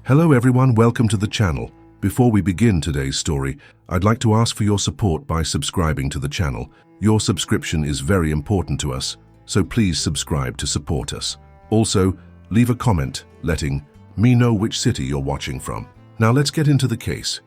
Hello everyone, welcome to the channel. Before we begin today's story, I'd like to ask for your support by subscribing to the channel. Your subscription is very important to us, so please subscribe to support us. Also, leave a comment letting me know which city you're watching from. Now let's get into the case.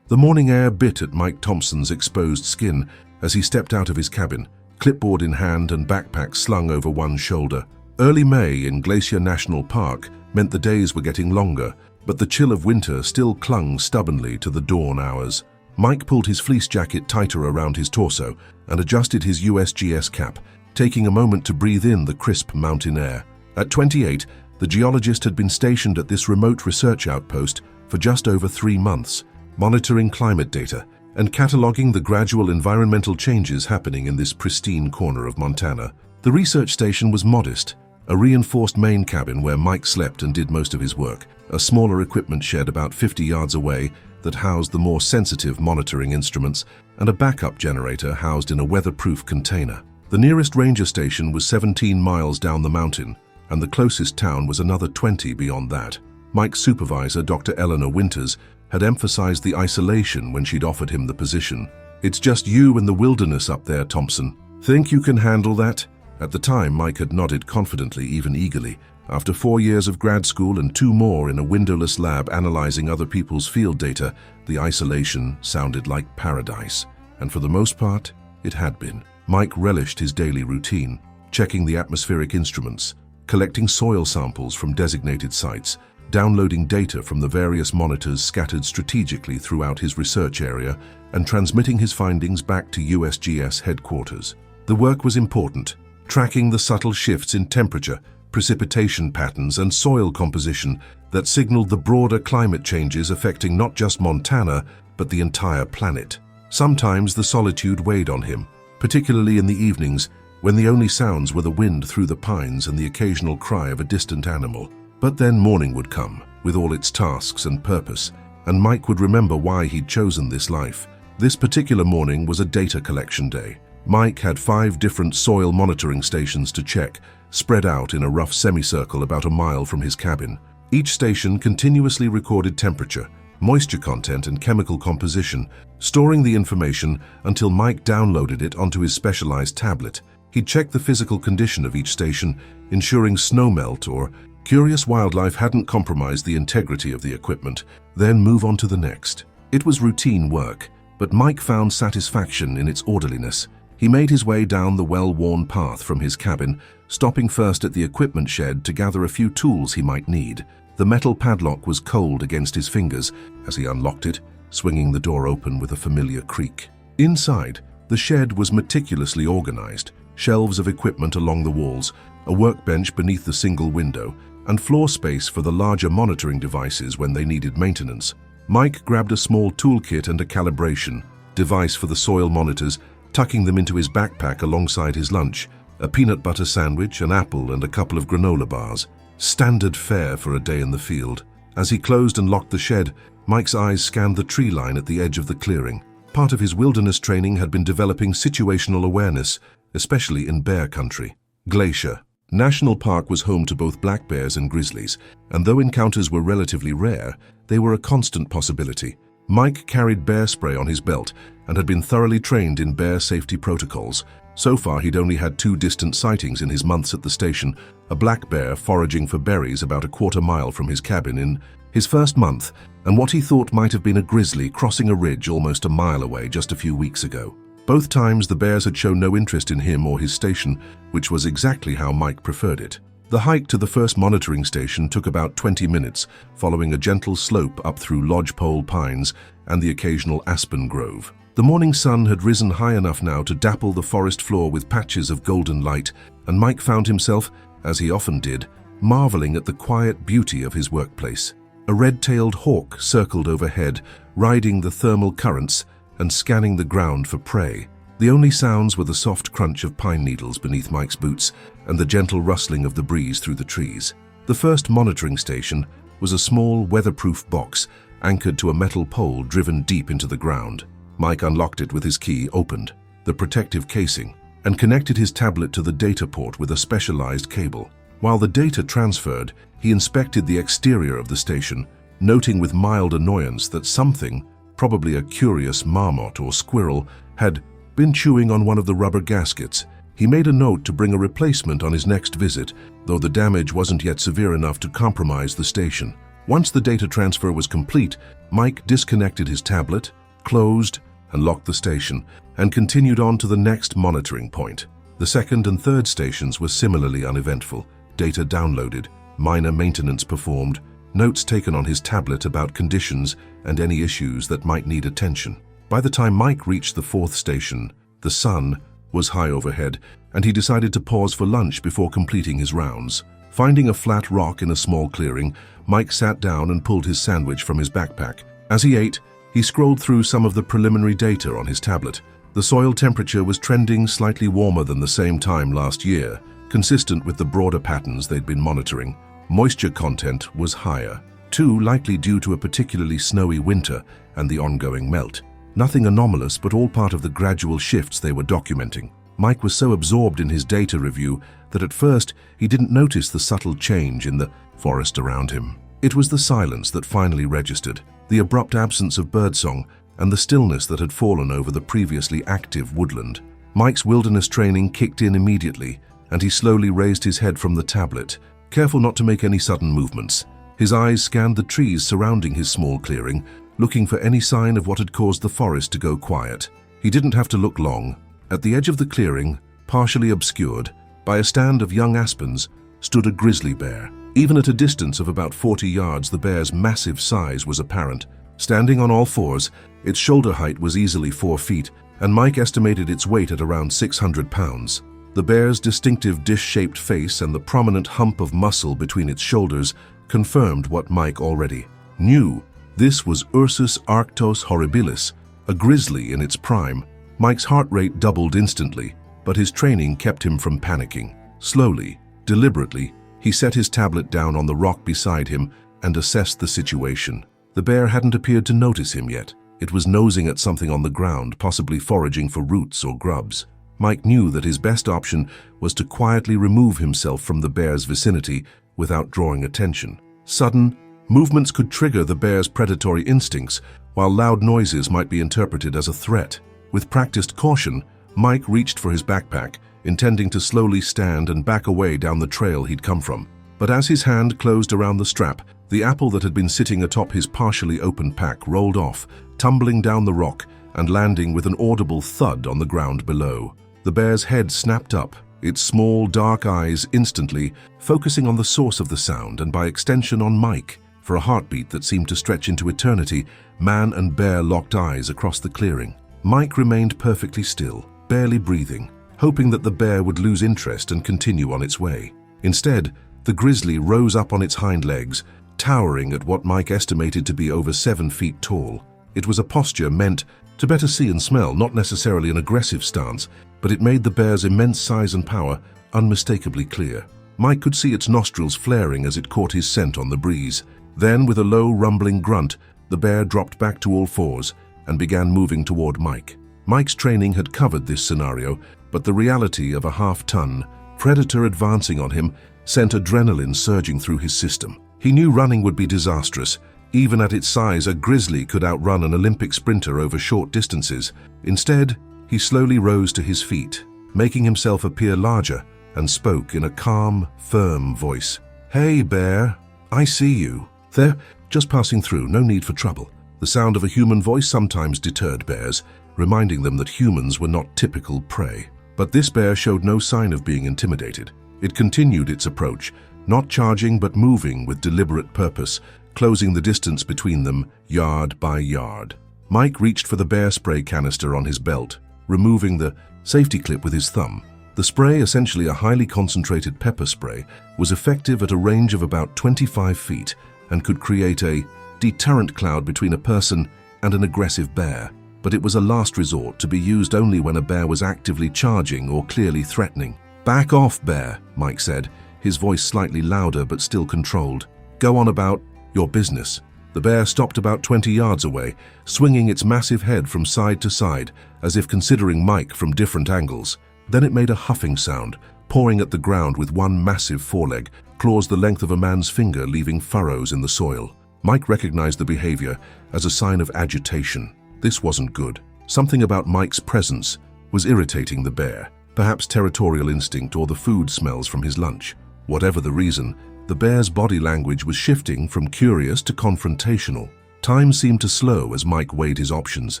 The morning air bit at Mike Thompson's exposed skin as he stepped out of his cabin, clipboard in hand and backpack slung over one shoulder. Early May in Glacier National Park meant the days were getting longer, but the chill of winter still clung stubbornly to the dawn hours. Mike pulled his fleece jacket tighter around his torso and adjusted his USGS cap, taking a moment to breathe in the crisp mountain air. At 28, the geologist had been stationed at this remote research outpost for just over 3 months, monitoring climate data and cataloging the gradual environmental changes happening in this pristine corner of Montana. The research station was modest, a reinforced main cabin where Mike slept and did most of his work, a smaller equipment shed about 50 yards away that housed the more sensitive monitoring instruments, and a backup generator housed in a weatherproof container. The nearest ranger station was 17 miles down the mountain, and the closest town was another 20 beyond that. Mike's supervisor, Dr. Eleanor Winters, had emphasized the isolation when she'd offered him the position. "It's just you and the wilderness up there, Thompson. Think you can handle that?" At the time, Mike had nodded confidently, even eagerly. After 4 years of grad school and 2 more in a windowless lab analyzing other people's field data, the isolation sounded like paradise. And for the most part, it had been. Mike relished his daily routine, checking the atmospheric instruments, collecting soil samples from designated sites, downloading data from the various monitors scattered strategically throughout his research area, and transmitting his findings back to USGS headquarters. The work was important, tracking the subtle shifts in temperature, precipitation patterns, and soil composition that signaled the broader climate changes affecting not just Montana, but the entire planet. Sometimes the solitude weighed on him, particularly in the evenings when the only sounds were the wind through the pines and the occasional cry of a distant animal. But then morning would come, with all its tasks and purpose, and Mike would remember why he'd chosen this life. This particular morning was a data collection day. Mike had 5 different soil monitoring stations to check, spread out in a rough semicircle about a mile from his cabin. Each station continuously recorded temperature, moisture content, and chemical composition, storing the information until Mike downloaded it onto his specialized tablet. He'd check the physical condition of each station, ensuring snowmelt or curious wildlife hadn't compromised the integrity of the equipment, then move on to the next. It was routine work, but Mike found satisfaction in its orderliness. He made his way down the well-worn path from his cabin, stopping first at the equipment shed to gather a few tools he might need. The metal padlock was cold against his fingers as he unlocked it, swinging the door open with a familiar creak. Inside, the shed was meticulously organized, shelves of equipment along the walls, a workbench beneath the single window, and floor space for the larger monitoring devices when they needed maintenance. Mike grabbed a small toolkit and a calibration device for the soil monitors, tucking them into his backpack alongside his lunch, a peanut butter sandwich, an apple, and a couple of granola bars. Standard fare for a day in the field. As he closed and locked the shed, Mike's eyes scanned the tree line at the edge of the clearing. Part of his wilderness training had been developing situational awareness, especially in bear country. Glacier National Park was home to both black bears and grizzlies, and though encounters were relatively rare, they were a constant possibility. Mike carried bear spray on his belt and had been thoroughly trained in bear safety protocols. So far, he'd only had 2 distant sightings in his months at the station, a black bear foraging for berries about a quarter mile from his cabin in his first month, and what he thought might have been a grizzly crossing a ridge almost a mile away just a few weeks ago. Both times, the bears had shown no interest in him or his station, which was exactly how Mike preferred it. The hike to the first monitoring station took about 20 minutes, following a gentle slope up through lodgepole pines and the occasional aspen grove. The morning sun had risen high enough now to dapple the forest floor with patches of golden light, and Mike found himself, as he often did, marveling at the quiet beauty of his workplace. A red-tailed hawk circled overhead, riding the thermal currents and scanning the ground for prey. The only sounds were the soft crunch of pine needles beneath Mike's boots and the gentle rustling of the breeze through the trees. The first monitoring station was a small, weatherproof box anchored to a metal pole driven deep into the ground. Mike unlocked it with his key, opened the protective casing, and connected his tablet to the data port with a specialized cable. While the data transferred, he inspected the exterior of the station, noting with mild annoyance that something, probably a curious marmot or squirrel, had been chewing on one of the rubber gaskets. He made a note to bring a replacement on his next visit, though the damage wasn't yet severe enough to compromise the station. Once the data transfer was complete, Mike disconnected his tablet, closed and locked the station, and continued on to the next monitoring point. The second and third stations were similarly uneventful. Data downloaded, minor maintenance performed, notes taken on his tablet about conditions and any issues that might need attention. By the time Mike reached the fourth station, the sun was high overhead, and he decided to pause for lunch before completing his rounds. Finding a flat rock in a small clearing, Mike sat down and pulled his sandwich from his backpack. As he ate, he scrolled through some of the preliminary data on his tablet. The soil temperature was trending slightly warmer than the same time last year, consistent with the broader patterns they'd been monitoring. Moisture content was higher, too likely due to a particularly snowy winter and the ongoing melt. Nothing anomalous, but all part of the gradual shifts they were documenting. Mike was so absorbed in his data review that at first he didn't notice the subtle change in the forest around him. It was the silence that finally registered, the abrupt absence of birdsong, and the stillness that had fallen over the previously active woodland. Mike's wilderness training kicked in immediately, and he slowly raised his head from the tablet, careful not to make any sudden movements. His eyes scanned the trees surrounding his small clearing, looking for any sign of what had caused the forest to go quiet. He didn't have to look long. At the edge of the clearing, partially obscured by a stand of young aspens, stood a grizzly bear. Even at a distance of about 40 yards, the bear's massive size was apparent. Standing on all fours, its shoulder height was easily 4 feet, and Mike estimated its weight at around 600 pounds. The bear's distinctive dish-shaped face and the prominent hump of muscle between its shoulders confirmed what Mike already knew. This was Ursus arctos horribilis, a grizzly in its prime. Mike's heart rate doubled instantly, but his training kept him from panicking. Slowly, deliberately, he set his tablet down on the rock beside him and assessed the situation. The bear hadn't appeared to notice him yet. It was nosing at something on the ground, possibly foraging for roots or grubs. Mike knew that his best option was to quietly remove himself from the bear's vicinity without drawing attention. Sudden movements could trigger the bear's predatory instincts, while loud noises might be interpreted as a threat. With practiced caution, Mike reached for his backpack, intending to slowly stand and back away down the trail he'd come from. But as his hand closed around the strap, the apple that had been sitting atop his partially opened pack rolled off, tumbling down the rock and landing with an audible thud on the ground below. The bear's head snapped up, its small, dark eyes instantly focusing on the source of the sound and by extension on Mike. For a heartbeat that seemed to stretch into eternity, man and bear locked eyes across the clearing. Mike remained perfectly still, barely breathing, hoping that the bear would lose interest and continue on its way. Instead, the grizzly rose up on its hind legs, towering at what Mike estimated to be over 7 feet tall. It was a posture meant to better see and smell, not necessarily an aggressive stance, but it made the bear's immense size and power unmistakably clear. Mike could see its nostrils flaring as it caught his scent on the breeze. Then, with a low, rumbling grunt, the bear dropped back to all fours and began moving toward Mike. Mike's training had covered this scenario, but the reality of a half-ton predator advancing on him sent adrenaline surging through his system. He knew running would be disastrous. Even at its size, a grizzly could outrun an Olympic sprinter over short distances. Instead, he slowly rose to his feet, making himself appear larger, and spoke in a calm, firm voice. "Hey, bear, I see you. They're just passing through, no need for trouble." The sound of a human voice sometimes deterred bears, reminding them that humans were not typical prey. But this bear showed no sign of being intimidated. It continued its approach, not charging but moving with deliberate purpose, closing the distance between them yard by yard. Mike reached for the bear spray canister on his belt, removing the safety clip with his thumb. The spray, essentially a highly concentrated pepper spray, was effective at a range of about 25 feet and could create a deterrent cloud between a person and an aggressive bear. But it was a last resort, to be used only when a bear was actively charging or clearly threatening. "Back off, bear," Mike said, his voice slightly louder but still controlled. "Go on about your business." The bear stopped about 20 yards away, swinging its massive head from side to side, as if considering Mike from different angles. Then it made a huffing sound, pawing at the ground with one massive foreleg, claws the length of a man's finger leaving furrows in the soil. Mike recognized the behavior as a sign of agitation. This wasn't good. Something about Mike's presence was irritating the bear, perhaps territorial instinct or the food smells from his lunch. Whatever the reason, the bear's body language was shifting from curious to confrontational. Time seemed to slow as Mike weighed his options.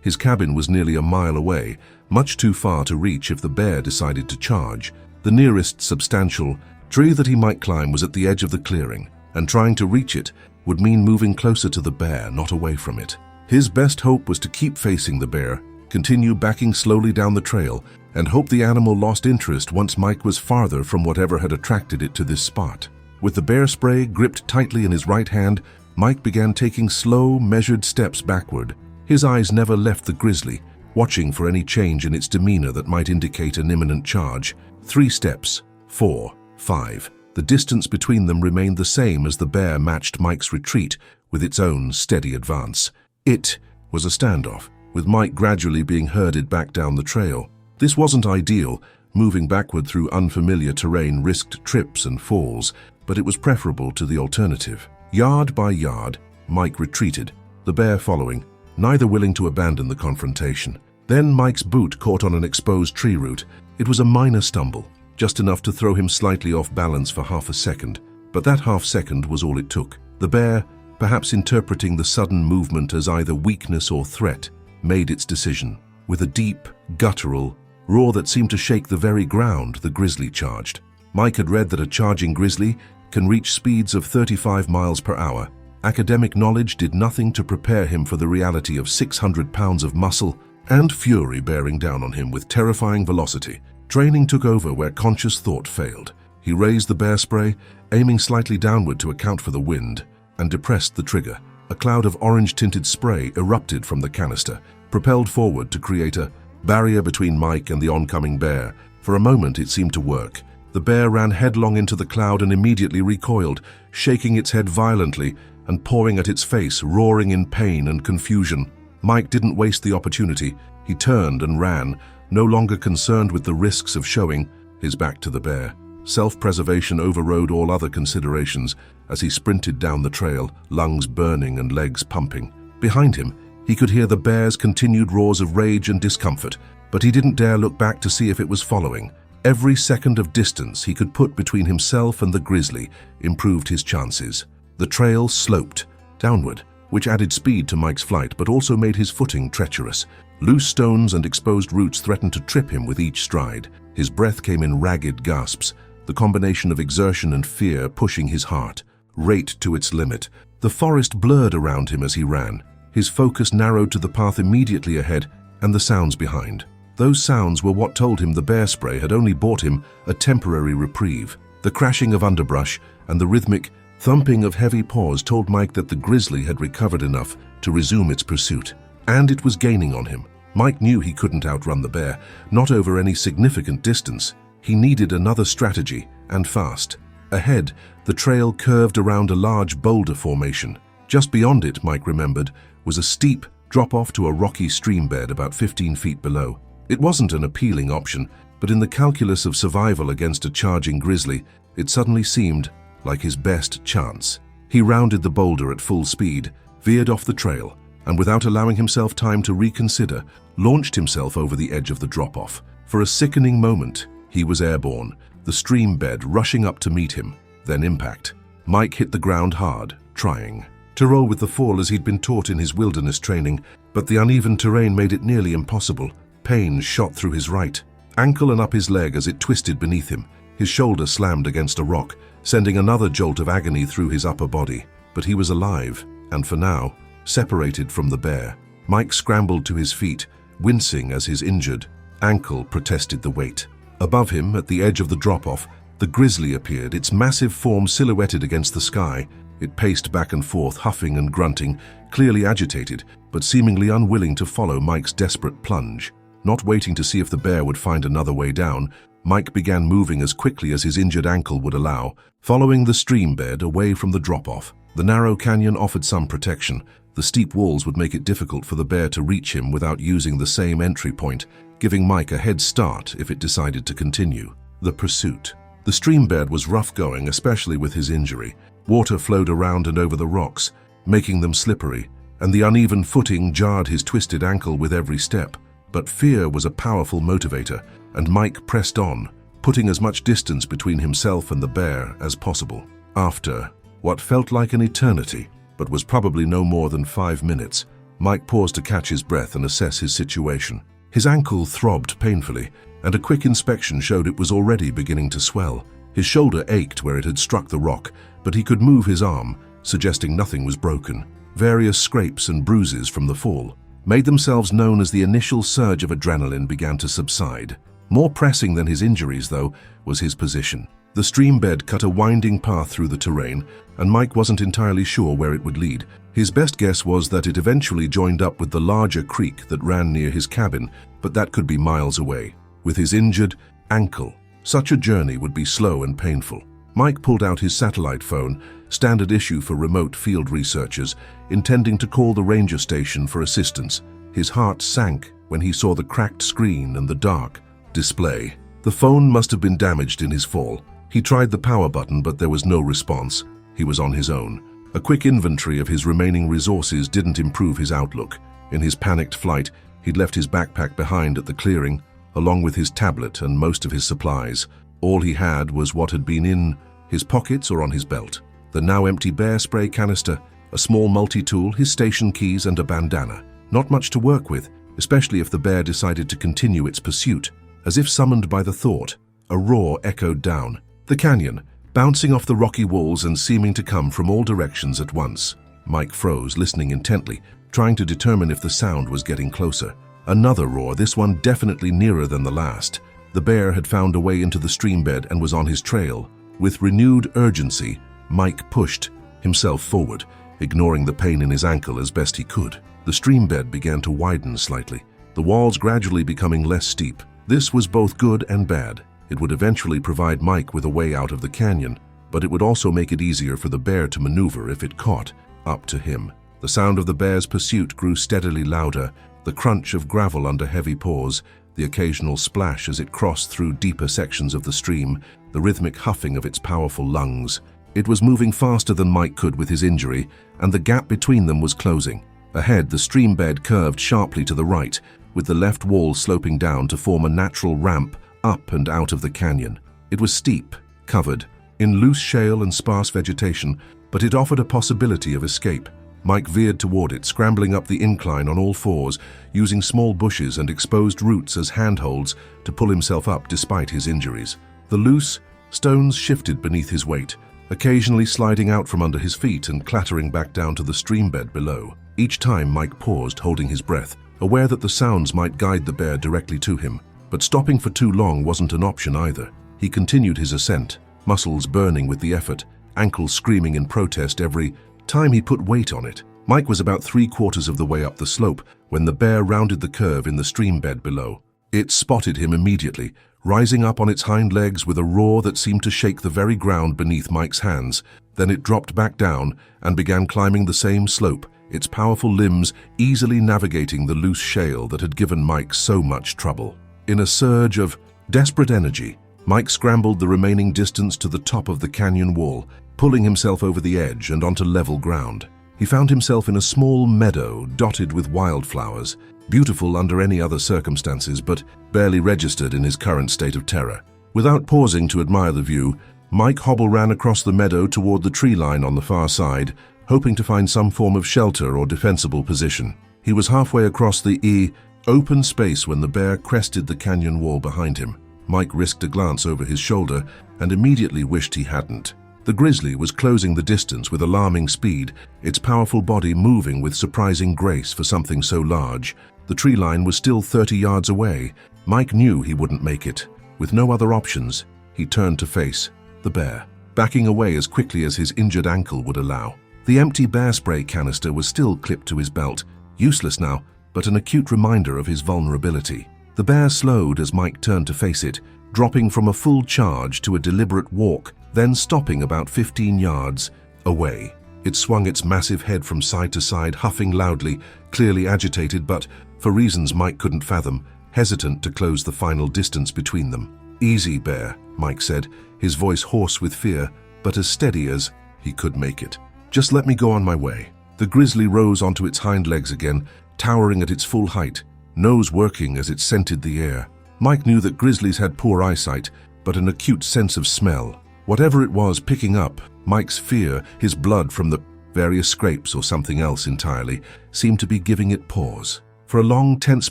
His cabin was nearly a mile away, much too far to reach if the bear decided to charge. The nearest substantial tree that he might climb was at the edge of the clearing, and trying to reach it would mean moving closer to the bear, not away from it. His best hope was to keep facing the bear, continue backing slowly down the trail, and hope the animal lost interest once Mike was farther from whatever had attracted it to this spot. With the bear spray gripped tightly in his right hand, Mike began taking slow, measured steps backward. His eyes never left the grizzly, watching for any change in its demeanor that might indicate an imminent charge. 3 steps, 4, 5. The distance between them remained the same as the bear matched Mike's retreat with its own steady advance. It was a standoff, with Mike gradually being herded back down the trail. This wasn't ideal. Moving backward through unfamiliar terrain risked trips and falls, but it was preferable to the alternative. Yard by yard, Mike retreated, the bear following, neither willing to abandon the confrontation. Then Mike's boot caught on an exposed tree root. It was a minor stumble, just enough to throw him slightly off balance for half a second. But that half second was all it took. The bear, perhaps interpreting the sudden movement as either weakness or threat, made its decision. With a deep, guttural roar that seemed to shake the very ground, the grizzly charged. Mike had read that a charging grizzly can reach speeds of 35 miles per hour. Academic knowledge did nothing to prepare him for the reality of 600 pounds of muscle and fury bearing down on him with terrifying velocity. Training took over where conscious thought failed. He raised the bear spray, aiming slightly downward to account for the wind, and depressed the trigger. A cloud of orange-tinted spray erupted from the canister, propelled forward to create a barrier between Mike and the oncoming bear. For a moment it seemed to work. The bear ran headlong into the cloud and immediately recoiled, shaking its head violently and pawing at its face, roaring in pain and confusion. Mike didn't waste the opportunity. He turned and ran, no longer concerned with the risks of showing his back to the bear. Self-preservation overrode all other considerations as he sprinted down the trail, lungs burning and legs pumping. Behind him, he could hear the bear's continued roars of rage and discomfort, but he didn't dare look back to see if it was following. Every second of distance he could put between himself and the grizzly improved his chances. The trail sloped downward, which added speed to Mike's flight but also made his footing treacherous. Loose stones and exposed roots threatened to trip him with each stride. His breath came in ragged gasps, the combination of exertion and fear pushing his heart rate to its limit. The forest blurred around him as he ran. His focus narrowed to the path immediately ahead and the sounds behind. Those sounds were what told him the bear spray had only bought him a temporary reprieve. The crashing of underbrush and the rhythmic thumping of heavy paws told Mike that the grizzly had recovered enough to resume its pursuit. And it was gaining on him. Mike knew he couldn't outrun the bear, not over any significant distance. He needed another strategy, and fast. Ahead, the trail curved around a large boulder formation. Just beyond it, Mike remembered, was a steep drop-off to a rocky stream bed about 15 feet below. It wasn't an appealing option, but in the calculus of survival against a charging grizzly, it suddenly seemed like his best chance. He rounded the boulder at full speed, veered off the trail, and without allowing himself time to reconsider, launched himself over the edge of the drop-off. For a sickening moment, he was airborne, the stream bed rushing up to meet him, then impact. Mike hit the ground hard, trying to roll with the fall as he'd been taught in his wilderness training, but the uneven terrain made it nearly impossible. Pain shot through his right ankle and up his leg as it twisted beneath him. His shoulder slammed against a rock, sending another jolt of agony through his upper body. But he was alive, and for now, separated from the bear. Mike scrambled to his feet, wincing as his injured ankle protested the weight. Above him, at the edge of the drop-off, the grizzly appeared, its massive form silhouetted against the sky. It paced back and forth, huffing and grunting, clearly agitated, but seemingly unwilling to follow Mike's desperate plunge. Not waiting to see if the bear would find another way down, Mike began moving as quickly as his injured ankle would allow, following the stream bed away from the drop-off. The narrow canyon offered some protection. The steep walls would make it difficult for the bear to reach him without using the same entry point, giving Mike a head start if it decided to continue. The pursuit. The stream bed was rough going, especially with his injury. Water flowed around and over the rocks, making them slippery, and the uneven footing jarred his twisted ankle with every step. But fear was a powerful motivator, and Mike pressed on, putting as much distance between himself and the bear as possible. After what felt like an eternity, but was probably no more than 5 minutes, Mike paused to catch his breath and assess his situation. His ankle throbbed painfully, and a quick inspection showed it was already beginning to swell. His shoulder ached where it had struck the rock, but he could move his arm, suggesting nothing was broken. Various scrapes and bruises from the fall made themselves known as the initial surge of adrenaline began to subside. More pressing than his injuries, though, was his position. The stream bed cut a winding path through the terrain, and Mike wasn't entirely sure where it would lead. His best guess was that it eventually joined up with the larger creek that ran near his cabin, but that could be miles away. With his injured ankle, such a journey would be slow and painful. Mike pulled out his satellite phone, standard issue for remote field researchers, intending to call the ranger station for assistance. His heart sank when he saw the cracked screen and the dark display. The phone must have been damaged in his fall. He tried the power button, but there was no response. He was on his own. A quick inventory of his remaining resources didn't improve his outlook. In his panicked flight, he'd left his backpack behind at the clearing, along with his tablet and most of his supplies. All he had was what had been in his pockets or on his belt: the now empty bear spray canister, a small multi-tool, his station keys, and a bandana. Not much to work with, especially if the bear decided to continue its pursuit. As if summoned by the thought, a roar echoed down the canyon, bouncing off the rocky walls and seeming to come from all directions at once. Mike froze, listening intently, trying to determine if the sound was getting closer. Another roar, this one definitely nearer than the last. The bear had found a way into the stream bed and was on his trail. With renewed urgency, Mike pushed himself forward, ignoring the pain in his ankle as best he could. The stream bed began to widen slightly, the walls gradually becoming less steep. This was both good and bad. It would eventually provide Mike with a way out of the canyon, but it would also make it easier for the bear to maneuver if it caught up to him. The sound of the bear's pursuit grew steadily louder, the crunch of gravel under heavy paws, the occasional splash as it crossed through deeper sections of the stream, the rhythmic huffing of its powerful lungs. It was moving faster than Mike could with his injury, and the gap between them was closing. Ahead, the stream bed curved sharply to the right, with the left wall sloping down to form a natural ramp up and out of the canyon. It was steep, covered in loose shale and sparse vegetation, but it offered a possibility of escape. Mike veered toward it, scrambling up the incline on all fours, using small bushes and exposed roots as handholds to pull himself up despite his injuries. The loose stones shifted beneath his weight, occasionally sliding out from under his feet and clattering back down to the stream bed below. Each time Mike paused, holding his breath, aware that the sounds might guide the bear directly to him. But stopping for too long wasn't an option either. He continued his ascent, muscles burning with the effort, ankles screaming in protest every time he put weight on it. Mike was about 3/4 of the way up the slope when the bear rounded the curve in the stream bed below. It spotted him immediately, rising up on its hind legs with a roar that seemed to shake the very ground beneath Mike's hands. Then it dropped back down and began climbing the same slope, its powerful limbs easily navigating the loose shale that had given Mike so much trouble. In a surge of desperate energy, Mike scrambled the remaining distance to the top of the canyon wall, pulling himself over the edge and onto level ground. He found himself in a small meadow dotted with wildflowers, beautiful under any other circumstances, but barely registered in his current state of terror. Without pausing to admire the view, Mike hobble ran across the meadow toward the tree line on the far side, hoping to find some form of shelter or defensible position. He was halfway across the open space when the bear crested the canyon wall behind him. Mike risked a glance over his shoulder and immediately wished he hadn't. The grizzly was closing the distance with alarming speed, its powerful body moving with surprising grace for something so large. The tree line was still 30 yards away. Mike knew he wouldn't make it. With no other options, he turned to face the bear, backing away as quickly as his injured ankle would allow. The empty bear spray canister was still clipped to his belt, useless now, but an acute reminder of his vulnerability. The bear slowed as Mike turned to face it, dropping from a full charge to a deliberate walk, then stopping about 15 yards away. It swung its massive head from side to side, huffing loudly, clearly agitated but, for reasons Mike couldn't fathom, hesitant to close the final distance between them. "Easy, bear," Mike said, his voice hoarse with fear, but as steady as he could make it. "Just let me go on my way." The grizzly rose onto its hind legs again, towering at its full height, nose working as it scented the air. Mike knew that grizzlies had poor eyesight, but an acute sense of smell. Whatever it was picking up, Mike's fear, his blood from the various scrapes or something else entirely, seemed to be giving it pause. For a long, tense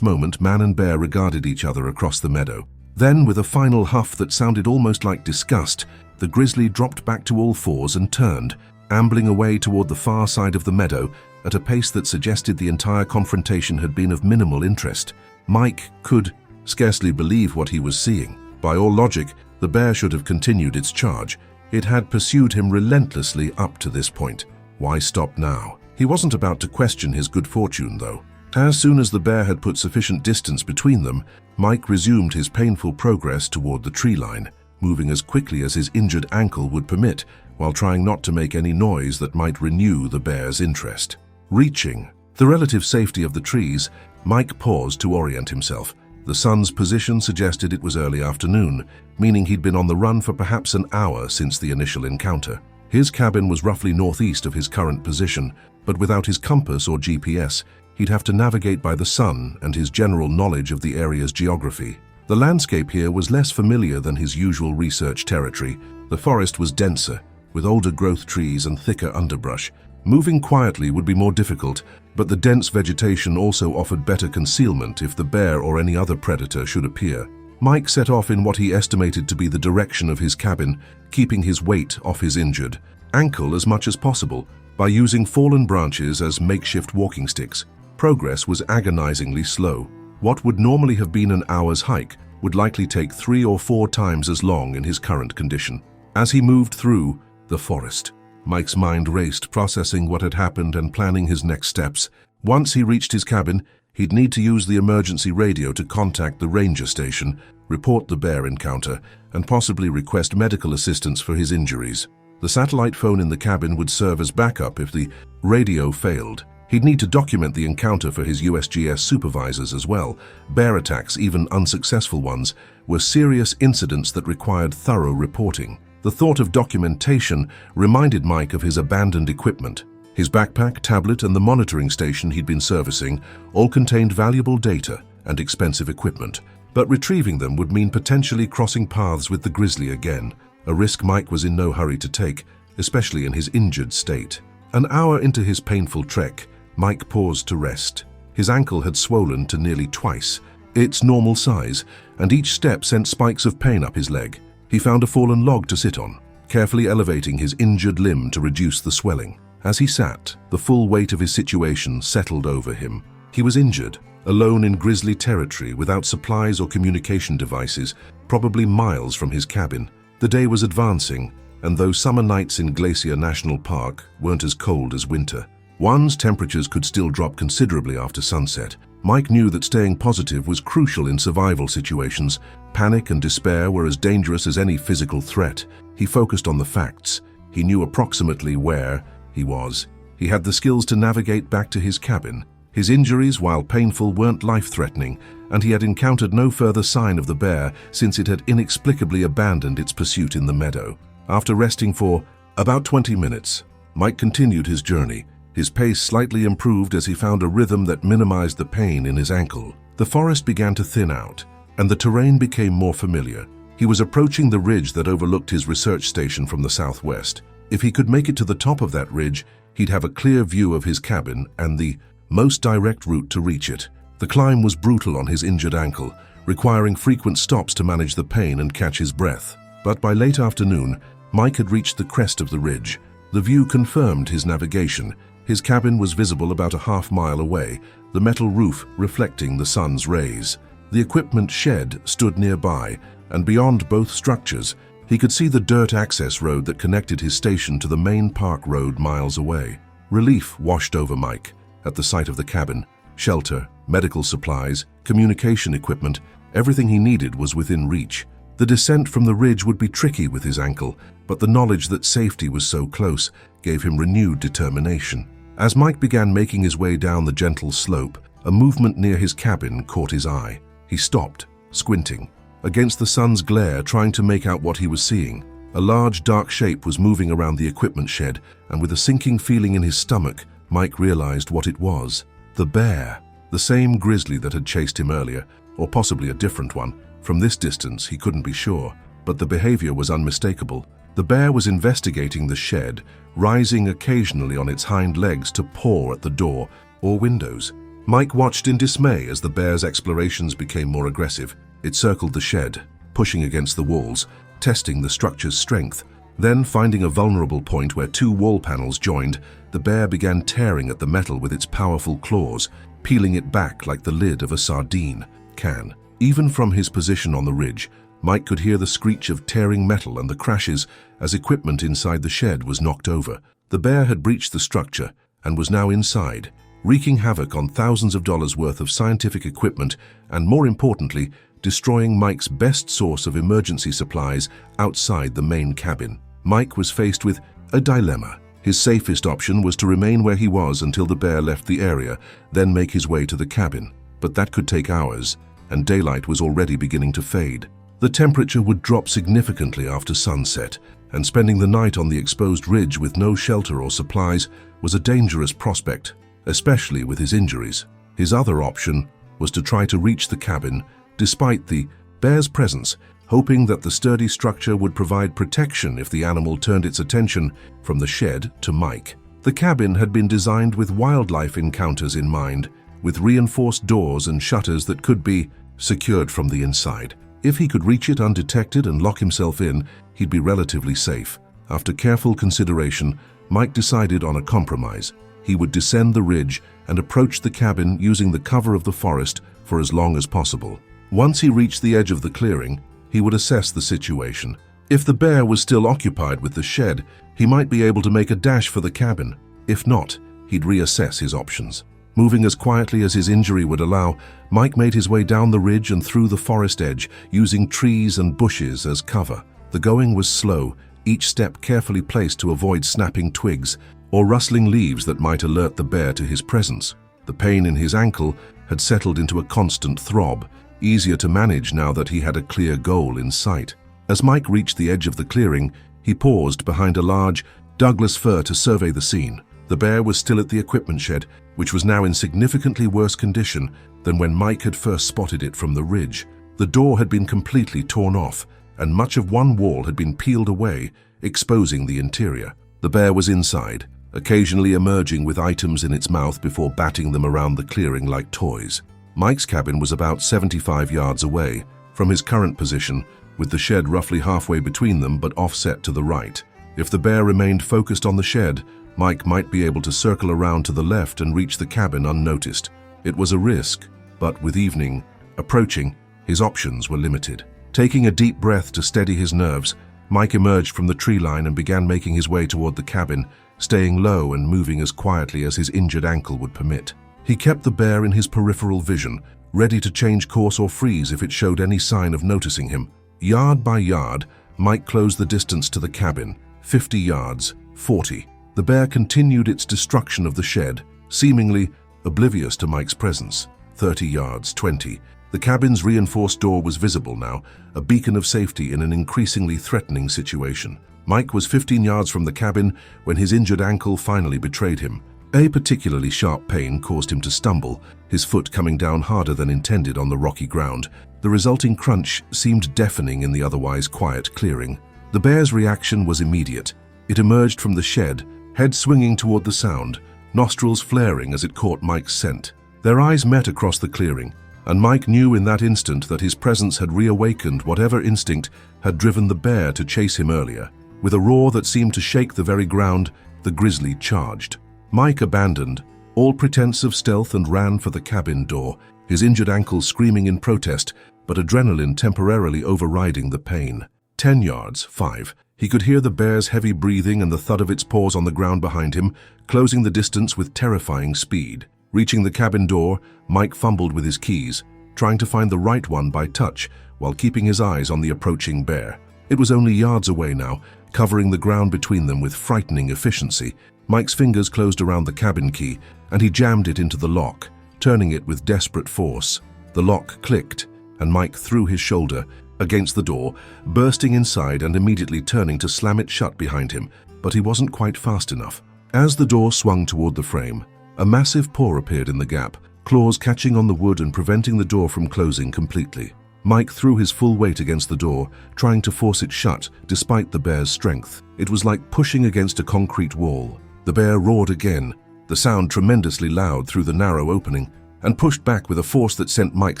moment, man and bear regarded each other across the meadow. Then, with a final huff that sounded almost like disgust, the grizzly dropped back to all fours and turned, ambling away toward the far side of the meadow at a pace that suggested the entire confrontation had been of minimal interest. Mike could scarcely believe what he was seeing. By all logic, the bear should have continued its charge. It had pursued him relentlessly up to this point. Why stop now? He wasn't about to question his good fortune, though. As soon as the bear had put sufficient distance between them, Mike resumed his painful progress toward the tree line, moving as quickly as his injured ankle would permit, while trying not to make any noise that might renew the bear's interest. Reaching the relative safety of the trees, Mike paused to orient himself. The sun's position suggested it was early afternoon, meaning he'd been on the run for perhaps an hour since the initial encounter. His cabin was roughly northeast of his current position, but without his compass or GPS, he'd have to navigate by the sun and his general knowledge of the area's geography. The landscape here was less familiar than his usual research territory. The forest was denser, with older growth trees and thicker underbrush. Moving quietly would be more difficult, but the dense vegetation also offered better concealment if the bear or any other predator should appear. Mike set off in what he estimated to be the direction of his cabin, keeping his weight off his injured ankle as much as possible by using fallen branches as makeshift walking sticks. Progress was agonizingly slow. What would normally have been an hour's hike would likely take 3 or 4 times as long in his current condition. As he moved through the forest, Mike's mind raced, processing what had happened and planning his next steps. Once he reached his cabin, he'd need to use the emergency radio to contact the ranger station, report the bear encounter, and possibly request medical assistance for his injuries. The satellite phone in the cabin would serve as backup if the radio failed. He'd need to document the encounter for his USGS supervisors as well. Bear attacks, even unsuccessful ones, were serious incidents that required thorough reporting. The thought of documentation reminded Mike of his abandoned equipment. His backpack, tablet, and the monitoring station he'd been servicing all contained valuable data and expensive equipment, but retrieving them would mean potentially crossing paths with the grizzly again, a risk Mike was in no hurry to take, especially in his injured state. An hour into his painful trek, Mike paused to rest. His ankle had swollen to nearly twice its normal size, and each step sent spikes of pain up his leg. He found a fallen log to sit on, carefully elevating his injured limb to reduce the swelling. As he sat, the full weight of his situation settled over him. He was injured, alone in grizzly territory without supplies or communication devices, probably miles from his cabin. The day was advancing, and though summer nights in Glacier National Park weren't as cold as winter, one's temperatures could still drop considerably after sunset. Mike knew that staying positive was crucial in survival situations. Panic and despair were as dangerous as any physical threat. He focused on the facts. He knew approximately where he was. He had the skills to navigate back to his cabin. His injuries, while painful, weren't life-threatening, and he had encountered no further sign of the bear since it had inexplicably abandoned its pursuit in the meadow. After resting for about 20 minutes, Mike continued his journey. His pace slightly improved as he found a rhythm that minimized the pain in his ankle. The forest began to thin out, and the terrain became more familiar. He was approaching the ridge that overlooked his research station from the southwest. If he could make it to the top of that ridge, he'd have a clear view of his cabin and the most direct route to reach it. The climb was brutal on his injured ankle, requiring frequent stops to manage the pain and catch his breath. But by late afternoon, Mike had reached the crest of the ridge. The view confirmed his navigation. His cabin was visible about a half-mile away, the metal roof reflecting the sun's rays. The equipment shed stood nearby, and beyond both structures, he could see the dirt access road that connected his station to the main park road miles away. Relief washed over Mike at the sight of the cabin. Shelter, medical supplies, communication equipment, everything he needed was within reach. The descent from the ridge would be tricky with his ankle, but the knowledge that safety was so close gave him renewed determination. As Mike began making his way down the gentle slope, a movement near his cabin caught his eye. He stopped, squinting, against the sun's glare, trying to make out what he was seeing. A large, dark shape was moving around the equipment shed, and with a sinking feeling in his stomach, Mike realized what it was. The bear, the same grizzly that had chased him earlier, or possibly a different one. From this distance, he couldn't be sure, but the behavior was unmistakable. The bear was investigating the shed, rising occasionally on its hind legs to paw at the door or windows. Mike watched in dismay as the bear's explorations became more aggressive. It circled the shed, pushing against the walls, testing the structure's strength. Then, finding a vulnerable point where two wall panels joined, the bear began tearing at the metal with its powerful claws, peeling it back like the lid of a sardine can. Even from his position on the ridge, Mike could hear the screech of tearing metal and the crashes as equipment inside the shed was knocked over. The bear had breached the structure and was now inside, wreaking havoc on thousands of dollars worth of scientific equipment and, more importantly, destroying Mike's best source of emergency supplies outside the main cabin. Mike was faced with a dilemma. His safest option was to remain where he was until the bear left the area, then make his way to the cabin. But that could take hours, and daylight was already beginning to fade. The temperature would drop significantly after sunset, and spending the night on the exposed ridge with no shelter or supplies was a dangerous prospect, especially with his injuries. His other option was to try to reach the cabin despite the bear's presence, hoping that the sturdy structure would provide protection if the animal turned its attention from the shed to Mike. The cabin had been designed with wildlife encounters in mind, with reinforced doors and shutters that could be secured from the inside. If he could reach it undetected and lock himself in, he'd be relatively safe. After careful consideration, Mike decided on a compromise. He would descend the ridge and approach the cabin using the cover of the forest for as long as possible. Once he reached the edge of the clearing, he would assess the situation. If the bear was still occupied with the shed, he might be able to make a dash for the cabin. If not, he'd reassess his options. Moving as quietly as his injury would allow, Mike made his way down the ridge and through the forest edge, using trees and bushes as cover. The going was slow, each step carefully placed to avoid snapping twigs or rustling leaves that might alert the bear to his presence. The pain in his ankle had settled into a constant throb, easier to manage now that he had a clear goal in sight. As Mike reached the edge of the clearing, he paused behind a large Douglas fir to survey the scene. The bear was still at the equipment shed, which was now in significantly worse condition than when Mike had first spotted it from the ridge. The door had been completely torn off, and much of one wall had been peeled away, exposing the interior. The bear was inside, occasionally emerging with items in its mouth before batting them around the clearing like toys. Mike's cabin was about 75 yards away from his current position, with the shed roughly halfway between them but offset to the right. If the bear remained focused on the shed, Mike might be able to circle around to the left and reach the cabin unnoticed. It was a risk, but with evening approaching, his options were limited. Taking a deep breath to steady his nerves, Mike emerged from the tree line and began making his way toward the cabin, staying low and moving as quietly as his injured ankle would permit. He kept the bear in his peripheral vision, ready to change course or freeze if it showed any sign of noticing him. Yard by yard, Mike closed the distance to the cabin. 50 yards, 40. The bear continued its destruction of the shed, seemingly oblivious to Mike's presence. 30 yards, 20. The cabin's reinforced door was visible now, a beacon of safety in an increasingly threatening situation. Mike was 15 yards from the cabin when his injured ankle finally betrayed him. A particularly sharp pain caused him to stumble, his foot coming down harder than intended on the rocky ground. The resulting crunch seemed deafening in the otherwise quiet clearing. The bear's reaction was immediate. It emerged from the shed, head swinging toward the sound, nostrils flaring as it caught Mike's scent. Their eyes met across the clearing, and Mike knew in that instant that his presence had reawakened whatever instinct had driven the bear to chase him earlier. With a roar that seemed to shake the very ground, the grizzly charged. Mike abandoned all pretense of stealth and ran for the cabin door, his injured ankle screaming in protest, but adrenaline temporarily overriding the pain. 10 yards, 5. He could hear the bear's heavy breathing and the thud of its paws on the ground behind him, closing the distance with terrifying speed. Reaching the cabin door, Mike fumbled with his keys, trying to find the right one by touch while keeping his eyes on the approaching bear. It was only yards away now, covering the ground between them with frightening efficiency. Mike's fingers closed around the cabin key, and he jammed it into the lock, turning it with desperate force. The lock clicked, and Mike threw his shoulder against the door, bursting inside and immediately turning to slam it shut behind him, but he wasn't quite fast enough. As the door swung toward the frame, a massive paw appeared in the gap, claws catching on the wood and preventing the door from closing completely. Mike threw his full weight against the door, trying to force it shut despite the bear's strength. It was like pushing against a concrete wall. The bear roared again, the sound tremendously loud through the narrow opening, and pushed back with a force that sent Mike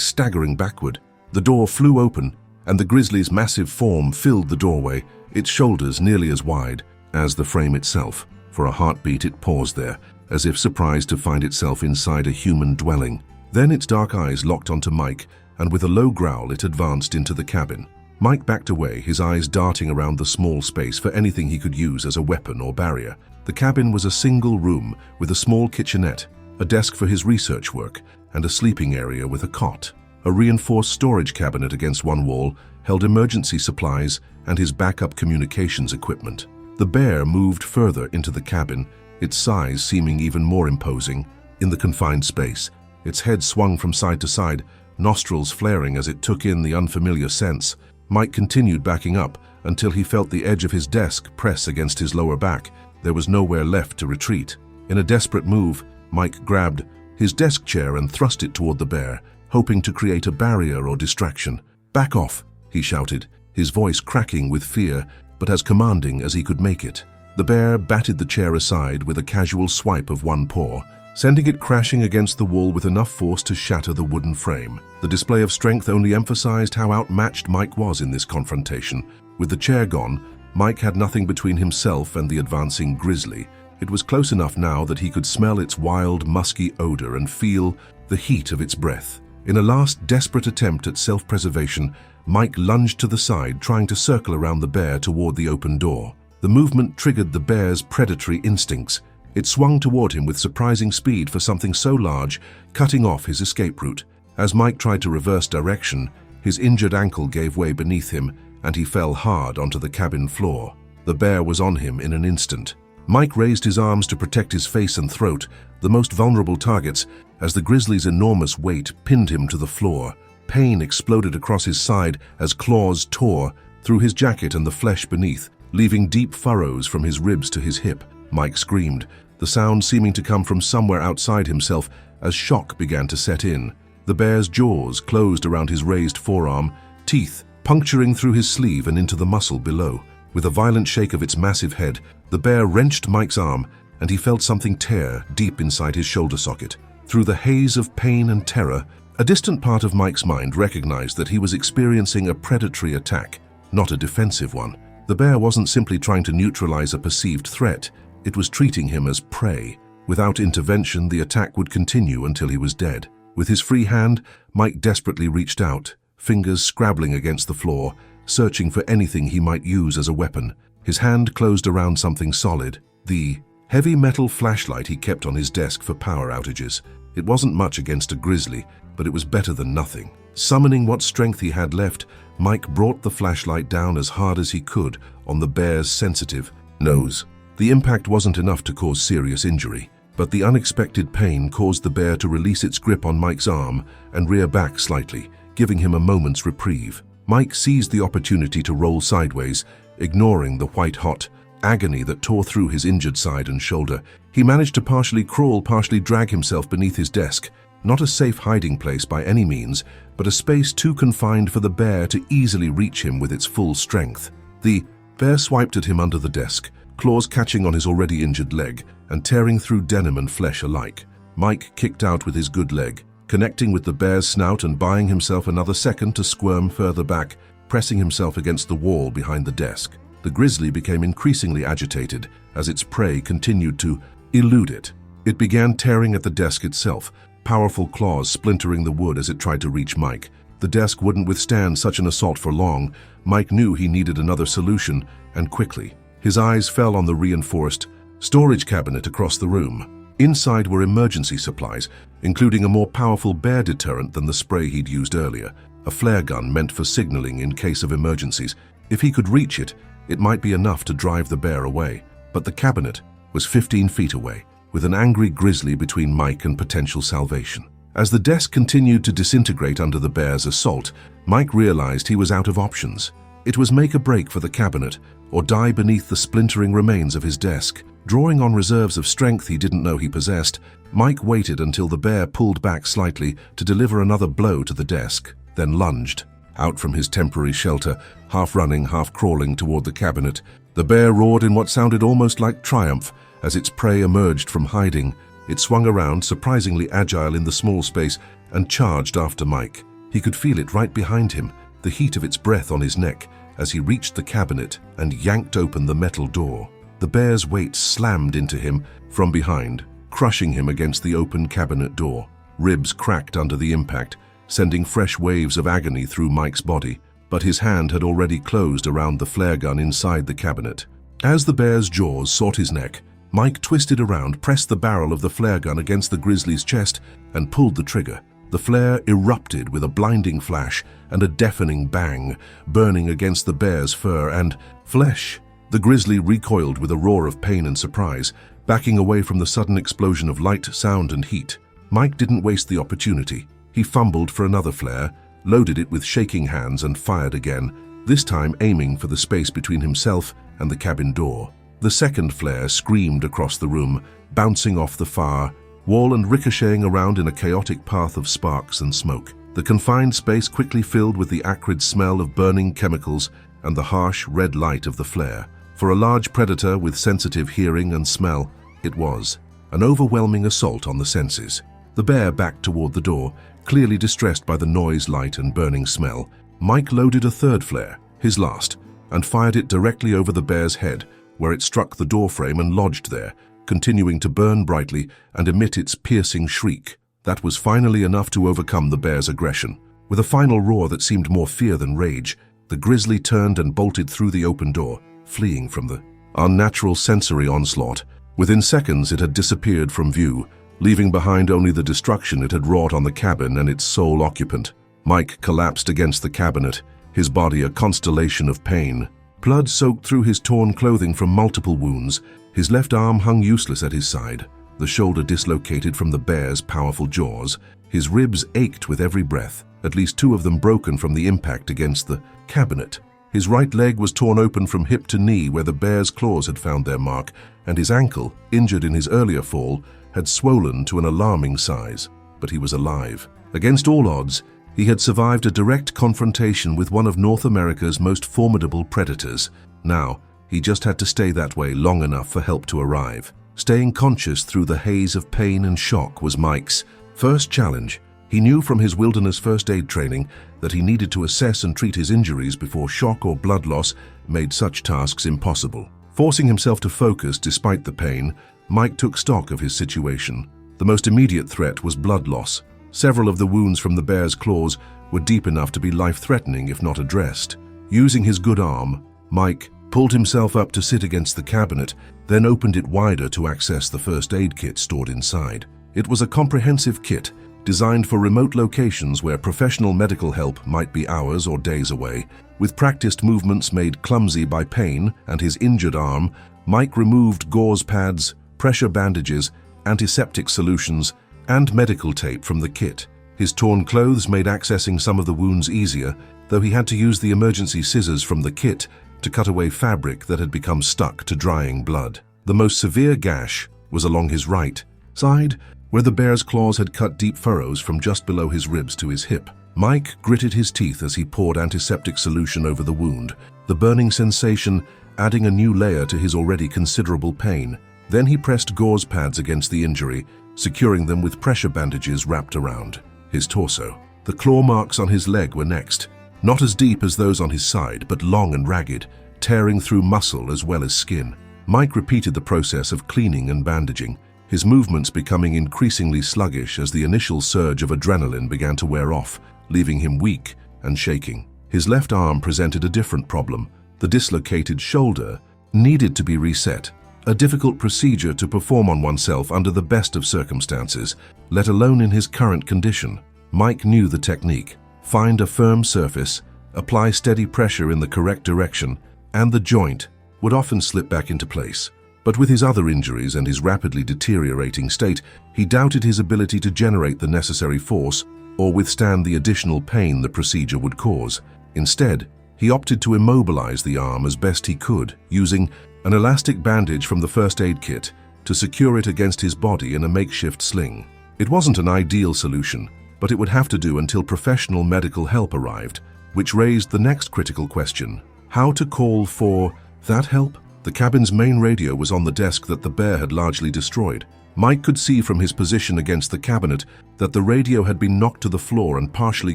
staggering backward. The door flew open, and the grizzly's massive form filled the doorway, its shoulders nearly as wide as the frame itself. For a heartbeat, it paused there, as if surprised to find itself inside a human dwelling. Then its dark eyes locked onto Mike, and with a low growl it advanced into the cabin. Mike backed away, his eyes darting around the small space for anything he could use as a weapon or barrier. The cabin was a single room with a small kitchenette, a desk for his research work, and a sleeping area with a cot. A reinforced storage cabinet against one wall held emergency supplies and his backup communications equipment. The bear moved further into the cabin, its size seeming even more imposing in the confined space. Its head swung from side to side, nostrils flaring as it took in the unfamiliar scents. Mike continued backing up until he felt the edge of his desk press against his lower back. There was nowhere left to retreat. In a desperate move, Mike grabbed his desk chair and thrust it toward the bear, hoping to create a barrier or distraction. "Back off," he shouted, his voice cracking with fear, but as commanding as he could make it. The bear batted the chair aside with a casual swipe of one paw, sending it crashing against the wall with enough force to shatter the wooden frame. The display of strength only emphasized how outmatched Mike was in this confrontation. With the chair gone, Mike had nothing between himself and the advancing grizzly. It was close enough now that he could smell its wild, musky odor and feel the heat of its breath. In a last desperate attempt at self-preservation, Mike lunged to the side, trying to circle around the bear toward the open door. The movement triggered the bear's predatory instincts. It swung toward him with surprising speed for something so large, cutting off his escape route. As Mike tried to reverse direction, his injured ankle gave way beneath him, and he fell hard onto the cabin floor. The bear was on him in an instant. Mike raised his arms to protect his face and throat, the most vulnerable targets, as the grizzly's enormous weight pinned him to the floor. Pain exploded across his side as claws tore through his jacket and the flesh beneath, leaving deep furrows from his ribs to his hip. Mike screamed, the sound seeming to come from somewhere outside himself as shock began to set in. The bear's jaws closed around his raised forearm, teeth puncturing through his sleeve and into the muscle below. With a violent shake of its massive head, the bear wrenched Mike's arm, and he felt something tear deep inside his shoulder socket. Through the haze of pain and terror, a distant part of Mike's mind recognized that he was experiencing a predatory attack, not a defensive one. The bear wasn't simply trying to neutralize a perceived threat, it was treating him as prey. Without intervention, the attack would continue until he was dead. With his free hand, Mike desperately reached out, fingers scrabbling against the floor, searching for anything he might use as a weapon. His hand closed around something solid, the heavy metal flashlight he kept on his desk for power outages. It wasn't much against a grizzly, but it was better than nothing. Summoning what strength he had left, Mike brought the flashlight down as hard as he could on the bear's sensitive nose. The impact wasn't enough to cause serious injury, but the unexpected pain caused the bear to release its grip on Mike's arm and rear back slightly, giving him a moment's reprieve. Mike seized the opportunity to roll sideways, ignoring the white-hot agony that tore through his injured side and shoulder. He managed to partially crawl, partially drag himself beneath his desk. Not a safe hiding place by any means, but a space too confined for the bear to easily reach him with its full strength. The bear swiped at him under the desk, claws catching on his already injured leg and tearing through denim and flesh alike. Mike kicked out with his good leg, connecting with the bear's snout and buying himself another second to squirm further back, pressing himself against the wall behind the desk. The grizzly became increasingly agitated as its prey continued to elude it. It began tearing at the desk itself, powerful claws splintering the wood as it tried to reach Mike. The desk wouldn't withstand such an assault for long. Mike knew he needed another solution, and quickly. His eyes fell on the reinforced storage cabinet across the room. Inside were emergency supplies, including a more powerful bear deterrent than the spray he'd used earlier, a flare gun meant for signaling in case of emergencies. If he could reach it, it might be enough to drive the bear away. But the cabinet was 15 feet away, with an angry grizzly between Mike and potential salvation. As the desk continued to disintegrate under the bear's assault, Mike realized he was out of options. It was make or break for the cabinet, or die beneath the splintering remains of his desk. Drawing on reserves of strength he didn't know he possessed, Mike waited until the bear pulled back slightly to deliver another blow to the desk, then lunged. Out from his temporary shelter, half running, half crawling toward the cabinet, the bear roared in what sounded almost like triumph as its prey emerged from hiding. It swung around, surprisingly agile in the small space, and charged after Mike. He could feel it right behind him, the heat of its breath on his neck, as he reached the cabinet and yanked open the metal door. The bear's weight slammed into him from behind, crushing him against the open cabinet door. Ribs cracked under the impact, sending fresh waves of agony through Mike's body, but his hand had already closed around the flare gun inside the cabinet. As the bear's jaws sought his neck, Mike twisted around, pressed the barrel of the flare gun against the grizzly's chest, and pulled the trigger. The flare erupted with a blinding flash and a deafening bang, burning against the bear's fur and flesh. The grizzly recoiled with a roar of pain and surprise, backing away from the sudden explosion of light, sound, and heat. Mike didn't waste the opportunity. He fumbled for another flare, loaded it with shaking hands, and fired again, this time aiming for the space between himself and the cabin door. The second flare screamed across the room, bouncing off the far wall and ricocheting around in a chaotic path of sparks and smoke. The confined space quickly filled with the acrid smell of burning chemicals and the harsh red light of the flare. For a large predator with sensitive hearing and smell, it was an overwhelming assault on the senses. The bear backed toward the door, clearly distressed by the noise, light, and burning smell. Mike loaded a third flare, his last, and fired it directly over the bear's head, where it struck the doorframe and lodged there, continuing to burn brightly and emit its piercing shriek. That was finally enough to overcome the bear's aggression. With a final roar that seemed more fear than rage, the grizzly turned and bolted through the open door, fleeing from the unnatural sensory onslaught. Within seconds it had disappeared from view, leaving behind only the destruction it had wrought on the cabin and its sole occupant. Mike collapsed against the cabinet, his body a constellation of pain. Blood soaked through his torn clothing from multiple wounds. His left arm hung useless at his side, the shoulder dislocated from the bear's powerful jaws. His ribs ached with every breath, at least two of them broken from the impact against the cabinet. His right leg was torn open from hip to knee where the bear's claws had found their mark, and his ankle, injured in his earlier fall, had swollen to an alarming size. But he was alive. Against all odds, he had survived a direct confrontation with one of North America's most formidable predators. Now, he just had to stay that way long enough for help to arrive. Staying conscious through the haze of pain and shock was Mike's first challenge. He knew from his wilderness first aid training that he needed to assess and treat his injuries before shock or blood loss made such tasks impossible. Forcing himself to focus despite the pain, Mike took stock of his situation. The most immediate threat was blood loss. Several of the wounds from the bear's claws were deep enough to be life-threatening if not addressed. Using his good arm, Mike pulled himself up to sit against the cabinet, then opened it wider to access the first aid kit stored inside. It was a comprehensive kit, designed for remote locations where professional medical help might be hours or days away. With practiced movements made clumsy by pain and his injured arm, Mike removed gauze pads, pressure bandages, antiseptic solutions, and medical tape from the kit. His torn clothes made accessing some of the wounds easier, though he had to use the emergency scissors from the kit to cut away fabric that had become stuck to drying blood. The most severe gash was along his right side, where the bear's claws had cut deep furrows from just below his ribs to his hip. Mike gritted his teeth as he poured antiseptic solution over the wound, the burning sensation adding a new layer to his already considerable pain. Then he pressed gauze pads against the injury, securing them with pressure bandages wrapped around his torso. The claw marks on his leg were next, not as deep as those on his side, but long and ragged, tearing through muscle as well as skin. Mike repeated the process of cleaning and bandaging, his movements becoming increasingly sluggish as the initial surge of adrenaline began to wear off, leaving him weak and shaking. His left arm presented a different problem. The dislocated shoulder needed to be reset, a difficult procedure to perform on oneself under the best of circumstances, let alone in his current condition. Mike knew the technique. Find a firm surface, apply steady pressure in the correct direction, and the joint would often slip back into place. But with his other injuries and his rapidly deteriorating state, he doubted his ability to generate the necessary force or withstand the additional pain the procedure would cause. Instead, he opted to immobilize the arm as best he could, using an elastic bandage from the first aid kit to secure it against his body in a makeshift sling. It wasn't an ideal solution, but it would have to do until professional medical help arrived, which raised the next critical question: how to call for that help? The cabin's main radio was on the desk that the bear had largely destroyed. Mike could see from his position against the cabinet that the radio had been knocked to the floor and partially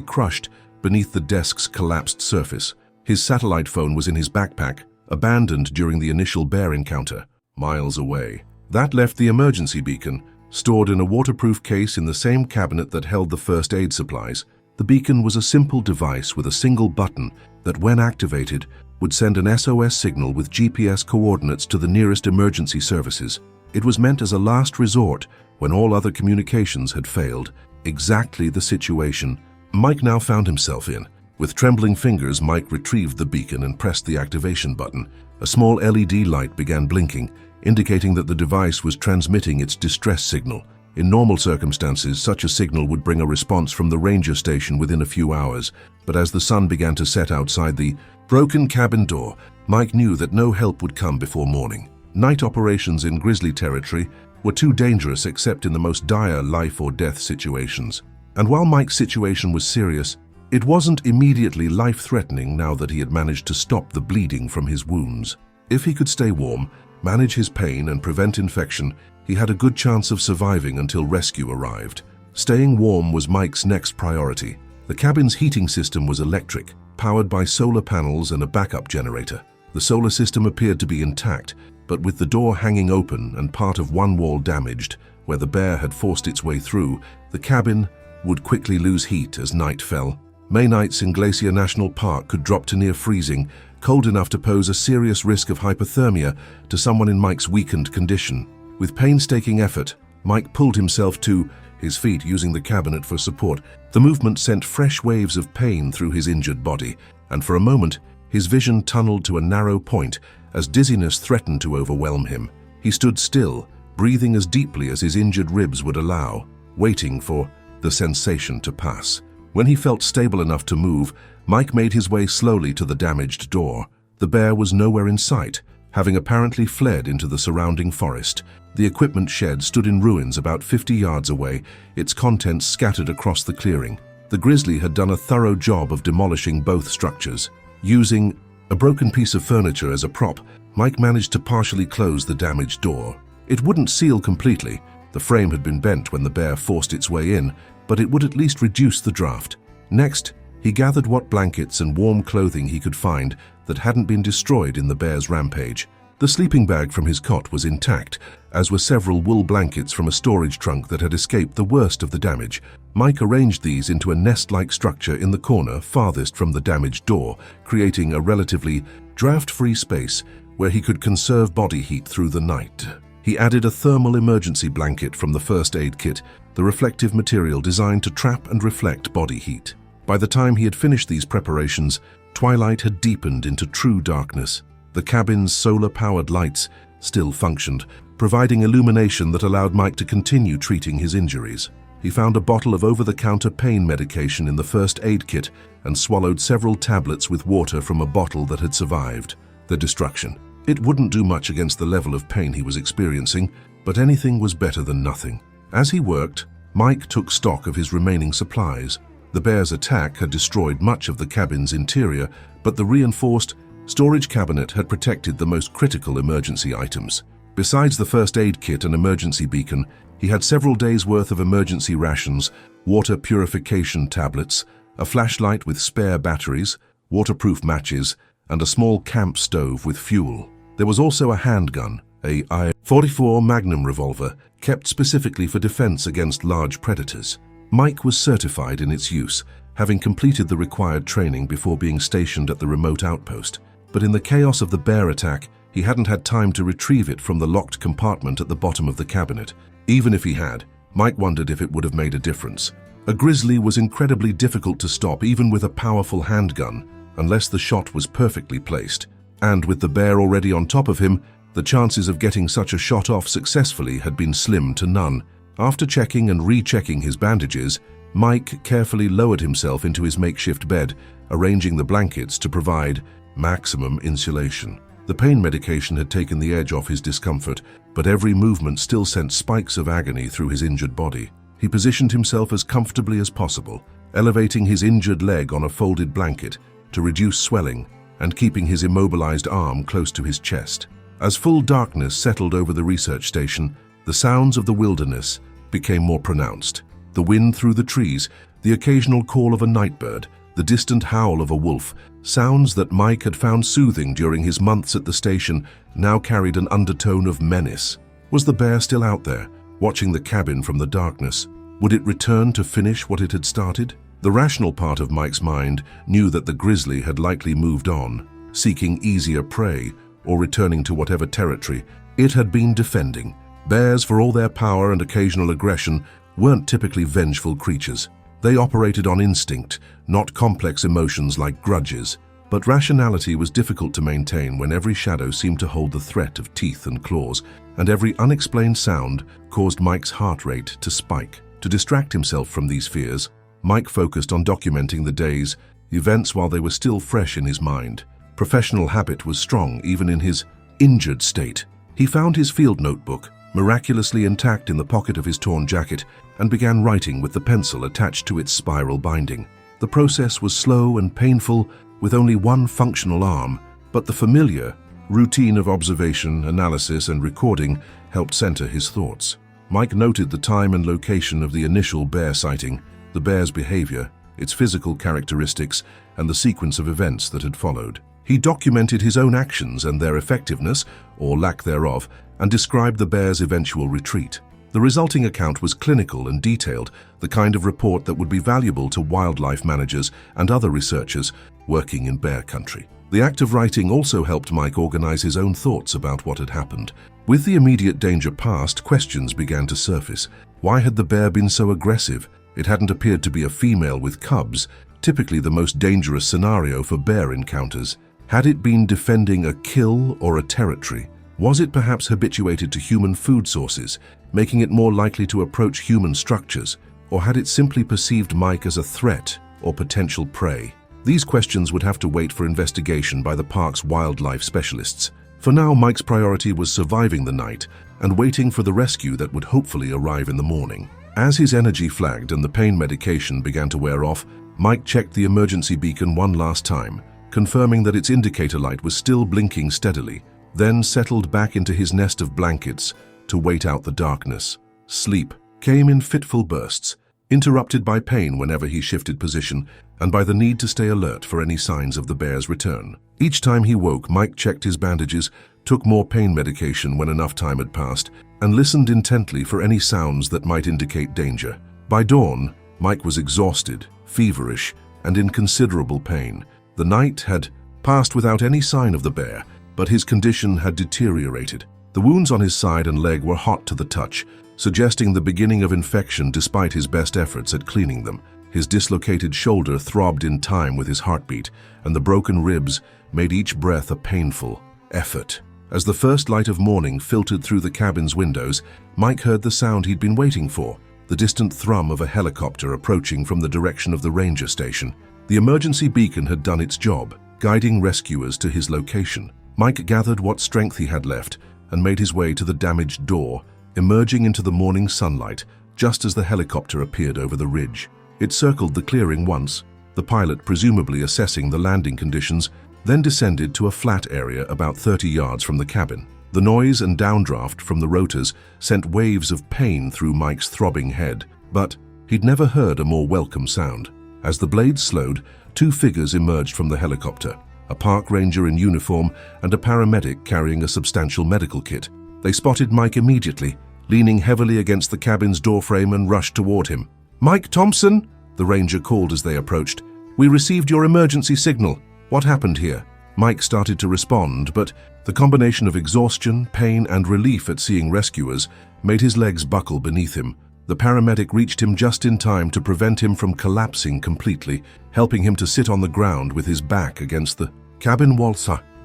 crushed beneath the desk's collapsed surface. His satellite phone was in his backpack, abandoned during the initial bear encounter, miles away. That left the emergency beacon, stored in a waterproof case in the same cabinet that held the first aid supplies. The beacon was a simple device with a single button that, when activated, would send an SOS signal with GPS coordinates to the nearest emergency services. It was meant as a last resort when all other communications had failed. Exactly the situation Mike now found himself in. With trembling fingers, Mike retrieved the beacon and pressed the activation button. A small LED light began blinking, indicating that the device was transmitting its distress signal. In normal circumstances, such a signal would bring a response from the ranger station within a few hours, but as the sun began to set outside the broken cabin door, Mike knew that no help would come before morning. Night operations in grizzly territory were too dangerous except in the most dire life or death situations. And while Mike's situation was serious, it wasn't immediately life-threatening now that he had managed to stop the bleeding from his wounds. If he could stay warm, manage his pain and prevent infection, he had a good chance of surviving until rescue arrived. Staying warm was Mike's next priority. The cabin's heating system was electric, powered by solar panels and a backup generator. The solar system appeared to be intact, but with the door hanging open and part of one wall damaged, where the bear had forced its way through, the cabin would quickly lose heat as night fell. May nights in Glacier National Park could drop to near freezing, cold enough to pose a serious risk of hypothermia to someone in Mike's weakened condition. With painstaking effort, Mike pulled himself to his feet using the cabinet for support. The movement sent fresh waves of pain through his injured body, and for a moment, his vision tunneled to a narrow point as dizziness threatened to overwhelm him. He stood still, breathing as deeply as his injured ribs would allow, waiting for the sensation to pass. When he felt stable enough to move, Mike made his way slowly to the damaged door. The bear was nowhere in sight, having apparently fled into the surrounding forest. The equipment shed stood in ruins about 50 yards away, its contents scattered across the clearing. The grizzly had done a thorough job of demolishing both structures. Using a broken piece of furniture as a prop, Mike managed to partially close the damaged door. It wouldn't seal completely. The frame had been bent when the bear forced its way in, but it would at least reduce the draft. Next, he gathered what blankets and warm clothing he could find that hadn't been destroyed in the bear's rampage. The sleeping bag from his cot was intact, as were several wool blankets from a storage trunk that had escaped the worst of the damage. Mike arranged these into a nest-like structure in the corner farthest from the damaged door, creating a relatively draft-free space where he could conserve body heat through the night. He added a thermal emergency blanket from the first aid kit, the reflective material designed to trap and reflect body heat. By the time he had finished these preparations, twilight had deepened into true darkness. The cabin's solar-powered lights still functioned, providing illumination that allowed Mike to continue treating his injuries. He found a bottle of over-the-counter pain medication in the first aid kit and swallowed several tablets with water from a bottle that had survived the destruction. It wouldn't do much against the level of pain he was experiencing, but anything was better than nothing. As he worked, Mike took stock of his remaining supplies. The bear's attack had destroyed much of the cabin's interior, but the reinforced storage cabinet had protected the most critical emergency items. Besides the first aid kit and emergency beacon, he had several days' worth of emergency rations, water purification tablets, a flashlight with spare batteries, waterproof matches, and a small camp stove with fuel. There was also a handgun, a .44 Magnum revolver, kept specifically for defense against large predators. Mike was certified in its use, having completed the required training before being stationed at the remote outpost. But in the chaos of the bear attack, he hadn't had time to retrieve it from the locked compartment at the bottom of the cabinet. Even if he had, Mike wondered if it would have made a difference. A grizzly was incredibly difficult to stop even with a powerful handgun, unless the shot was perfectly placed. And with the bear already on top of him, the chances of getting such a shot off successfully had been slim to none. After checking and rechecking his bandages, Mike carefully lowered himself into his makeshift bed, arranging the blankets to provide maximum insulation. The pain medication had taken the edge off his discomfort, but every movement still sent spikes of agony through his injured body. He positioned himself as comfortably as possible, elevating his injured leg on a folded blanket to reduce swelling and keeping his immobilized arm close to his chest. As full darkness settled over the research station, the sounds of the wilderness became more pronounced. The wind through the trees, the occasional call of a nightbird, the distant howl of a wolf, sounds that Mike had found soothing during his months at the station, now carried an undertone of menace. Was the bear still out there, watching the cabin from the darkness? Would it return to finish what it had started? The rational part of Mike's mind knew that the grizzly had likely moved on, seeking easier prey or returning to whatever territory it had been defending. Bears, for all their power and occasional aggression, weren't typically vengeful creatures. They operated on instinct, not complex emotions like grudges. But rationality was difficult to maintain when every shadow seemed to hold the threat of teeth and claws, and every unexplained sound caused Mike's heart rate to spike. To distract himself from these fears, Mike focused on documenting the day's events while they were still fresh in his mind. Professional habit was strong even in his injured state. He found his field notebook, miraculously intact in the pocket of his torn jacket, and began writing with the pencil attached to its spiral binding. The process was slow and painful, with only one functional arm, but the familiar routine of observation, analysis, and recording helped center his thoughts. Mike noted the time and location of the initial bear sighting, the bear's behavior, its physical characteristics, and the sequence of events that had followed. He documented his own actions and their effectiveness, or lack thereof, and described the bear's eventual retreat. The resulting account was clinical and detailed, the kind of report that would be valuable to wildlife managers and other researchers working in bear country. The act of writing also helped Mike organize his own thoughts about what had happened. With the immediate danger past, questions began to surface. Why had the bear been so aggressive? It hadn't appeared to be a female with cubs, typically the most dangerous scenario for bear encounters. Had it been defending a kill or a territory? Was it perhaps habituated to human food sources, making it more likely to approach human structures? Or had it simply perceived Mike as a threat or potential prey? These questions would have to wait for investigation by the park's wildlife specialists. For now, Mike's priority was surviving the night and waiting for the rescue that would hopefully arrive in the morning. As his energy flagged and the pain medication began to wear off, Mike checked the emergency beacon one last time, confirming that its indicator light was still blinking steadily, then settled back into his nest of blankets to wait out the darkness. Sleep came in fitful bursts, interrupted by pain whenever he shifted position and by the need to stay alert for any signs of the bear's return. Each time he woke, Mike checked his bandages, took more pain medication when enough time had passed, and listened intently for any sounds that might indicate danger. By dawn, Mike was exhausted, feverish, and in considerable pain. The night had passed without any sign of the bear, but his condition had deteriorated. The wounds on his side and leg were hot to the touch, suggesting the beginning of infection despite his best efforts at cleaning them. His dislocated shoulder throbbed in time with his heartbeat, and the broken ribs made each breath a painful effort. As the first light of morning filtered through the cabin's windows, Mike heard the sound he'd been waiting for, the distant thrum of a helicopter approaching from the direction of the ranger station. The emergency beacon had done its job, guiding rescuers to his location. Mike gathered what strength he had left and made his way to the damaged door, emerging into the morning sunlight just as the helicopter appeared over the ridge. It circled the clearing once, the pilot presumably assessing the landing conditions, then descended to a flat area about 30 yards from the cabin. The noise and downdraft from the rotors sent waves of pain through Mike's throbbing head, but he'd never heard a more welcome sound. As the blades slowed, two figures emerged from the helicopter, a park ranger in uniform and a paramedic carrying a substantial medical kit. They spotted Mike immediately, leaning heavily against the cabin's doorframe, and rushed toward him. "Mike Thompson," the ranger called as they approached. "We received your emergency signal. What happened here?" Mike started to respond, but the combination of exhaustion, pain, and relief at seeing rescuers made his legs buckle beneath him. The paramedic reached him just in time to prevent him from collapsing completely, helping him to sit on the ground with his back against the cabin wall.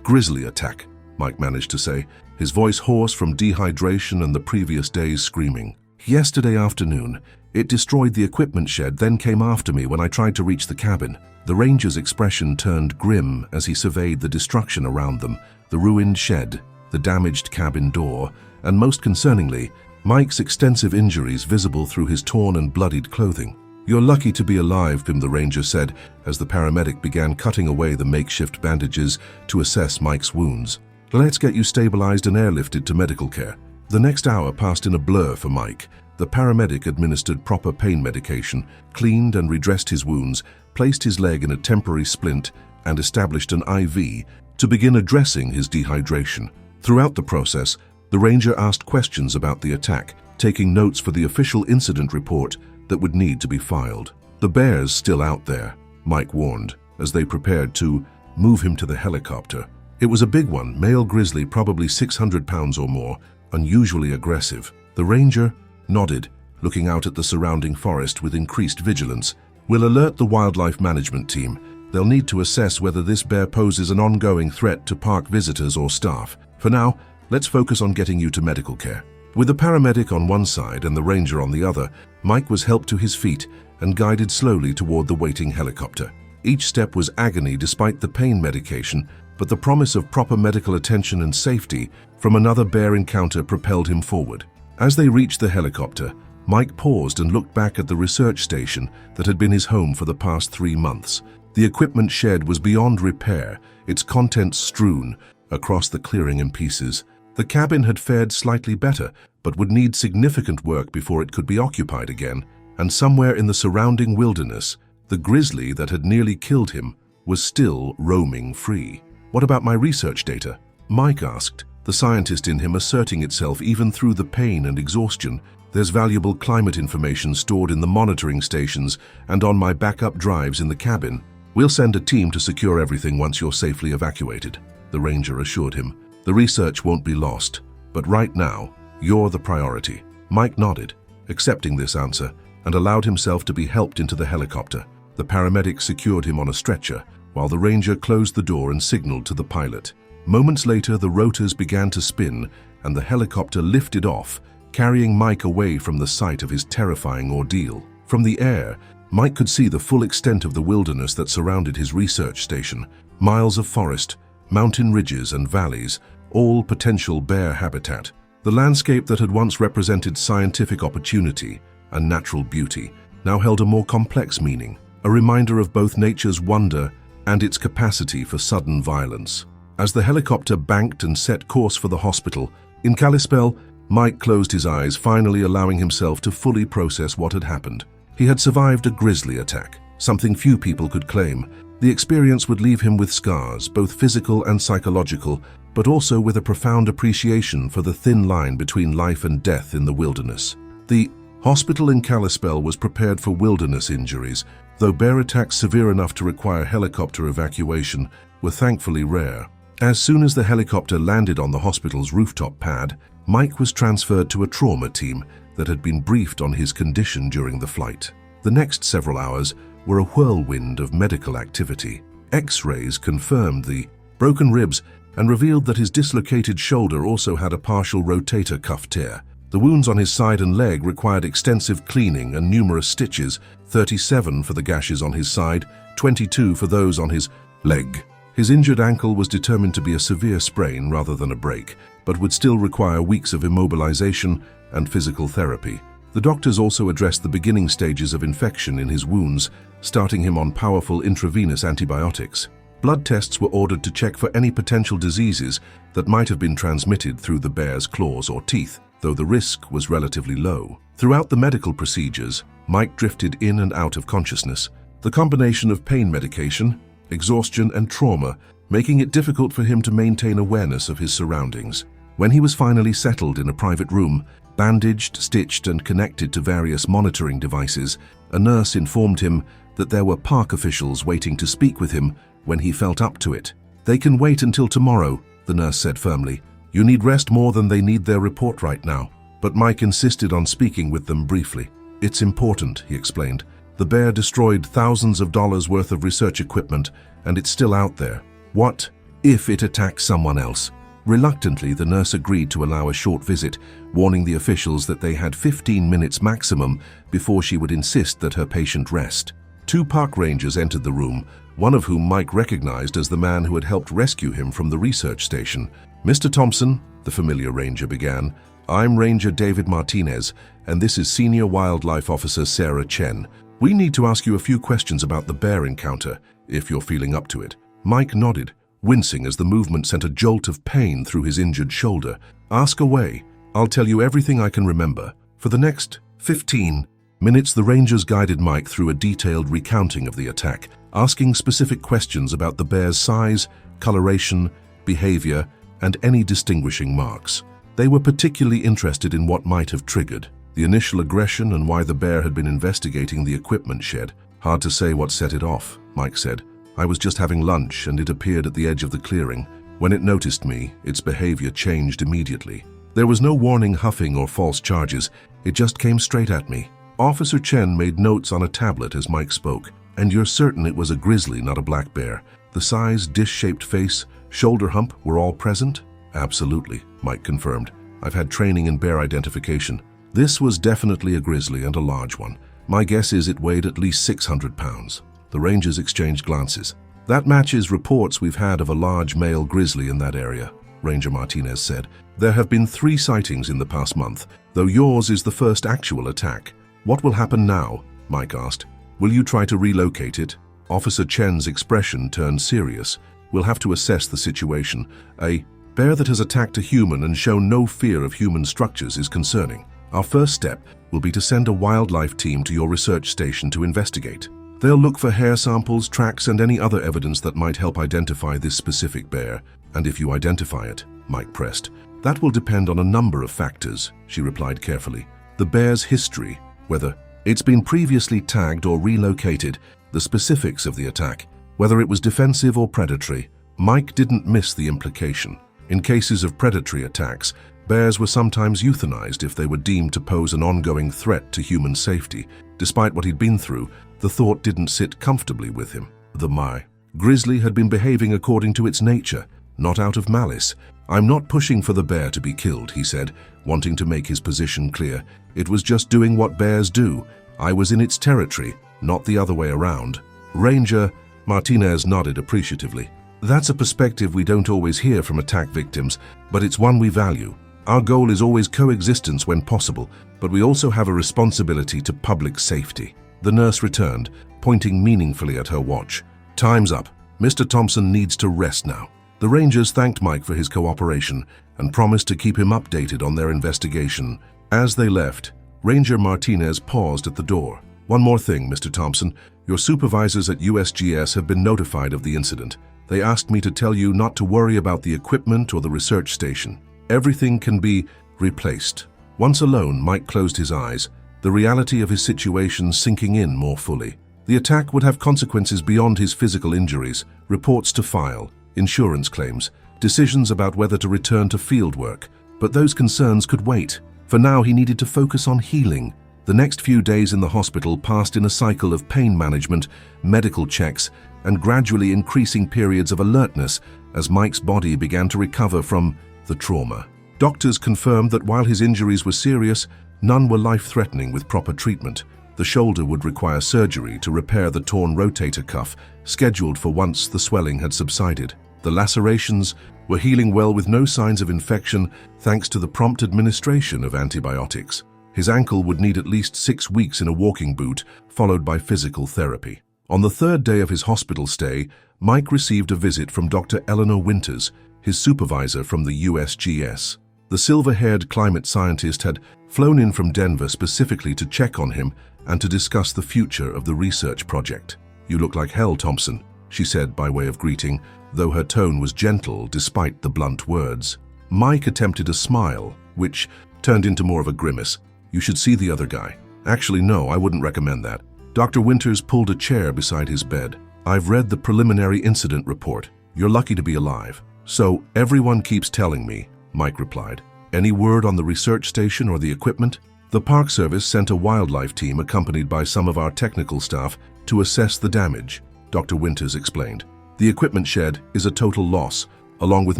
"Grizzly attack," Mike managed to say, his voice hoarse from dehydration and the previous day's screaming. "Yesterday afternoon, It destroyed the equipment shed, then came after me when I tried to reach the cabin. The ranger's expression turned grim as he surveyed the destruction around them, the ruined shed, the damaged cabin door, and most concerningly, Mike's extensive injuries visible through his torn and bloodied clothing. "You're lucky to be alive," the ranger said as the paramedic began cutting away the makeshift bandages to assess Mike's wounds. "Let's get you stabilized and airlifted to medical care." The next hour passed in a blur for Mike. The paramedic administered proper pain medication, cleaned and redressed his wounds, placed his leg in a temporary splint, and established an IV to begin addressing his dehydration. Throughout the process, the ranger asked questions about the attack, taking notes for the official incident report that would need to be filed. "The bear's still out there," Mike warned, as they prepared to move him to the helicopter. It was a big one, male grizzly, probably 600 pounds or more, unusually aggressive. The ranger nodded, looking out at the surrounding forest with increased vigilance. "We'll alert the wildlife management team. They'll need to assess whether this bear poses an ongoing threat to park visitors or staff. For now, let's focus on getting you to medical care." With the paramedic on one side and the ranger on the other, Mike was helped to his feet and guided slowly toward the waiting helicopter. Each step was agony despite the pain medication, but the promise of proper medical attention and safety from another bear encounter propelled him forward. As they reached the helicopter, Mike paused and looked back at the research station that had been his home for the past 3 months. The equipment shed was beyond repair, its contents strewn across the clearing in pieces. The cabin had fared slightly better, but would need significant work before it could be occupied again. And somewhere in the surrounding wilderness, the grizzly that had nearly killed him was still roaming free. "What about my research data?" Mike asked, the scientist in him asserting itself even through the pain and exhaustion. "There's valuable climate information stored in the monitoring stations and on my backup drives in the cabin. We'll send a team to secure everything once you're safely evacuated," the ranger assured him. "The research won't be lost, but right now, you're the priority." Mike nodded, accepting this answer, and allowed himself to be helped into the helicopter. The paramedic secured him on a stretcher, while the ranger closed the door and signaled to the pilot. Moments later, the rotors began to spin, and the helicopter lifted off, carrying Mike away from the site of his terrifying ordeal. From the air, Mike could see the full extent of the wilderness that surrounded his research station. Miles of forest, mountain ridges and valleys, all potential bear habitat. The landscape that had once represented scientific opportunity and natural beauty now held a more complex meaning, a reminder of both nature's wonder and its capacity for sudden violence. As the helicopter banked and set course for the hospital in Kalispell, Mike closed his eyes, finally allowing himself to fully process what had happened. He had survived a grizzly attack, something few people could claim. The experience would leave him with scars, both physical and psychological, but also with a profound appreciation for the thin line between life and death in the wilderness. The hospital in Kalispell was prepared for wilderness injuries, though bear attacks severe enough to require helicopter evacuation were thankfully rare. As soon as the helicopter landed on the hospital's rooftop pad, Mike was transferred to a trauma team that had been briefed on his condition during the flight. The next several hours were a whirlwind of medical activity. X-rays confirmed the broken ribs and revealed that his dislocated shoulder also had a partial rotator cuff tear. The wounds on his side and leg required extensive cleaning and numerous stitches, 37 for the gashes on his side, 22 for those on his leg. His injured ankle was determined to be a severe sprain rather than a break, but would still require weeks of immobilization and physical therapy. The doctors also addressed the beginning stages of infection in his wounds, starting him on powerful intravenous antibiotics. Blood tests were ordered to check for any potential diseases that might have been transmitted through the bear's claws or teeth, though the risk was relatively low. Throughout the medical procedures, Mike drifted in and out of consciousness, the combination of pain medication, exhaustion, and trauma making it difficult for him to maintain awareness of his surroundings. When he was finally settled in a private room, bandaged, stitched, and connected to various monitoring devices, a nurse informed him that there were park officials waiting to speak with him when he felt up to it. "They can wait until tomorrow," the nurse said firmly. "You need rest more than they need their report right now." But Mike insisted on speaking with them briefly. "It's important," he explained. "The bear destroyed thousands of dollars worth of research equipment, and it's still out there. What if it attacks someone else?" Reluctantly, the nurse agreed to allow a short visit, warning the officials that they had 15 minutes maximum before she would insist that her patient rest. Two park rangers entered the room, one of whom Mike recognized as the man who had helped rescue him from the research station. "Mr. Thompson," the familiar ranger began, "I'm Ranger David Martinez, and this is Senior Wildlife Officer Sarah Chen. We need to ask you a few questions about the bear encounter, if you're feeling up to it." Mike nodded, wincing as the movement sent a jolt of pain through his injured shoulder. "Ask away. I'll tell you everything I can remember." For the next 15 minutes, the rangers guided Mike through a detailed recounting of the attack, asking specific questions about the bear's size, coloration, behavior, and any distinguishing marks. They were particularly interested in what might have triggered the initial aggression and why the bear had been investigating the equipment shed. "Hard to say what set it off," Mike said. "I was just having lunch and it appeared at the edge of the clearing. When it noticed me, its behavior changed immediately. There was no warning, huffing, or false charges. It just came straight at me." Officer Chen made notes on a tablet as Mike spoke. "And you're certain it was a grizzly, not a black bear? The size, dish-shaped face, shoulder hump were all present?" "Absolutely," Mike confirmed. "I've had training in bear identification. This was definitely a grizzly, and a large one. My guess is it weighed at least 600 pounds. The rangers exchanged glances. "That matches reports we've had of a large male grizzly in that area," Ranger Martinez said. "There have been 3 sightings in the past month, though yours is the first actual attack. What will happen now?" Mike asked. "Will you try to relocate it?" Officer Chen's expression turned serious. "We'll have to assess the situation. A bear that has attacked a human and shown no fear of human structures is concerning. Our first step will be to send a wildlife team to your research station to investigate. They'll look for hair samples, tracks, and any other evidence that might help identify this specific bear. And if you identify it," Mike pressed. "That will depend on a number of factors," she replied carefully. "The bear's history, whether it's been previously tagged or relocated, the specifics of the attack, whether it was defensive or predatory." Mike didn't miss the implication. In cases of predatory attacks, bears were sometimes euthanized if they were deemed to pose an ongoing threat to human safety. Despite what he'd been through, the thought didn't sit comfortably with him. The grizzly had been behaving according to its nature, not out of malice. "I'm not pushing for the bear to be killed," he said, wanting to make his position clear. "It was just doing what bears do. I was in its territory, not the other way around." Ranger Martinez nodded appreciatively. "That's a perspective we don't always hear from attack victims, but it's one we value. Our goal is always coexistence when possible, but we also have a responsibility to public safety." The nurse returned, pointing meaningfully at her watch. "Time's up. Mr. Thompson needs to rest now." The rangers thanked Mike for his cooperation and promised to keep him updated on their investigation. As they left, Ranger Martinez paused at the door. "One more thing, Mr. Thompson. Your supervisors at USGS have been notified of the incident. They asked me to tell you not to worry about the equipment or the research station. Everything can be replaced." Once alone, Mike closed his eyes, the reality of his situation sinking in more fully. The attack would have consequences beyond his physical injuries, reports to file, insurance claims, decisions about whether to return to field work. But those concerns could wait. For now, he needed to focus on healing. The next few days in the hospital passed in a cycle of pain management, medical checks, and gradually increasing periods of alertness as Mike's body began to recover from the trauma. Doctors confirmed that while his injuries were serious, none were life-threatening with proper treatment. The shoulder would require surgery to repair the torn rotator cuff, scheduled for once the swelling had subsided. The lacerations were healing well with no signs of infection thanks to the prompt administration of antibiotics. His ankle would need at least 6 weeks in a walking boot, followed by physical therapy. On the 3rd day of his hospital stay, Mike received a visit from Dr. Eleanor Winters, his supervisor from the USGS. The silver-haired climate scientist had flown in from Denver specifically to check on him and to discuss the future of the research project. "You look like hell, Thompson," she said by way of greeting, though her tone was gentle despite the blunt words. Mike attempted a smile, which turned into more of a grimace. "You should see the other guy." "Actually, no, I wouldn't recommend that." Dr. Winters pulled a chair beside his bed. "I've read the preliminary incident report. You're lucky to be alive." "So everyone keeps telling me," Mike replied. "Any word on the research station or the equipment?" "The Park Service sent a wildlife team accompanied by some of our technical staff to assess the damage," Dr. Winters explained. "The equipment shed is a total loss, along with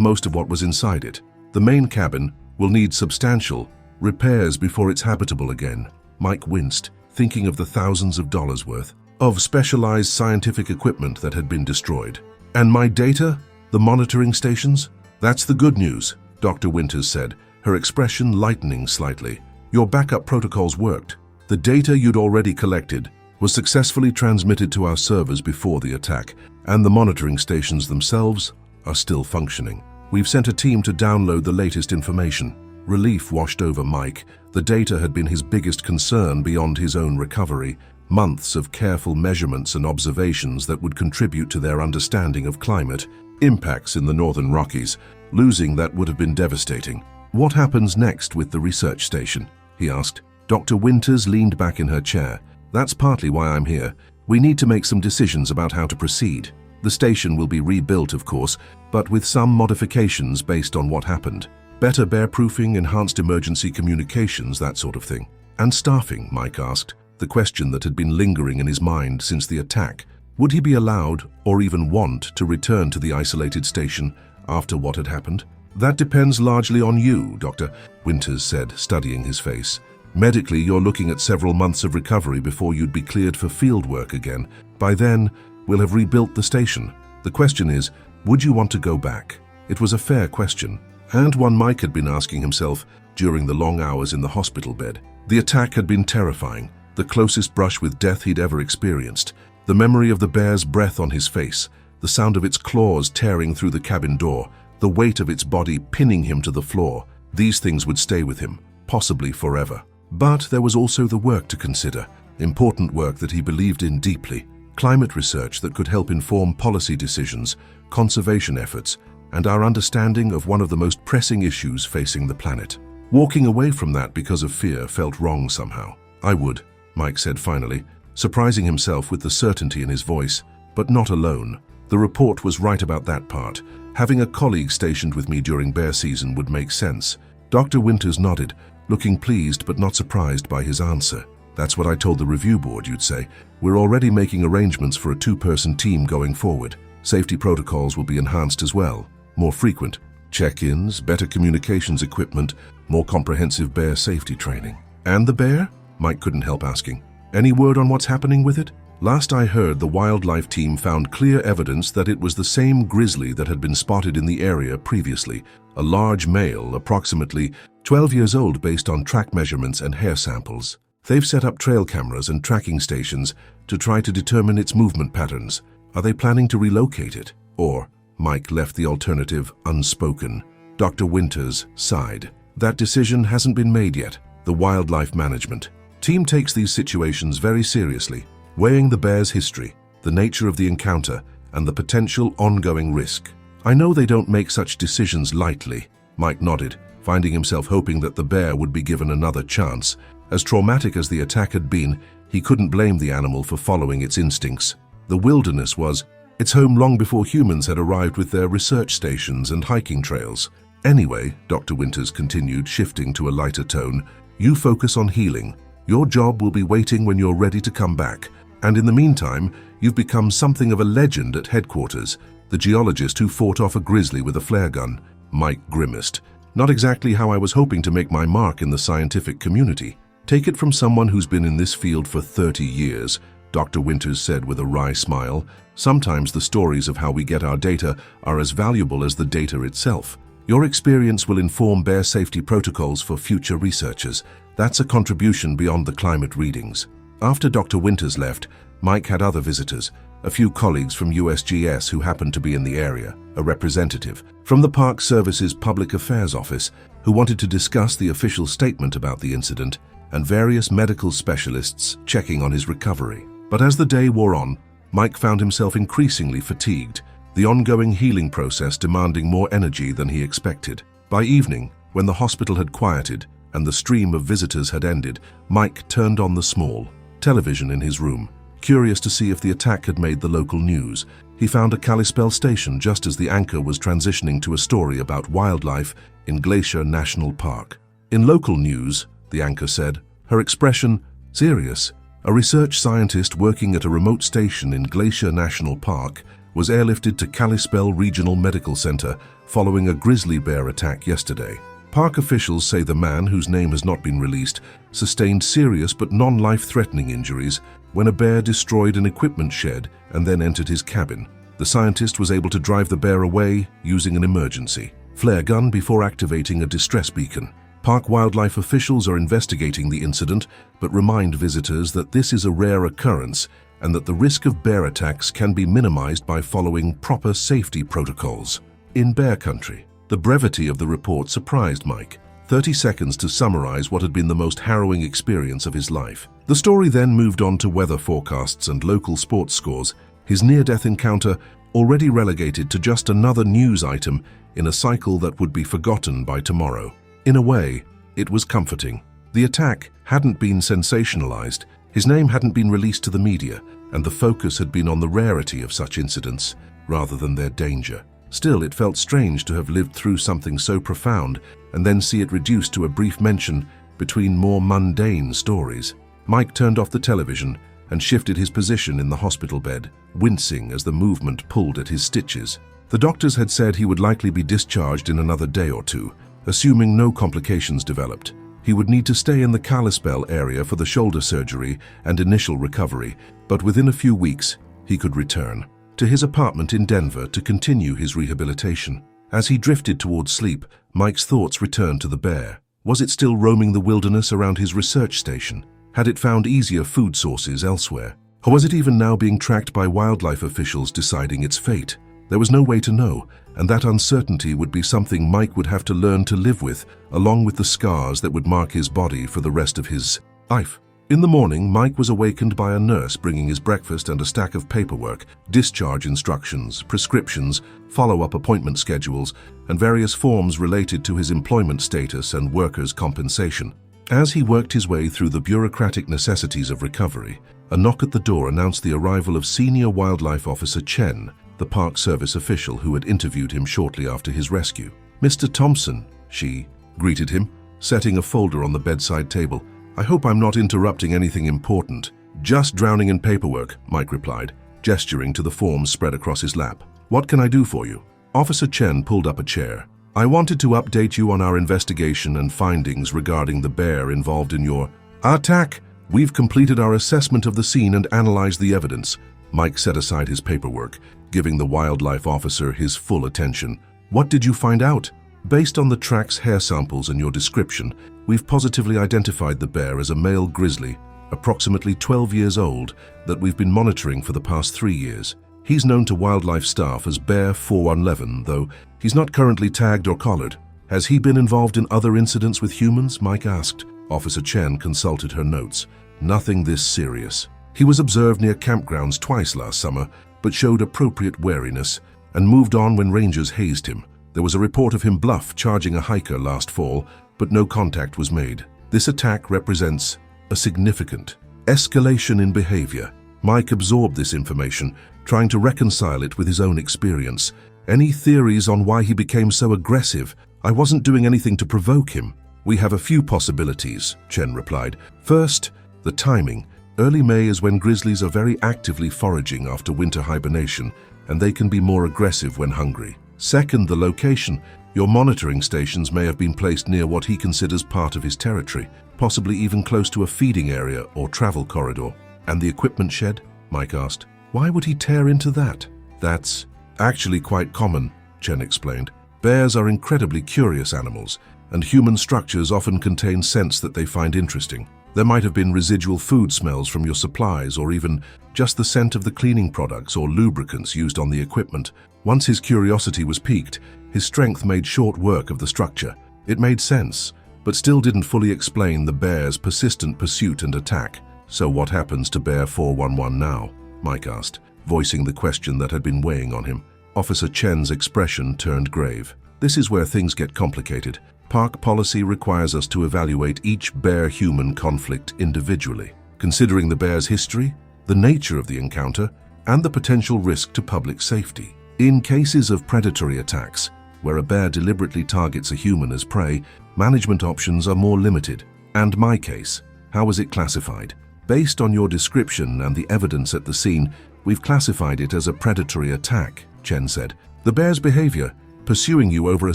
most of what was inside it. The main cabin will need substantial repairs before it's habitable again. Mike winced, thinking of the thousands of dollars worth of specialized scientific equipment that had been destroyed. And my data? The monitoring stations? That's the good news, Dr. Winters said, her expression lightening slightly. Your backup protocols worked. The data you'd already collected was successfully transmitted to our servers before the attack, and the monitoring stations themselves are still functioning. We've sent a team to download the latest information. Relief washed over Mike. The data had been his biggest concern beyond his own recovery. Months of careful measurements and observations that would contribute to their understanding of climate impacts in the Northern Rockies. Losing that would have been devastating. What happens next with the research station? He asked. Dr. Winters leaned back in her chair. That's partly why I'm here. We need to make some decisions about how to proceed. The station will be rebuilt, of course, but with some modifications based on what happened. Better bear-proofing, enhanced emergency communications, that sort of thing. And staffing, Mike asked, the question that had been lingering in his mind since the attack. Would he be allowed, or even want, to return to the isolated station after what had happened? That depends largely on you, Dr. Winters said, studying his face. Medically, you're looking at several months of recovery before you'd be cleared for field work again. By then, we'll have rebuilt the station. The question is, would you want to go back? It was a fair question, and one Mike had been asking himself during the long hours in the hospital bed. The attack had been terrifying, the closest brush with death he'd ever experienced. The memory of the bear's breath on his face, the sound of its claws tearing through the cabin door, the weight of its body pinning him to the floor, these things would stay with him, possibly forever. But there was also the work to consider, important work that he believed in deeply, climate research that could help inform policy decisions, conservation efforts, and our understanding of one of the most pressing issues facing the planet. Walking away from that because of fear felt wrong somehow. I would, Mike said finally, surprising himself with the certainty in his voice, but not alone. The report was right about that part. Having a colleague stationed with me during bear season would make sense. Dr. Winters nodded, looking pleased but not surprised by his answer. That's what I told the review board, you'd say. We're already making arrangements for a 2-person team going forward. Safety protocols will be enhanced as well. More frequent check-ins, better communications equipment, more comprehensive bear safety training. And the bear? Mike couldn't help asking. Any word on what's happening with it? Last I heard, the wildlife team found clear evidence that it was the same grizzly that had been spotted in the area previously, a large male, approximately 12 years old based on track measurements and hair samples. They've set up trail cameras and tracking stations to try to determine its movement patterns. Are they planning to relocate it? Or, Mike left the alternative unspoken. Dr. Winters sighed. That decision hasn't been made yet. The wildlife management team takes these situations very seriously, weighing the bear's history, the nature of the encounter, and the potential ongoing risk. I know they don't make such decisions lightly. Mike nodded, finding himself hoping that the bear would be given another chance. As traumatic as the attack had been, he couldn't blame the animal for following its instincts. The wilderness was its home long before humans had arrived with their research stations and hiking trails. Anyway, Dr. Winters continued, shifting to a lighter tone, you focus on healing. Your job will be waiting when you're ready to come back. And in the meantime, you've become something of a legend at headquarters, the geologist who fought off a grizzly with a flare gun. Mike grimaced. Not exactly how I was hoping to make my mark in the scientific community. Take it from someone who's been in this field for 30 years, Dr. Winters said with a wry smile. Sometimes the stories of how we get our data are as valuable as the data itself. Your experience will inform bear safety protocols for future researchers. That's a contribution beyond the climate readings. After Dr. Winters left, Mike had other visitors, a few colleagues from USGS who happened to be in the area, a representative from the Park Service's Public Affairs Office who wanted to discuss the official statement about the incident, and various medical specialists checking on his recovery. But as the day wore on, Mike found himself increasingly fatigued, the ongoing healing process demanding more energy than he expected. By evening, when the hospital had quieted and the stream of visitors had ended, Mike turned on the small television in his room, curious to see if the attack had made the local news. He found a Kalispell station just as the anchor was transitioning to a story about wildlife in Glacier National Park. In local news, the anchor said, her expression serious. A research scientist working at a remote station in Glacier National Park was airlifted to Kalispell Regional Medical Center following a grizzly bear attack yesterday. Park officials say the man, whose name has not been released, sustained serious but non-life-threatening injuries when a bear destroyed an equipment shed and then entered his cabin. The scientist was able to drive the bear away using an emergency flare gun before activating a distress beacon. Park wildlife officials are investigating the incident, but remind visitors that this is a rare occurrence and that the risk of bear attacks can be minimized by following proper safety protocols. In bear country, the brevity of the report surprised Mike. 30 seconds to summarize what had been the most harrowing experience of his life. The story then moved on to weather forecasts and local sports scores, his near-death encounter already relegated to just another news item in a cycle that would be forgotten by tomorrow. In a way, it was comforting. The attack hadn't been sensationalized, his name hadn't been released to the media, and the focus had been on the rarity of such incidents rather than their danger. Still, it felt strange to have lived through something so profound and then see it reduced to a brief mention between more mundane stories. Mike turned off the television and shifted his position in the hospital bed, wincing as the movement pulled at his stitches. The doctors had said he would likely be discharged in another day or two, assuming no complications developed. He would need to stay in the Kalispell area for the shoulder surgery and initial recovery, but within a few weeks, he could return to his apartment in Denver to continue his rehabilitation. As he drifted towards sleep, Mike's thoughts returned to the bear. Was it still roaming the wilderness around his research station? Had it found easier food sources elsewhere? Or was it even now being tracked by wildlife officials deciding its fate? There was no way to know, and that uncertainty would be something Mike would have to learn to live with, along with the scars that would mark his body for the rest of his life. In the morning, Mike was awakened by a nurse bringing his breakfast and a stack of paperwork, discharge instructions, prescriptions, follow-up appointment schedules, and various forms related to his employment status and workers' compensation. As he worked his way through the bureaucratic necessities of recovery, a knock at the door announced the arrival of Senior Wildlife Officer Chen, the Park Service official who had interviewed him shortly after his rescue. "Mr. Thompson," she greeted him, setting a folder on the bedside table. "I hope I'm not interrupting anything important." "Just drowning in paperwork," Mike replied, gesturing to the forms spread across his lap. "What can I do for you?" Officer Chen pulled up a chair. "I wanted to update you on our investigation and findings regarding the bear involved in your attack. We've completed our assessment of the scene and analyzed the evidence." Mike set aside his paperwork, giving the wildlife officer his full attention. "What did you find out?" "Based on the track's hair samples and your description, we've positively identified the bear as a male grizzly, approximately 12 years old, that we've been monitoring for the past 3 years. He's known to wildlife staff as Bear 4111, though he's not currently tagged or collared." "Has he been involved in other incidents with humans?" Mike asked. Officer Chen consulted her notes. "Nothing this serious. He was observed near campgrounds twice last summer, but showed appropriate wariness and moved on when rangers hazed him. There was a report of him bluff charging a hiker last fall, but no contact was made. This attack represents a significant escalation in behavior." Mike absorbed this information, trying to reconcile it with his own experience. "Any theories on why he became so aggressive? I wasn't doing anything to provoke him." "We have a few possibilities," Chen replied. "First, the timing. Early May is when grizzlies are very actively foraging after winter hibernation, and they can be more aggressive when hungry. Second, the location. Your monitoring stations may have been placed near what he considers part of his territory, possibly even close to a feeding area or travel corridor." "And the equipment shed?" Mike asked. "Why would he tear into that?" "That's actually quite common," Chen explained. "Bears are incredibly curious animals, and human structures often contain scents that they find interesting. There might have been residual food smells from your supplies, or even just the scent of the cleaning products or lubricants used on the equipment. Once his curiosity was piqued, his strength made short work of the structure. It made sense, but still didn't fully explain the bear's persistent pursuit and attack." "So what happens to Bear 411 now?" Mike asked, voicing the question that had been weighing on him. Officer Chen's expression turned grave. "This is where things get complicated. Park policy requires us to evaluate each bear-human conflict individually, considering the bear's history, the nature of the encounter, and the potential risk to public safety. In cases of predatory attacks, where a bear deliberately targets a human as prey, management options are more limited. And my case, how was it classified? Based on your description and the evidence at the scene, We've classified it as a predatory attack, Chen said. The bear's behavior, pursuing you over a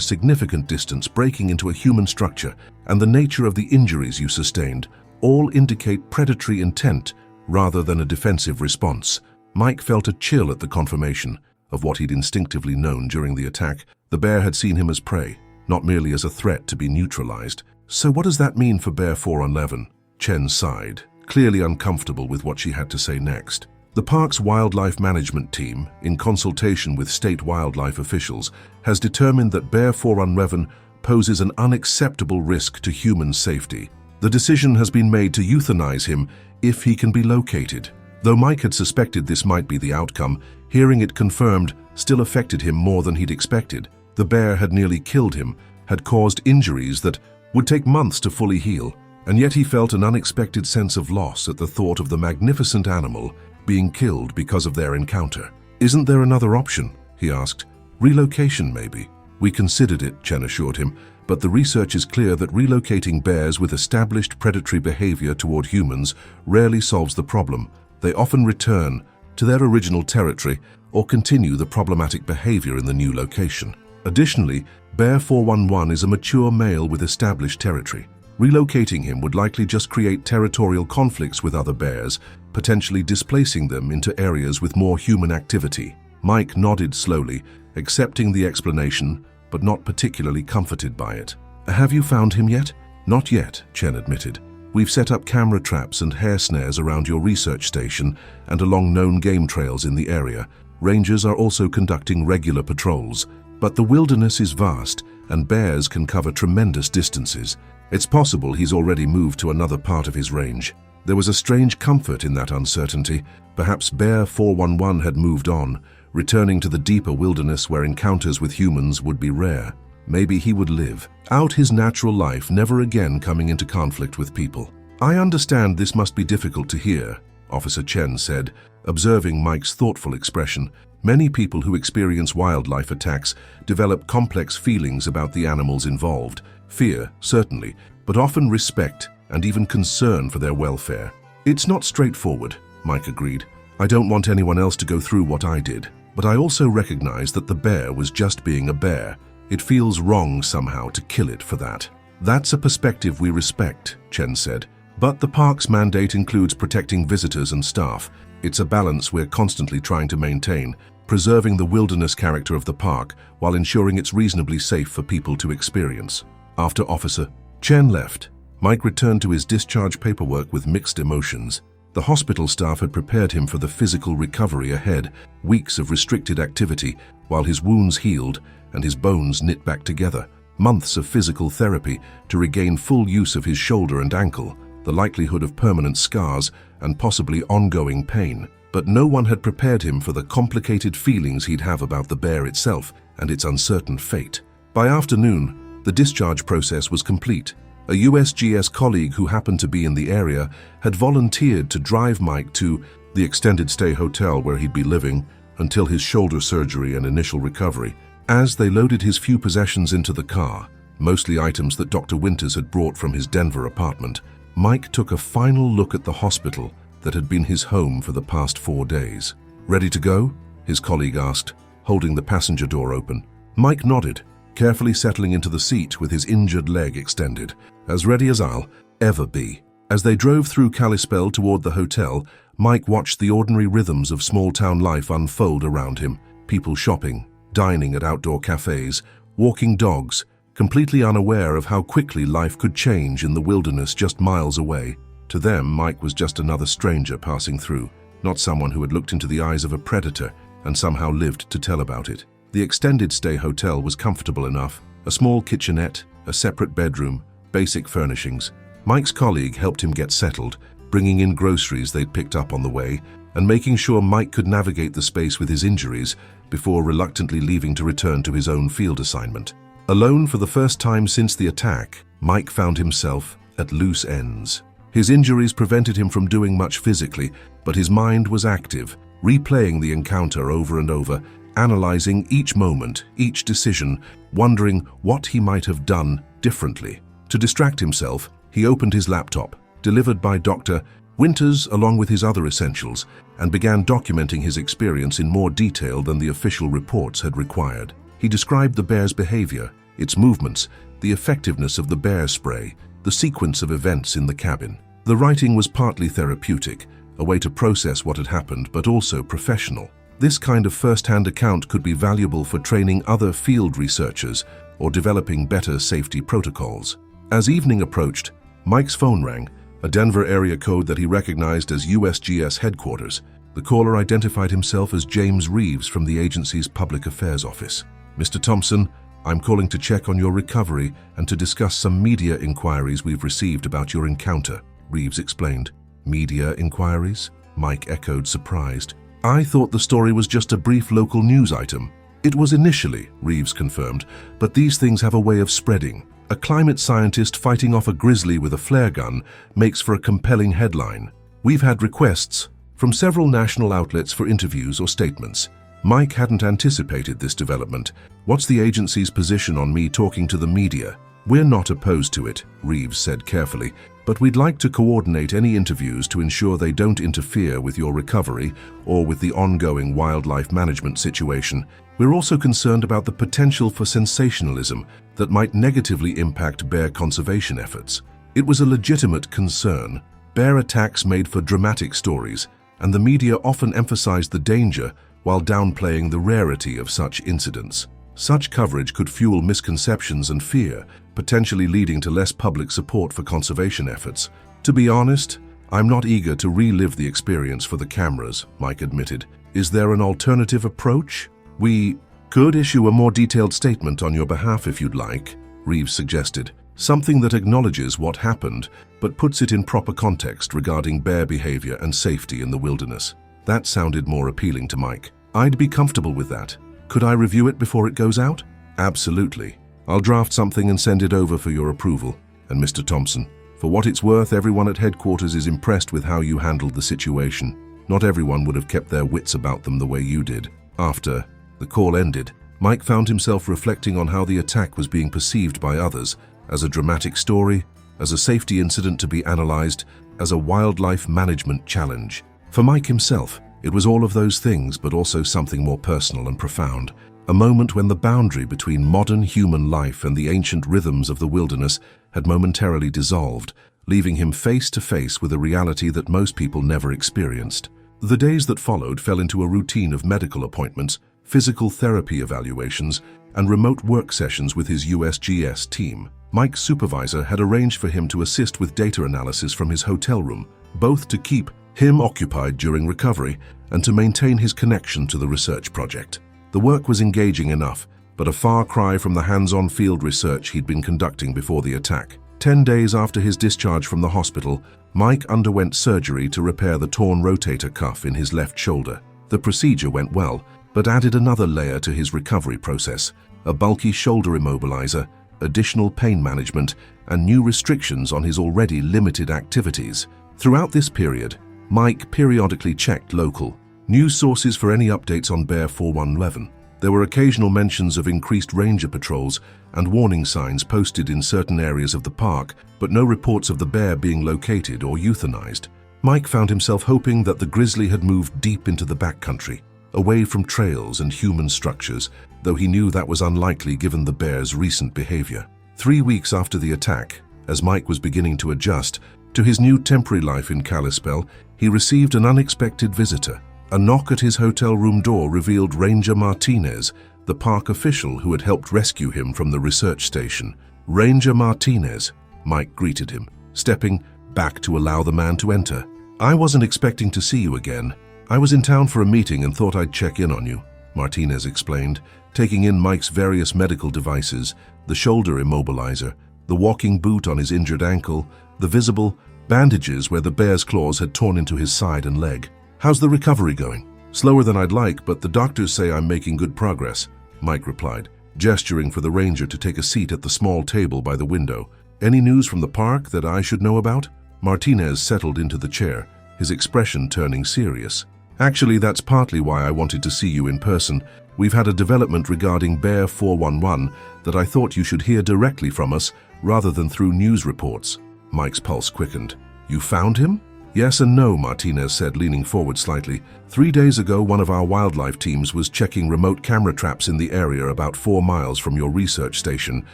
significant distance, breaking into a human structure, and the nature of the injuries you sustained all indicate predatory intent rather than a defensive response. Mike felt a chill at the confirmation of what he'd instinctively known during the attack. The bear had seen him as prey, not merely as a threat to be neutralized. So what does that mean for Bear 411? Chen sighed, clearly uncomfortable with what she had to say next. The park's wildlife management team, in consultation with state wildlife officials, has determined that Bear 411 poses an unacceptable risk to human safety. The decision has been made to euthanize him if he can be located. Though Mike had suspected this might be the outcome, hearing it confirmed still affected him more than he'd expected. The bear had nearly killed him, had caused injuries that would take months to fully heal, and yet he felt an unexpected sense of loss at the thought of the magnificent animal being killed because of their encounter. Isn't there another option? He asked. Relocation, maybe. We considered it, Chen assured him, but the research is clear that relocating bears with established predatory behavior toward humans rarely solves the problem. They often return to their original territory or continue the problematic behavior in the new location. Additionally, Bear 411 is a mature male with established territory. Relocating him would likely just create territorial conflicts with other bears, potentially displacing them into areas with more human activity. Mike nodded slowly, accepting the explanation, but not particularly comforted by it. Have you found him yet? Not yet, Chen admitted. We've set up camera traps and hair snares around your research station and along known game trails in the area. Rangers are also conducting regular patrols. But the wilderness is vast, and bears can cover tremendous distances. It's possible he's already moved to another part of his range. There was a strange comfort in that uncertainty. Perhaps Bear 411 had moved on, returning to the deeper wilderness where encounters with humans would be rare. Maybe he would live out his natural life, never again coming into conflict with people. I understand this must be difficult to hear, Officer Chen said, observing Mike's thoughtful expression. Many people who experience wildlife attacks develop complex feelings about the animals involved. Fear, certainly, but often respect and even concern for their welfare. It's not straightforward, Mike agreed. I don't want anyone else to go through what I did, but I also recognize that the bear was just being a bear. It feels wrong somehow to kill it for that. That's a perspective we respect, Chen said. But the park's mandate includes protecting visitors and staff. It's a balance we're constantly trying to maintain, preserving the wilderness character of the park while ensuring it's reasonably safe for people to experience. After Officer Chen left, Mike returned to his discharge paperwork with mixed emotions. The hospital staff had prepared him for the physical recovery ahead, weeks of restricted activity while his wounds healed and his bones knit back together, months of physical therapy to regain full use of his shoulder and ankle, the likelihood of permanent scars and possibly ongoing pain. But no one had prepared him for the complicated feelings he'd have about the bear itself and its uncertain fate. By afternoon, the discharge process was complete. A USGS colleague who happened to be in the area had volunteered to drive Mike to the extended stay hotel where he'd be living until his shoulder surgery and initial recovery. As they loaded his few possessions into the car, mostly items that Dr. Winters had brought from his Denver apartment, Mike took a final look at the hospital that had been his home for the past 4 days. Ready to go? His colleague asked, holding the passenger door open. Mike nodded, carefully settling into the seat with his injured leg extended. As ready as I'll ever be. As they drove through Kalispell toward the hotel, Mike watched the ordinary rhythms of small-town life unfold around him. People shopping, dining at outdoor cafes, walking dogs, completely unaware of how quickly life could change in the wilderness just miles away. To them, Mike was just another stranger passing through, not someone who had looked into the eyes of a predator and somehow lived to tell about it. The extended stay hotel was comfortable enough, a small kitchenette, a separate bedroom, basic furnishings. Mike's colleague helped him get settled, bringing in groceries they'd picked up on the way and making sure Mike could navigate the space with his injuries before reluctantly leaving to return to his own field assignment. Alone for the first time since the attack, Mike found himself at loose ends. His injuries prevented him from doing much physically, but his mind was active, replaying the encounter over and over, analyzing each moment, each decision, wondering what he might have done differently. To distract himself, he opened his laptop, delivered by Dr. Winters, along with his other essentials, and began documenting his experience in more detail than the official reports had required. He described the bear's behavior, its movements, the effectiveness of the bear spray, the sequence of events in the cabin. The writing was partly therapeutic, a way to process what had happened, but also professional. This kind of first-hand account could be valuable for training other field researchers or developing better safety protocols. As evening approached, Mike's phone rang, a Denver area code that he recognized as USGS headquarters. The caller identified himself as James Reeves from the agency's public affairs office. "Mr. Thompson, I'm calling to check on your recovery and to discuss some media inquiries we've received about your encounter," Reeves explained. "Media inquiries?" Mike echoed, surprised. "I thought the story was just a brief local news item." "It was initially," Reeves confirmed, "but these things have a way of spreading. A climate scientist fighting off a grizzly with a flare gun makes for a compelling headline. We've had requests from several national outlets for interviews or statements." Mike hadn't anticipated this development. "What's the agency's position on me talking to the media?" "We're not opposed to it," Reeves said carefully, "but we'd like to coordinate any interviews to ensure they don't interfere with your recovery or with the ongoing wildlife management situation. We're also concerned about the potential for sensationalism that might negatively impact bear conservation efforts." It was a legitimate concern. Bear attacks made for dramatic stories, and the media often emphasized the danger while downplaying the rarity of such incidents. Such coverage could fuel misconceptions and fear, potentially leading to less public support for conservation efforts. "To be honest, I'm not eager to relive the experience for the cameras," Mike admitted. "Is there an alternative approach?" "We could issue a more detailed statement on your behalf if you'd like," Reeves suggested. "Something that acknowledges what happened, but puts it in proper context regarding bear behavior and safety in the wilderness." That sounded more appealing to Mike. "I'd be comfortable with that. Could I review it before it goes out?" "Absolutely. I'll draft something and send it over for your approval." "And Mr. Thompson, for what it's worth, everyone at headquarters is impressed with how you handled the situation. Not everyone would have kept their wits about them the way you did." After the call ended, Mike found himself reflecting on how the attack was being perceived by others, as a dramatic story, as a safety incident to be analyzed, as a wildlife management challenge. For Mike himself, it was all of those things, but also something more personal and profound. A moment when the boundary between modern human life and the ancient rhythms of the wilderness had momentarily dissolved, leaving him face to face with a reality that most people never experienced. The days that followed fell into a routine of medical appointments, physical therapy evaluations, and remote work sessions with his USGS team. Mike's supervisor had arranged for him to assist with data analysis from his hotel room, both to keep him occupied during recovery and to maintain his connection to the research project. The work was engaging enough, but a far cry from the hands-on field research he'd been conducting before the attack. 10 days after his discharge from the hospital, Mike underwent surgery to repair the torn rotator cuff in his left shoulder. The procedure went well, but added another layer to his recovery process: a bulky shoulder immobilizer, additional pain management, and new restrictions on his already limited activities. Throughout this period, Mike periodically checked local news sources for any updates on Bear 4111. There were occasional mentions of increased ranger patrols and warning signs posted in certain areas of the park, but no reports of the bear being located or euthanized. Mike found himself hoping that the grizzly had moved deep into the backcountry, away from trails and human structures, though he knew that was unlikely given the bear's recent behavior. 3 weeks after the attack, as Mike was beginning to adjust to his new temporary life in Kalispell, he received an unexpected visitor. A knock at his hotel room door revealed Ranger Martinez, the park official who had helped rescue him from the research station. "Ranger Martinez," Mike greeted him, stepping back to allow the man to enter. "I wasn't expecting to see you again. I was in town for a meeting and thought I'd check in on you," Martinez explained, taking in Mike's various medical devices, the shoulder immobilizer, the walking boot on his injured ankle, the visible bandages where the bear's claws had torn into his side and leg. "How's the recovery going?" "Slower than I'd like, but the doctors say I'm making good progress," Mike replied, gesturing for the ranger to take a seat at the small table by the window. "Any news from the park that I should know about?" Martinez settled into the chair, his expression turning serious. "Actually, that's partly why I wanted to see you in person. We've had a development regarding Bear 411 that I thought you should hear directly from us rather than through news reports." Mike's pulse quickened. "You found him?" Yes and no, Martinez said, leaning forward slightly. 3 days ago, one of our wildlife teams was checking remote camera traps in the area about 4 miles from your research station.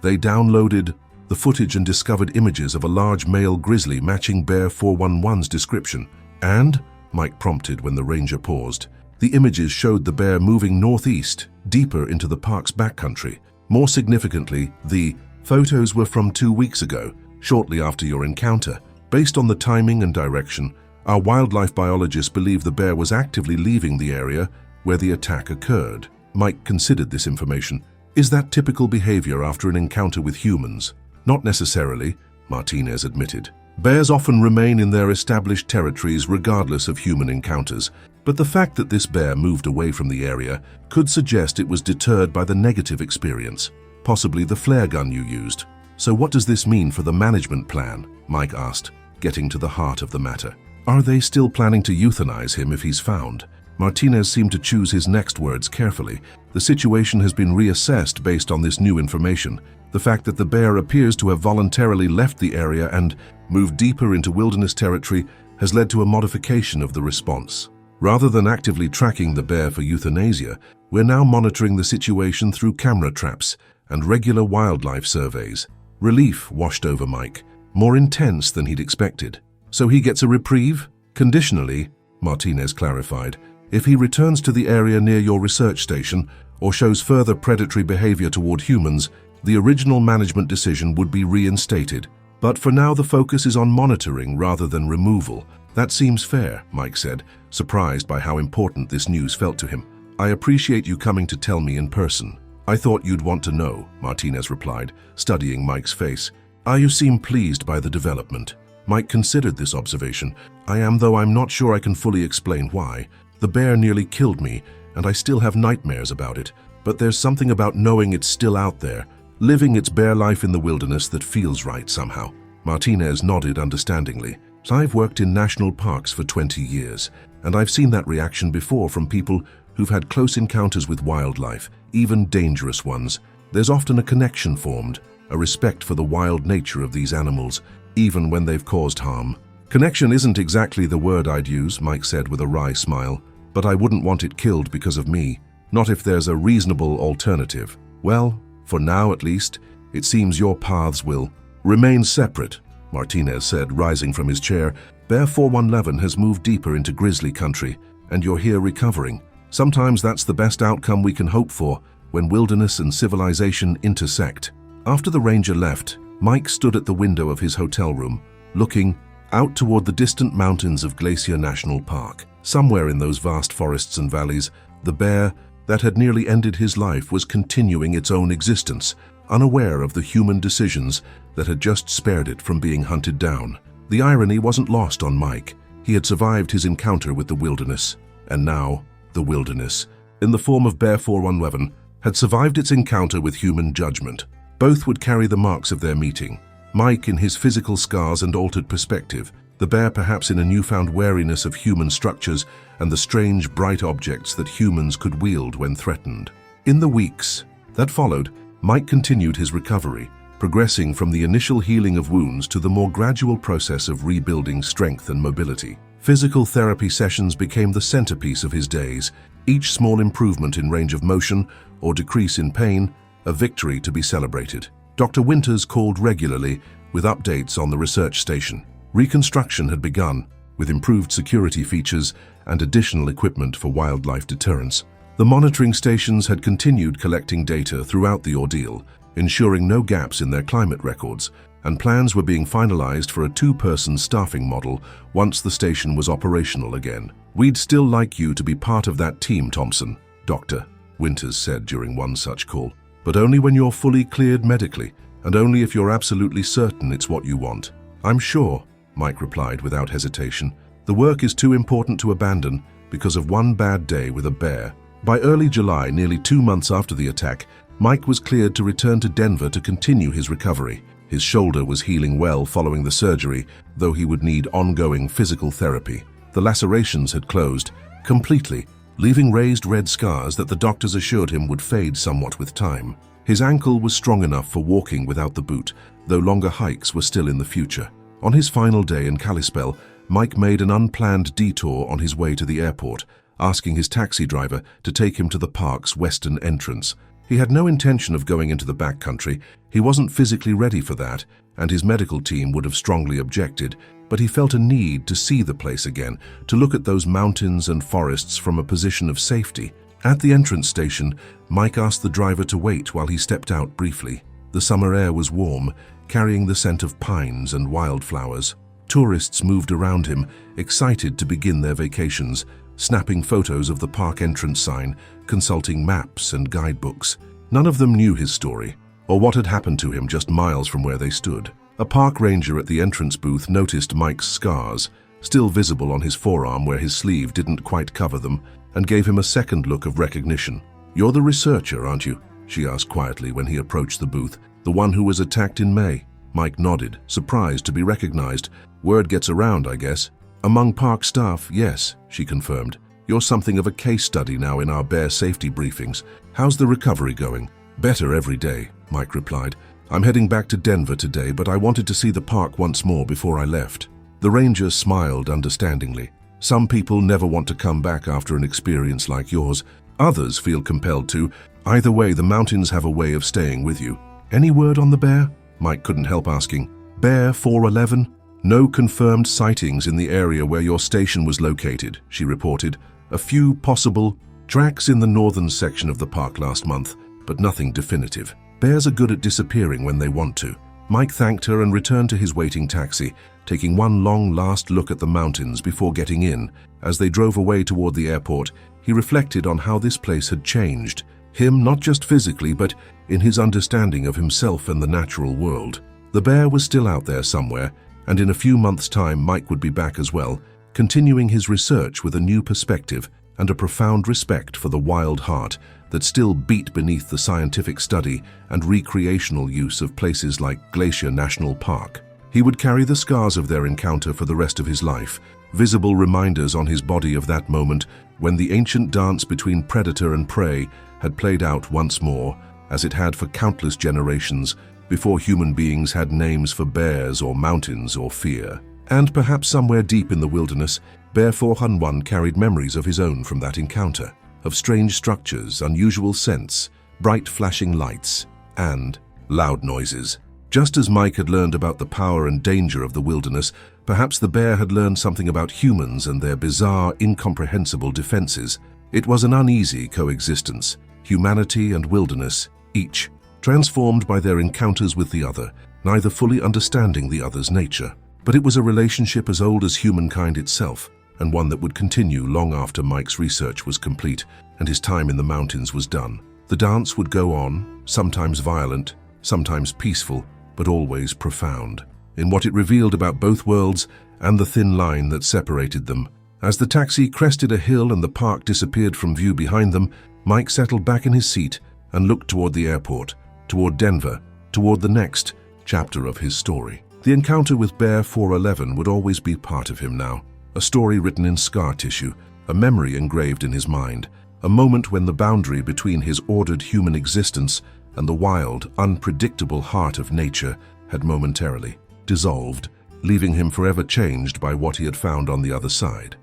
They downloaded the footage and discovered images of a large male grizzly matching Bear 411's description. And? Mike prompted when the ranger paused. The images showed the bear moving northeast, deeper into the park's backcountry. More significantly, the photos were from 2 weeks ago, shortly after your encounter. Based on the timing and direction, our wildlife biologists believe the bear was actively leaving the area where the attack occurred. Mike considered this information. Is that typical behavior after an encounter with humans? Not necessarily, Martinez admitted. Bears often remain in their established territories regardless of human encounters, but the fact that this bear moved away from the area could suggest it was deterred by the negative experience, possibly the flare gun you used. So what does this mean for the management plan? Mike asked, getting to the heart of the matter. Are they still planning to euthanize him if he's found? Martinez seemed to choose his next words carefully. The situation has been reassessed based on this new information. The fact that the bear appears to have voluntarily left the area and moved deeper into wilderness territory has led to a modification of the response. Rather than actively tracking the bear for euthanasia, we're now monitoring the situation through camera traps and regular wildlife surveys. Relief washed over Mike, more intense than he'd expected. So he gets a reprieve? Conditionally, Martinez clarified. If he returns to the area near your research station or shows further predatory behavior toward humans, the original management decision would be reinstated. But for now, the focus is on monitoring rather than removal. That seems fair, Mike said, surprised by how important this news felt to him. I appreciate you coming to tell me in person. I thought you'd want to know, Martinez replied, studying Mike's face. You seem pleased by the development. Mike considered this observation. I am, though I'm not sure I can fully explain why. The bear nearly killed me, and I still have nightmares about it. But there's something about knowing it's still out there, living its bear life in the wilderness that feels right somehow. Martinez nodded understandingly. I've worked in national parks for 20 years, and I've seen that reaction before from people who've had close encounters with wildlife, even dangerous ones. There's often a connection formed, a respect for the wild nature of these animals, even when they've caused harm. Connection isn't exactly the word I'd use, Mike said with a wry smile, but I wouldn't want it killed because of me, not if there's a reasonable alternative. Well, for now at least, it seems your paths will remain separate, Martinez said, rising from his chair. Bear 411 has moved deeper into grizzly country, and you're here recovering. Sometimes that's the best outcome we can hope for when wilderness and civilization intersect. After the ranger left, Mike stood at the window of his hotel room, looking out toward the distant mountains of Glacier National Park. Somewhere in those vast forests and valleys, the bear that had nearly ended his life was continuing its own existence, unaware of the human decisions that had just spared it from being hunted down. The irony wasn't lost on Mike. He had survived his encounter with the wilderness, and now the wilderness, in the form of Bear 411, had survived its encounter with human judgment. Both would carry the marks of their meeting. Mike in his physical scars and altered perspective, the bear perhaps in a newfound wariness of human structures and the strange, bright objects that humans could wield when threatened. In the weeks that followed, Mike continued his recovery, progressing from the initial healing of wounds to the more gradual process of rebuilding strength and mobility. Physical therapy sessions became the centerpiece of his days, each small improvement in range of motion or decrease in pain a victory to be celebrated. Dr. Winters called regularly with updates on the research station. Reconstruction had begun, with improved security features and additional equipment for wildlife deterrence. The monitoring stations had continued collecting data throughout the ordeal, ensuring no gaps in their climate records, and plans were being finalized for a 2-person staffing model once the station was operational again. We'd still like you to be part of that team, Thompson, Dr. Winters said during one such call. But only when you're fully cleared medically, and only if you're absolutely certain it's what you want. I'm sure, Mike replied without hesitation. The work is too important to abandon because of one bad day with a bear. By early July, nearly 2 months after the attack, Mike was cleared to return to Denver to continue his recovery. His shoulder was healing well following the surgery, though he would need ongoing physical therapy. The lacerations had closed completely, leaving raised red scars that the doctors assured him would fade somewhat with time. His ankle was strong enough for walking without the boot, though longer hikes were still in the future. On his final day in Kalispell, Mike made an unplanned detour on his way to the airport, asking his taxi driver to take him to the park's western entrance. He had no intention of going into the backcountry. He wasn't physically ready for that, and his medical team would have strongly objected, but he felt a need to see the place again, to look at those mountains and forests from a position of safety. At the entrance station, Mike asked the driver to wait while he stepped out briefly. The summer air was warm, carrying the scent of pines and wildflowers. Tourists moved around him, excited to begin their vacations, snapping photos of the park entrance sign, consulting maps and guidebooks. None of them knew his story, or what had happened to him just miles from where they stood. A park ranger at the entrance booth noticed Mike's scars, still visible on his forearm where his sleeve didn't quite cover them, and gave him a second look of recognition. "You're the researcher, aren't you?" she asked quietly when he approached the booth. "The one who was attacked in May?" Mike nodded, surprised to be recognized. "Word gets around, I guess." "Among park staff, yes," she confirmed. "You're something of a case study now in our bear safety briefings. How's the recovery going?" "Better every day," Mike replied. "I'm heading back to Denver today, but I wanted to see the park once more before I left." The ranger smiled understandingly. "Some people never want to come back after an experience like yours. Others feel compelled to. Either way, the mountains have a way of staying with you." "Any word on the bear?" Mike couldn't help asking. "Bear 411? No confirmed sightings in the area where your station was located," she reported. "A few possible tracks in the northern section of the park last month, but nothing definitive. Bears are good at disappearing when they want to." Mike thanked her and returned to his waiting taxi, taking one long last look at the mountains before getting in. As they drove away toward the airport, he reflected on how this place had changed him, not just physically, but in his understanding of himself and the natural world. The bear was still out there somewhere, and in a few months' time Mike would be back as well, continuing his research with a new perspective and a profound respect for the wild heart that still beat beneath the scientific study and recreational use of places like Glacier National Park. He would carry the scars of their encounter for the rest of his life, visible reminders on his body of that moment when the ancient dance between predator and prey had played out once more, as it had for countless generations before human beings had names for bears or mountains or fear. And perhaps somewhere deep in the wilderness, Bear 411 carried memories of his own from that encounter, of strange structures, unusual scents, bright flashing lights, and loud noises. Just as Mike had learned about the power and danger of the wilderness, perhaps the bear had learned something about humans and their bizarre, incomprehensible defenses. It was an uneasy coexistence, humanity and wilderness, each transformed by their encounters with the other, neither fully understanding the other's nature. But it was a relationship as old as humankind itself, and one that would continue long after Mike's research was complete and his time in the mountains was done. The dance would go on, sometimes violent, sometimes peaceful, but always profound, in what it revealed about both worlds and the thin line that separated them. As the taxi crested a hill and the park disappeared from view behind them, Mike settled back in his seat and looked toward the airport, toward Denver, toward the next chapter of his story. The encounter with Bear 411 would always be part of him now, a story written in scar tissue, a memory engraved in his mind, a moment when the boundary between his ordered human existence and the wild, unpredictable heart of nature had momentarily dissolved, leaving him forever changed by what he had found on the other side.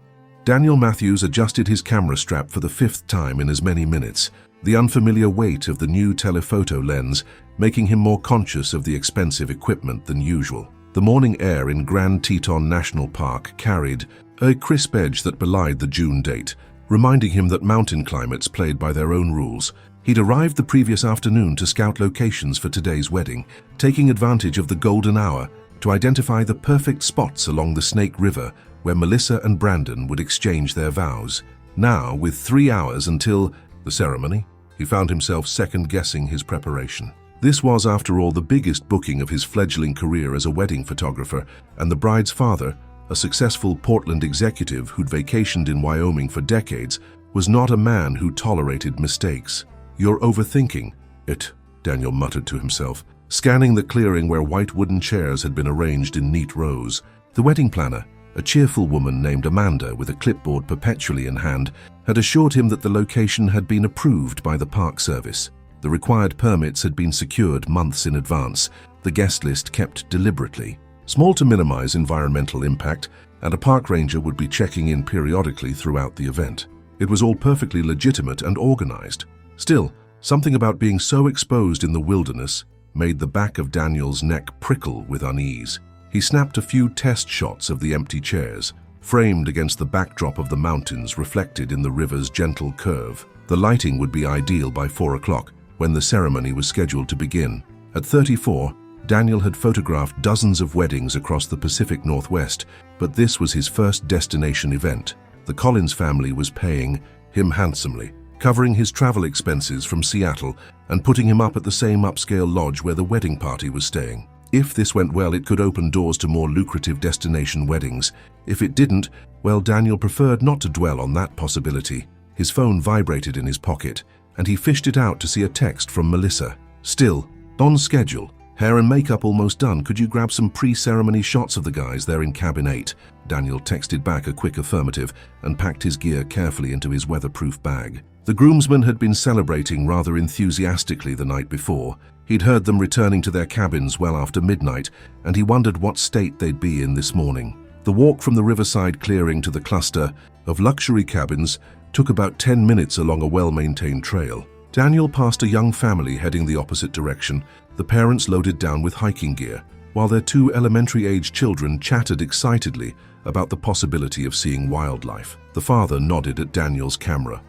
Daniel Matthews adjusted his camera strap for the 5th time in as many minutes, the unfamiliar weight of the new telephoto lens making him more conscious of the expensive equipment than usual. The morning air in Grand Teton National Park carried a crisp edge that belied the June date, reminding him that mountain climates played by their own rules. He'd arrived the previous afternoon to scout locations for today's wedding, taking advantage of the golden hour to identify the perfect spots along the Snake River where Melissa and Brandon would exchange their vows. Now, with 3 hours until the ceremony, he found himself second-guessing his preparation. This was, after all, the biggest booking of his fledgling career as a wedding photographer, and the bride's father, a successful Portland executive who'd vacationed in Wyoming for decades, was not a man who tolerated mistakes. "You're overthinking it," Daniel muttered to himself, scanning the clearing where white wooden chairs had been arranged in neat rows. The wedding planner, a cheerful woman named Amanda with a clipboard perpetually in hand, had assured him that the location had been approved by the Park Service. The required permits had been secured months in advance, the guest list kept deliberately. Small to minimize environmental impact, and a park ranger would be checking in periodically throughout the event. It was all perfectly legitimate and organized. Still, something about being so exposed in the wilderness made the back of Daniel's neck prickle with unease. He snapped a few test shots of the empty chairs, framed against the backdrop of the mountains reflected in the river's gentle curve. The lighting would be ideal by 4 o'clock, when the ceremony was scheduled to begin. At 34, Daniel had photographed dozens of weddings across the Pacific Northwest, but this was his first destination event. The Collins family was paying him handsomely, covering his travel expenses from Seattle and putting him up at the same upscale lodge where the wedding party was staying. If this went well, it could open doors to more lucrative destination weddings. If it didn't, well, Daniel preferred not to dwell on that possibility. His phone vibrated in his pocket, and he fished it out to see a text from Melissa. "Still, on schedule. Hair and makeup almost done. Could you grab some pre-ceremony shots of the guys there in cabin 8? Daniel texted back a quick affirmative and packed his gear carefully into his weatherproof bag. The groomsmen had been celebrating rather enthusiastically the night before. He'd heard them returning to their cabins well after midnight, and he wondered what state they'd be in this morning. The walk from the riverside clearing to the cluster of luxury cabins took about 10 minutes along a well-maintained trail. Daniel passed a young family heading the opposite direction, the parents loaded down with hiking gear, while their 2 elementary-aged children chatted excitedly about the possibility of seeing wildlife. The father nodded at Daniel's camera.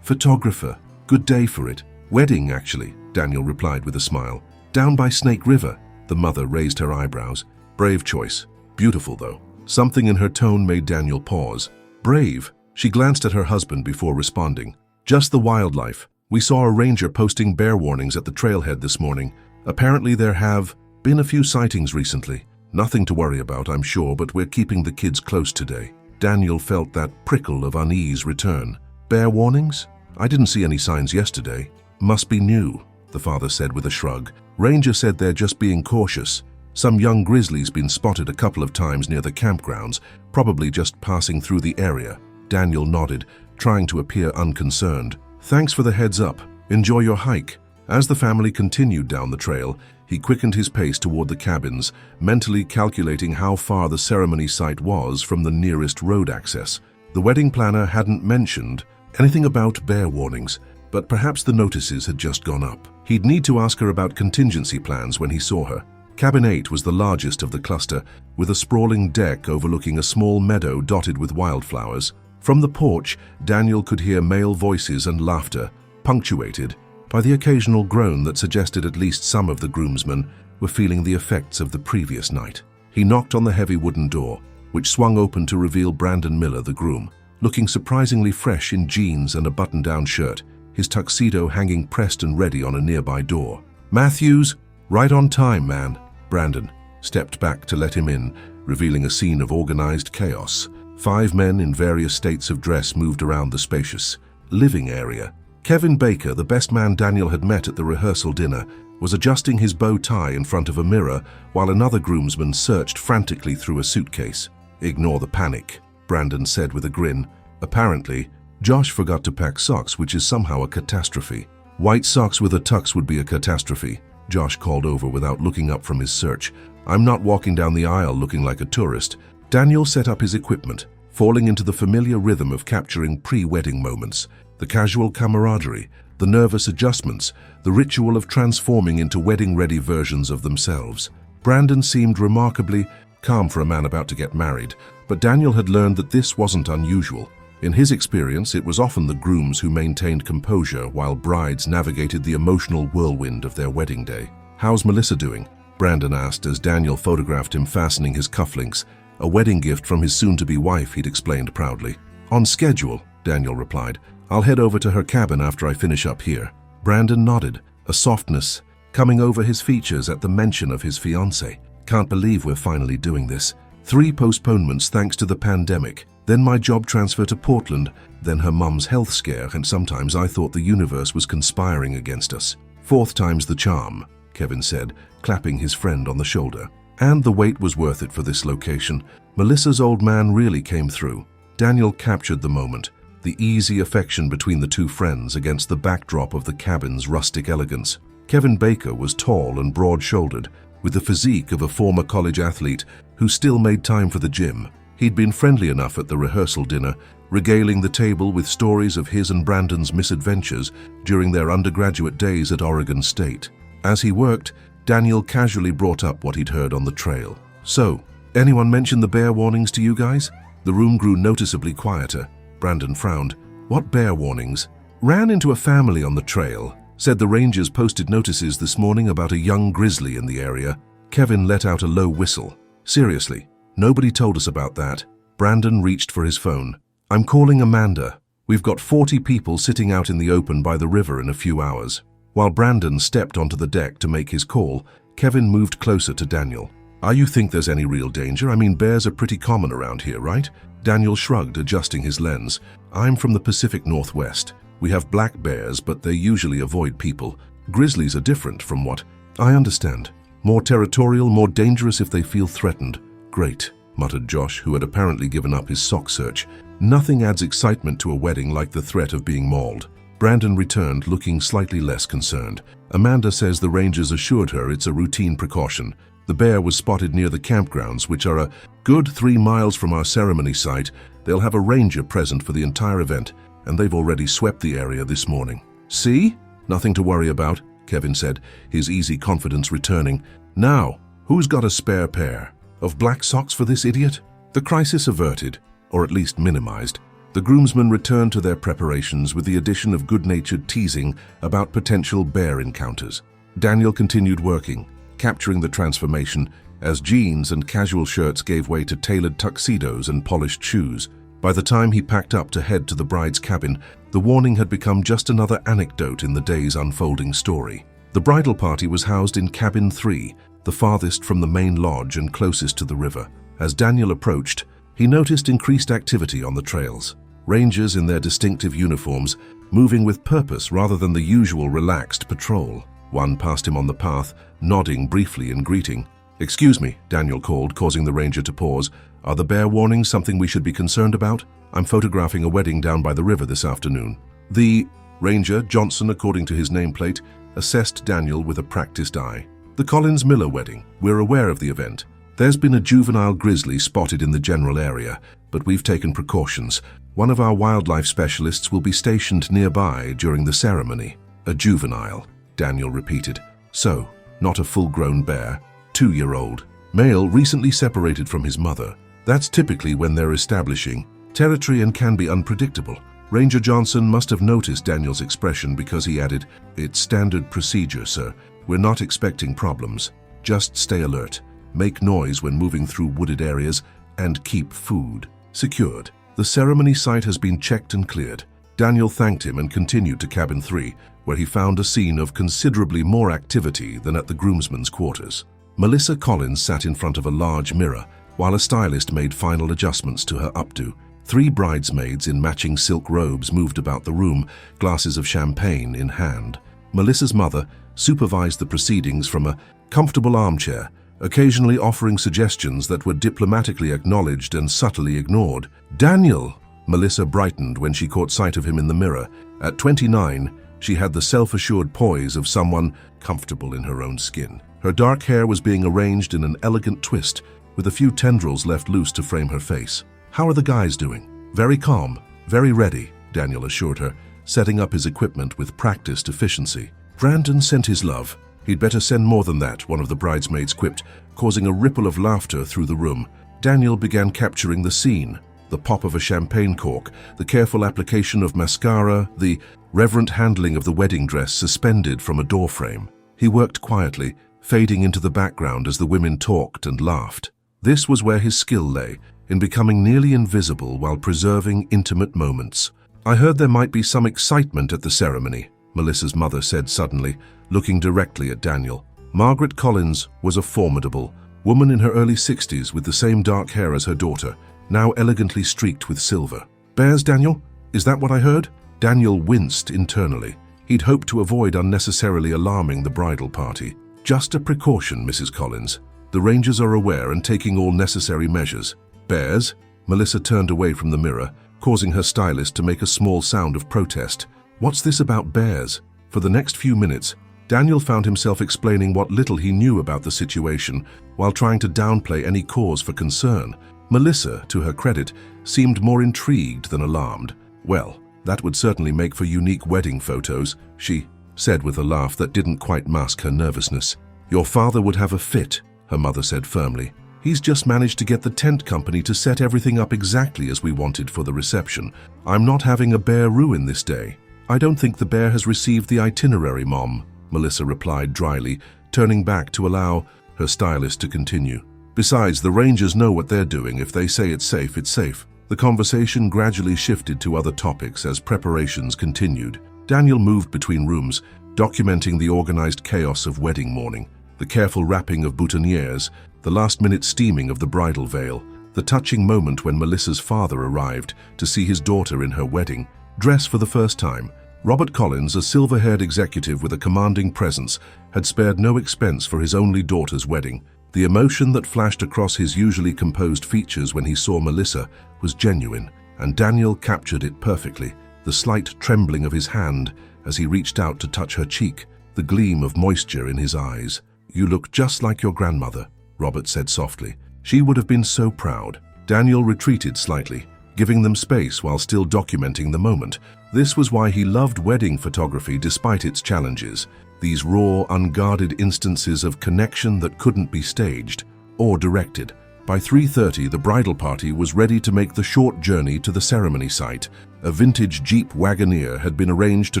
"Photographer. Good day for it. Wedding, actually," Daniel replied with a smile. "Down by Snake River." The mother raised her eyebrows. "Brave choice. Beautiful, though." Something in her tone made Daniel pause. "Brave?" She glanced at her husband before responding. "Just the wildlife. We saw a ranger posting bear warnings at the trailhead this morning. Apparently there have been a few sightings recently. Nothing to worry about, I'm sure, but we're keeping the kids close today." Daniel felt that prickle of unease return. "Bear warnings? I didn't see any signs yesterday." "Must be new," the father said with a shrug. "Ranger said they're just being cautious. Some young grizzlies been spotted a couple of times near the campgrounds, probably just passing through the area." Daniel nodded, trying to appear unconcerned. "Thanks for the heads up. Enjoy your hike." As the family continued down the trail, he quickened his pace toward the cabins, mentally calculating how far the ceremony site was from the nearest road access. The wedding planner hadn't mentioned anything about bear warnings, but perhaps the notices had just gone up. He'd need to ask her about contingency plans when he saw her. Cabin 8 was the largest of the cluster, with a sprawling deck overlooking a small meadow dotted with wildflowers. From the porch, Daniel could hear male voices and laughter, punctuated by the occasional groan that suggested at least some of the groomsmen were feeling the effects of the previous night. He knocked on the heavy wooden door, which swung open to reveal Brandon Miller, the groom, looking surprisingly fresh in jeans and a button-down shirt, his tuxedo hanging pressed and ready on a nearby door. "Matthews, right on time, man." Brandon stepped back to let him in, revealing a scene of organized chaos. 5 men in various states of dress moved around the spacious living area. Kevin Baker, the best man Daniel had met at the rehearsal dinner, was adjusting his bow tie in front of a mirror while another groomsman searched frantically through a suitcase. "Ignore the panic," Brandon said with a grin. "Apparently, Josh forgot to pack socks, which is somehow a catastrophe." "White socks with a tux would be a catastrophe," Josh called over without looking up from his search. "I'm not walking down the aisle looking like a tourist." Daniel set up his equipment, falling into the familiar rhythm of capturing pre-wedding moments, the casual camaraderie, the nervous adjustments, the ritual of transforming into wedding-ready versions of themselves. Brandon seemed remarkably calm for a man about to get married, but Daniel had learned that this wasn't unusual. In his experience, it was often the grooms who maintained composure while brides navigated the emotional whirlwind of their wedding day. "How's Melissa doing?" Brandon asked as Daniel photographed him fastening his cufflinks, a wedding gift from his soon-to-be wife, he'd explained proudly. "On schedule," Daniel replied. "I'll head over to her cabin after I finish up here." Brandon nodded, a softness coming over his features at the mention of his fiancée. "Can't believe we're finally doing this. 3 postponements thanks to the pandemic, then my job transfer to Portland, then her mum's health scare, and sometimes I thought the universe was conspiring against us. 4th time's the charm," Kevin said, clapping his friend on the shoulder. "And the wait was worth it for this location. Melissa's old man really came through." Daniel captured the moment, the easy affection between the 2 friends against the backdrop of the cabin's rustic elegance. Kevin Baker was tall and broad-shouldered, with the physique of a former college athlete who still made time for the gym. He'd been friendly enough at the rehearsal dinner, regaling the table with stories of his and Brandon's misadventures during their undergraduate days at Oregon State. As he worked, Daniel casually brought up what he'd heard on the trail. "So, anyone mention the bear warnings to you guys?" The room grew noticeably quieter. Brandon frowned. "What bear warnings?" "Ran into a family on the trail. Said the rangers posted notices this morning about a young grizzly in the area." Kevin let out a low whistle. "Seriously, nobody told us about that." Brandon reached for his phone. "I'm calling Amanda. We've got 40 people sitting out in the open by the river in a few hours." While Brandon stepped onto the deck to make his call, Kevin moved closer to Daniel. You think there's any real danger? I mean, bears are pretty common around here, right?" Daniel shrugged, adjusting his lens. "I'm from the Pacific Northwest. We have black bears, but they usually avoid people. Grizzlies are different from what—" "I understand. More territorial, more dangerous if they feel threatened." "Great," muttered Josh, who had apparently given up his sock search. "Nothing adds excitement to a wedding like the threat of being mauled." Brandon returned, looking slightly less concerned. "Amanda says the rangers assured her it's a routine precaution. The bear was spotted near the campgrounds, which are a good 3 miles from our ceremony site. They'll have a ranger present for the entire event, and they've already swept the area this morning." "See? Nothing to worry about," Kevin said, his easy confidence returning. "Now, who's got a spare pair of black socks for this idiot?" The crisis averted, or at least minimized. The groomsmen returned to their preparations with the addition of good-natured teasing about potential bear encounters. Daniel continued working, capturing the transformation as jeans and casual shirts gave way to tailored tuxedos and polished shoes. By the time he packed up to head to the bride's cabin, the warning had become just another anecdote in the day's unfolding story. The bridal party was housed in Cabin 3, the farthest from the main lodge and closest to the river. As Daniel approached, he noticed increased activity on the trails. Rangers in their distinctive uniforms, moving with purpose rather than the usual relaxed patrol. One passed him on the path, nodding briefly in greeting. "Excuse me," Daniel called, causing the ranger to pause. "Are the bear warnings something we should be concerned about? I'm photographing a wedding down by the river this afternoon." The ranger, Johnson according to his nameplate, assessed Daniel with a practiced eye. "The Collins Miller wedding. We're aware of the event. There's been a juvenile grizzly spotted in the general area, but we've taken precautions. One of our wildlife specialists will be stationed nearby during the ceremony." "A juvenile," Daniel repeated. "So, not a full-grown bear. 2-year-old. Male recently separated from his mother. That's typically when they're establishing territory and can be unpredictable." Ranger Johnson must have noticed Daniel's expression because he added, "It's standard procedure, sir. We're not expecting problems. Just stay alert, make noise when moving through wooded areas, and keep food secured." The ceremony site has been checked and cleared. Daniel thanked him and continued to Cabin 3, where he found a scene of considerably more activity than at the groomsmen's quarters. Melissa Collins sat in front of a large mirror, while a stylist made final adjustments to her updo. 3 bridesmaids in matching silk robes moved about the room, glasses of champagne in hand. Melissa's mother supervised the proceedings from a comfortable armchair, occasionally offering suggestions that were diplomatically acknowledged and subtly ignored. "Daniel!" Melissa brightened when she caught sight of him in the mirror. At 29, she had the self-assured poise of someone comfortable in her own skin. Her dark hair was being arranged in an elegant twist, with a few tendrils left loose to frame her face. "How are the guys doing?" "Very calm, very ready," Daniel assured her, setting up his equipment with practiced efficiency. "Brandon sent his love. He'd better send more than that," one of the bridesmaids quipped, causing a ripple of laughter through the room. Daniel began capturing the scene. The pop of a champagne cork, the careful application of mascara, the reverent handling of the wedding dress suspended from a doorframe. He worked quietly, fading into the background as the women talked and laughed. This was where his skill lay, in becoming nearly invisible while preserving intimate moments. "I heard there might be some excitement at the ceremony," Melissa's mother said suddenly, looking directly at Daniel. Margaret Collins was a formidable woman in her early 60s with the same dark hair as her daughter, now elegantly streaked with silver. "Bears, Daniel? Is that what I heard?" Daniel winced internally. He'd hoped to avoid unnecessarily alarming the bridal party. "Just a precaution, Mrs. Collins. The rangers are aware and taking all necessary measures." "Bears?" Melissa turned away from the mirror, causing her stylist to make a small sound of protest. "What's this about bears?" For the next few minutes, Daniel found himself explaining what little he knew about the situation while trying to downplay any cause for concern. Melissa, to her credit, seemed more intrigued than alarmed. "Well, that would certainly make for unique wedding photos," she said with a laugh that didn't quite mask her nervousness. "Your father would have a fit," her mother said firmly. "He's just managed to get the tent company to set everything up exactly as we wanted for the reception. I'm not having a bear ruin this day." "I don't think the bear has received the itinerary, Mom," Melissa replied dryly, turning back to allow her stylist to continue. "Besides, the rangers know what they're doing. If they say it's safe, it's safe." The conversation gradually shifted to other topics as preparations continued. Daniel moved between rooms, documenting the organized chaos of wedding morning, the careful wrapping of boutonnieres, the last-minute steaming of the bridal veil, the touching moment when Melissa's father arrived to see his daughter in her wedding dress for the first time. Robert Collins, a silver-haired executive with a commanding presence, had spared no expense for his only daughter's wedding. The emotion that flashed across his usually composed features when he saw Melissa was genuine, and Daniel captured it perfectly. The slight trembling of his hand as he reached out to touch her cheek, the gleam of moisture in his eyes. "You look just like your grandmother," Robert said softly. "She would have been so proud." Daniel retreated slightly, giving them space while still documenting the moment. This was why he loved wedding photography despite its challenges. These raw, unguarded instances of connection that couldn't be staged or directed. By 3:30, the bridal party was ready to make the short journey to the ceremony site. A vintage Jeep Wagoneer had been arranged to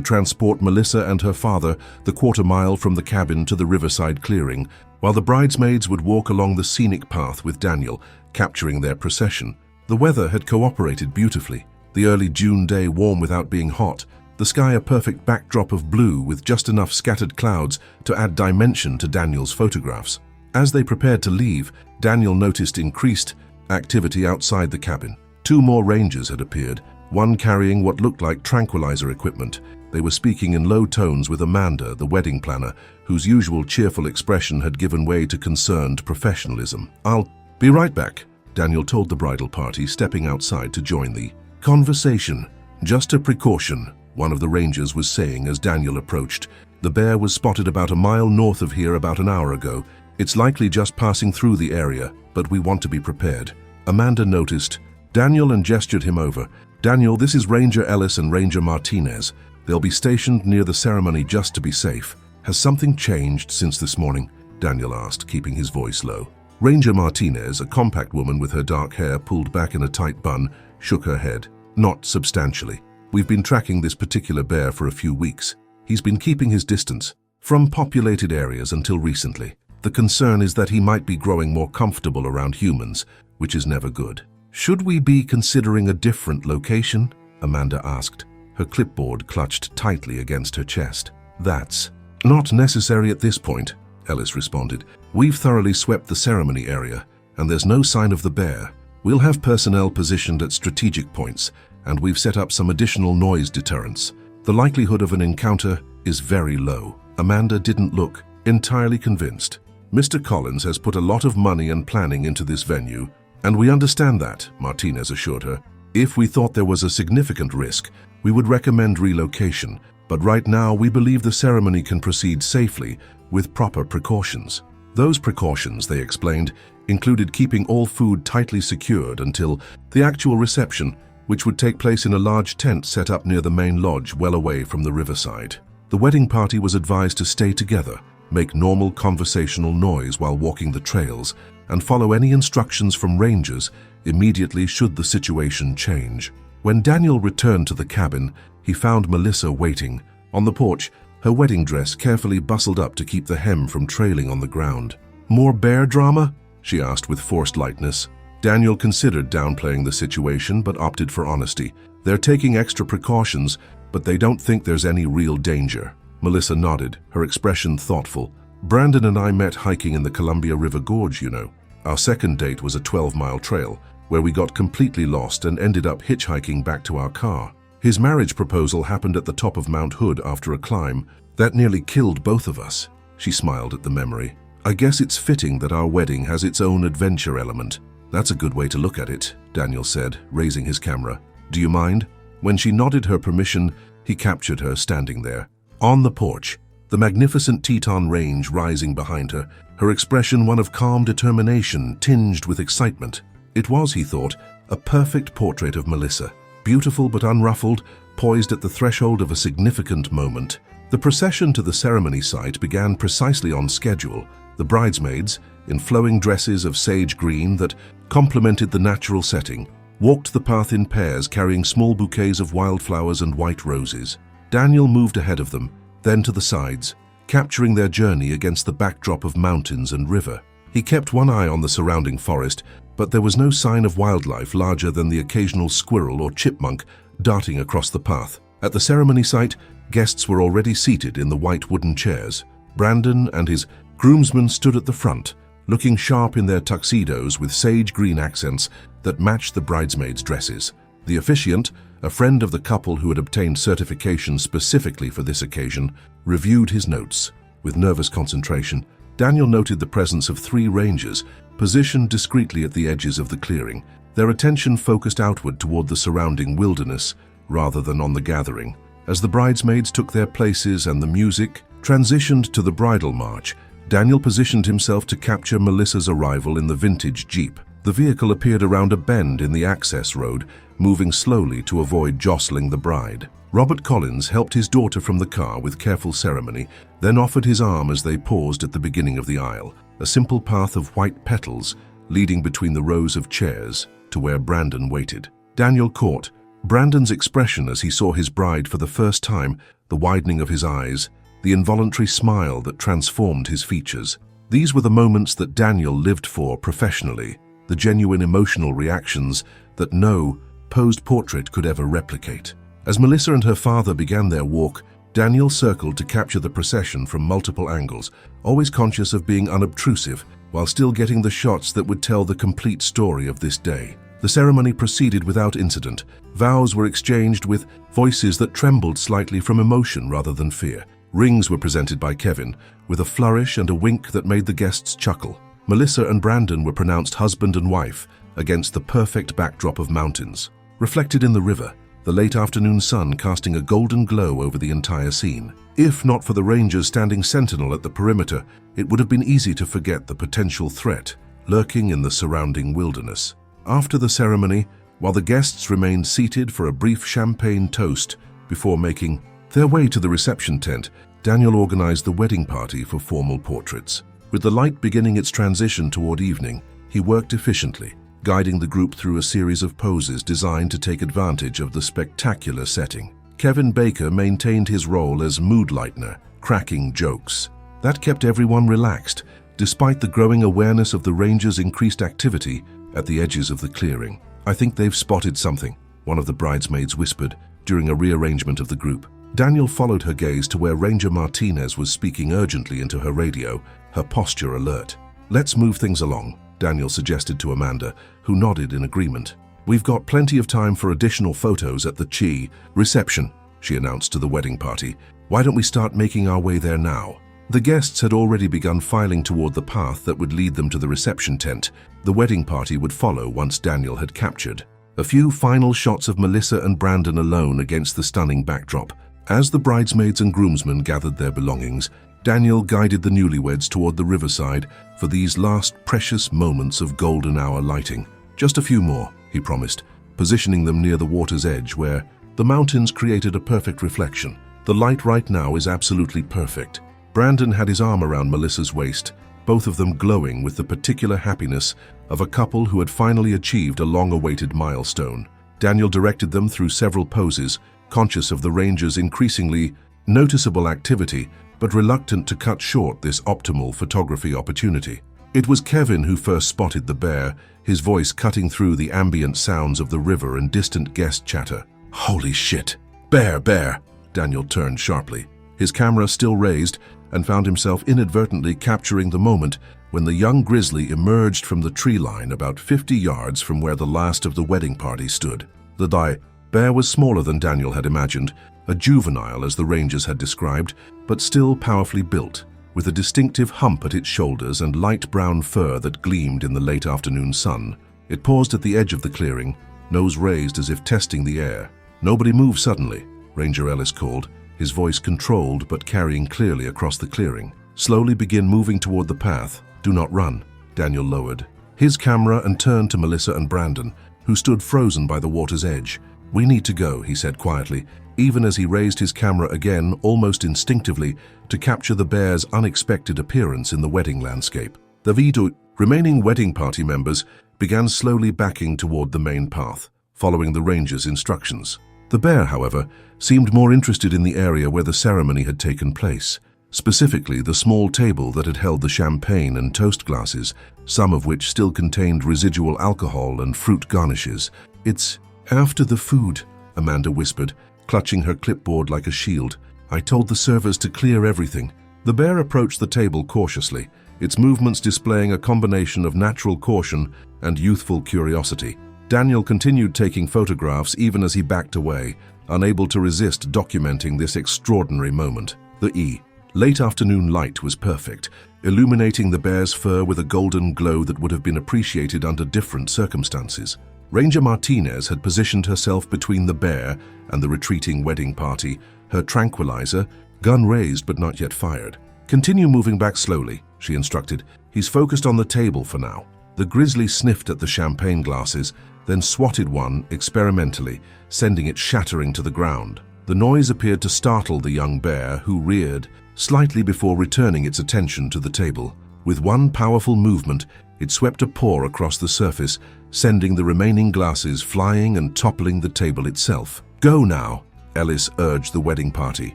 transport Melissa and her father the quarter-mile from the cabin to the riverside clearing, while the bridesmaids would walk along the scenic path with Daniel, capturing their procession. The weather had cooperated beautifully. The early June day warm without being hot, the sky a perfect backdrop of blue with just enough scattered clouds to add dimension to Daniel's photographs. As they prepared to leave, Daniel noticed increased activity outside the cabin. 2 more rangers had appeared, one carrying what looked like tranquilizer equipment. They were speaking in low tones with Amanda, the wedding planner, whose usual cheerful expression had given way to concerned professionalism. "I'll be right back," Daniel told the bridal party, stepping outside to join the conversation. "Just a precaution," one of the rangers was saying as Daniel approached. "The bear was spotted about a mile north of here about an hour ago. It's likely just passing through the area, but we want to be prepared." Amanda noticed Daniel and gestured him over. "Daniel, this is Ranger Ellis and Ranger Martinez. They'll be stationed near the ceremony just to be safe." "Has something changed since this morning?" Daniel asked, keeping his voice low. Ranger Martinez, a compact woman with her dark hair pulled back in a tight bun, shook her head. "Not substantially. We've been tracking this particular bear for a few weeks. He's been keeping his distance from populated areas until recently. The concern is that he might be growing more comfortable around humans, which is never good." "Should we be considering a different location?" Amanda asked, her clipboard clutched tightly against her chest. "That's not necessary at this point," Ellis responded. "We've thoroughly swept the ceremony area, and there's no sign of the bear. We'll have personnel positioned at strategic points, and we've set up some additional noise deterrents. The likelihood of an encounter is very low." Amanda didn't look entirely convinced. "Mr. Collins has put a lot of money and planning into this venue, and we understand that," Martinez assured her. "If we thought there was a significant risk, we would recommend relocation, but right now we believe the ceremony can proceed safely with proper precautions." Those precautions, they explained, included keeping all food tightly secured until the actual reception, which would take place in a large tent set up near the main lodge well away from the riverside. The wedding party was advised to stay together, make normal conversational noise while walking the trails, and follow any instructions from rangers immediately should the situation change. When Daniel returned to the cabin, he found Melissa waiting. On the porch, her wedding dress carefully bustled up to keep the hem from trailing on the ground. "More bear drama?" she asked with forced lightness. Daniel considered downplaying the situation but opted for honesty. "They're taking extra precautions, but they don't think there's any real danger." Melissa nodded, her expression thoughtful. "Brandon and I met hiking in the Columbia River Gorge, you know. Our second date was a 12-mile trail, where we got completely lost and ended up hitchhiking back to our car. His marriage proposal happened at the top of Mount Hood after a climb. That nearly killed both of us." She smiled at the memory. "I guess it's fitting that our wedding has its own adventure element." "That's a good way to look at it," Daniel said, raising his camera. "Do you mind?" When she nodded her permission, he captured her standing there. On the porch, the magnificent Teton Range rising behind her, her expression one of calm determination tinged with excitement. It was, he thought, a perfect portrait of Melissa, beautiful but unruffled, poised at the threshold of a significant moment. The procession to the ceremony site began precisely on schedule. The bridesmaids, in flowing dresses of sage green that complemented the natural setting, walked the path in pairs carrying small bouquets of wildflowers and white roses. Daniel moved ahead of them, then to the sides, capturing their journey against the backdrop of mountains and river. He kept one eye on the surrounding forest, but there was no sign of wildlife larger than the occasional squirrel or chipmunk darting across the path. At the ceremony site, guests were already seated in the white wooden chairs. Brandon and his groomsmen stood at the front, looking sharp in their tuxedos with sage green accents that matched the bridesmaids' dresses. The officiant, a friend of the couple who had obtained certification specifically for this occasion, reviewed his notes. With nervous concentration, Daniel noted the presence of 3 rangers, positioned discreetly at the edges of the clearing, their attention focused outward toward the surrounding wilderness rather than on the gathering. As the bridesmaids took their places and the music transitioned to the bridal march, Daniel positioned himself to capture Melissa's arrival in the vintage Jeep. The vehicle appeared around a bend in the access road, moving slowly to avoid jostling the bride. Robert Collins helped his daughter from the car with careful ceremony, then offered his arm as they paused at the beginning of the aisle, a simple path of white petals leading between the rows of chairs to where Brandon waited. Daniel caught Brandon's expression as he saw his bride for the first time, the widening of his eyes, the involuntary smile that transformed his features. These were the moments that Daniel lived for professionally, the genuine emotional reactions that no posed portrait could ever replicate. As Melissa and her father began their walk, Daniel circled to capture the procession from multiple angles, always conscious of being unobtrusive while still getting the shots that would tell the complete story of this day. The ceremony proceeded without incident. Vows were exchanged with voices that trembled slightly from emotion rather than fear. Rings were presented by Kevin, with a flourish and a wink that made the guests chuckle. Melissa and Brandon were pronounced husband and wife against the perfect backdrop of mountains. Reflected in the river, the late afternoon sun casting a golden glow over the entire scene. If not for the rangers standing sentinel at the perimeter, it would have been easy to forget the potential threat lurking in the surrounding wilderness. After the ceremony, while the guests remained seated for a brief champagne toast before making their way to the reception tent, Daniel organized the wedding party for formal portraits. With the light beginning its transition toward evening, he worked efficiently, guiding the group through a series of poses designed to take advantage of the spectacular setting. Kevin Baker maintained his role as mood lightener, cracking jokes. That kept everyone relaxed, despite the growing awareness of the rangers' increased activity at the edges of the clearing. "I think they've spotted something," one of the bridesmaids whispered during a rearrangement of the group. Daniel followed her gaze to where Ranger Martinez was speaking urgently into her radio, her posture alert. "Let's move things along," Daniel suggested to Amanda, who nodded in agreement. "We've got plenty of time for additional photos at the Chi reception," she announced to the wedding party. "Why don't we start making our way there now?" The guests had already begun filing toward the path that would lead them to the reception tent. The wedding party would follow once Daniel had captured. A few final shots of Melissa and Brandon alone against the stunning backdrop. As the bridesmaids and groomsmen gathered their belongings, Daniel guided the newlyweds toward the riverside for these last precious moments of golden hour lighting. "Just a few more," he promised, positioning them near the water's edge where the mountains created a perfect reflection. "The light right now is absolutely perfect." Brandon had his arm around Melissa's waist, both of them glowing with the particular happiness of a couple who had finally achieved a long-awaited milestone. Daniel directed them through several poses, conscious of the rangers' increasingly noticeable activity, but reluctant to cut short this optimal photography opportunity. It was Kevin who first spotted the bear, his voice cutting through the ambient sounds of the river and distant guest chatter. "Holy shit! Bear, bear!" Daniel turned sharply, his camera still raised, and found himself inadvertently capturing the moment when the young grizzly emerged from the tree line about 50 yards from where the last of the wedding party stood. The bear was smaller than Daniel had imagined, a juvenile as the rangers had described, but still powerfully built, with a distinctive hump at its shoulders and light brown fur that gleamed in the late afternoon sun. It paused at the edge of the clearing, nose raised as if testing the air. "Nobody move suddenly," Ranger Ellis called, his voice controlled but carrying clearly across the clearing. "Slowly begin moving toward the path. Do not run." Daniel lowered, his camera and turned to Melissa and Brandon, who stood frozen by the water's edge. "We need to go," he said quietly, even as he raised his camera again almost instinctively to capture the bear's unexpected appearance in the wedding landscape. The remaining wedding party members began slowly backing toward the main path, following the ranger's instructions. The bear, however, seemed more interested in the area where the ceremony had taken place, specifically the small table that had held the champagne and toast glasses, some of which still contained residual alcohol and fruit garnishes. "It's after the food," Amanda whispered, clutching her clipboard like a shield. "I told the servers to clear everything." The bear approached the table cautiously, its movements displaying a combination of natural caution and youthful curiosity. Daniel continued taking photographs even as he backed away, unable to resist documenting this extraordinary moment. The late afternoon light was perfect, illuminating the bear's fur with a golden glow that would have been appreciated under different circumstances. Ranger Martinez had positioned herself between the bear and the retreating wedding party, her tranquilizer, gun raised but not yet fired. "Continue moving back slowly," she instructed. "He's focused on the table for now." The grizzly sniffed at the champagne glasses, then swatted one experimentally, sending it shattering to the ground. The noise appeared to startle the young bear, who reared slightly before returning its attention to the table. With one powerful movement, it swept a paw across the surface, sending the remaining glasses flying and toppling the table itself. "Go now," Ellis urged the wedding party.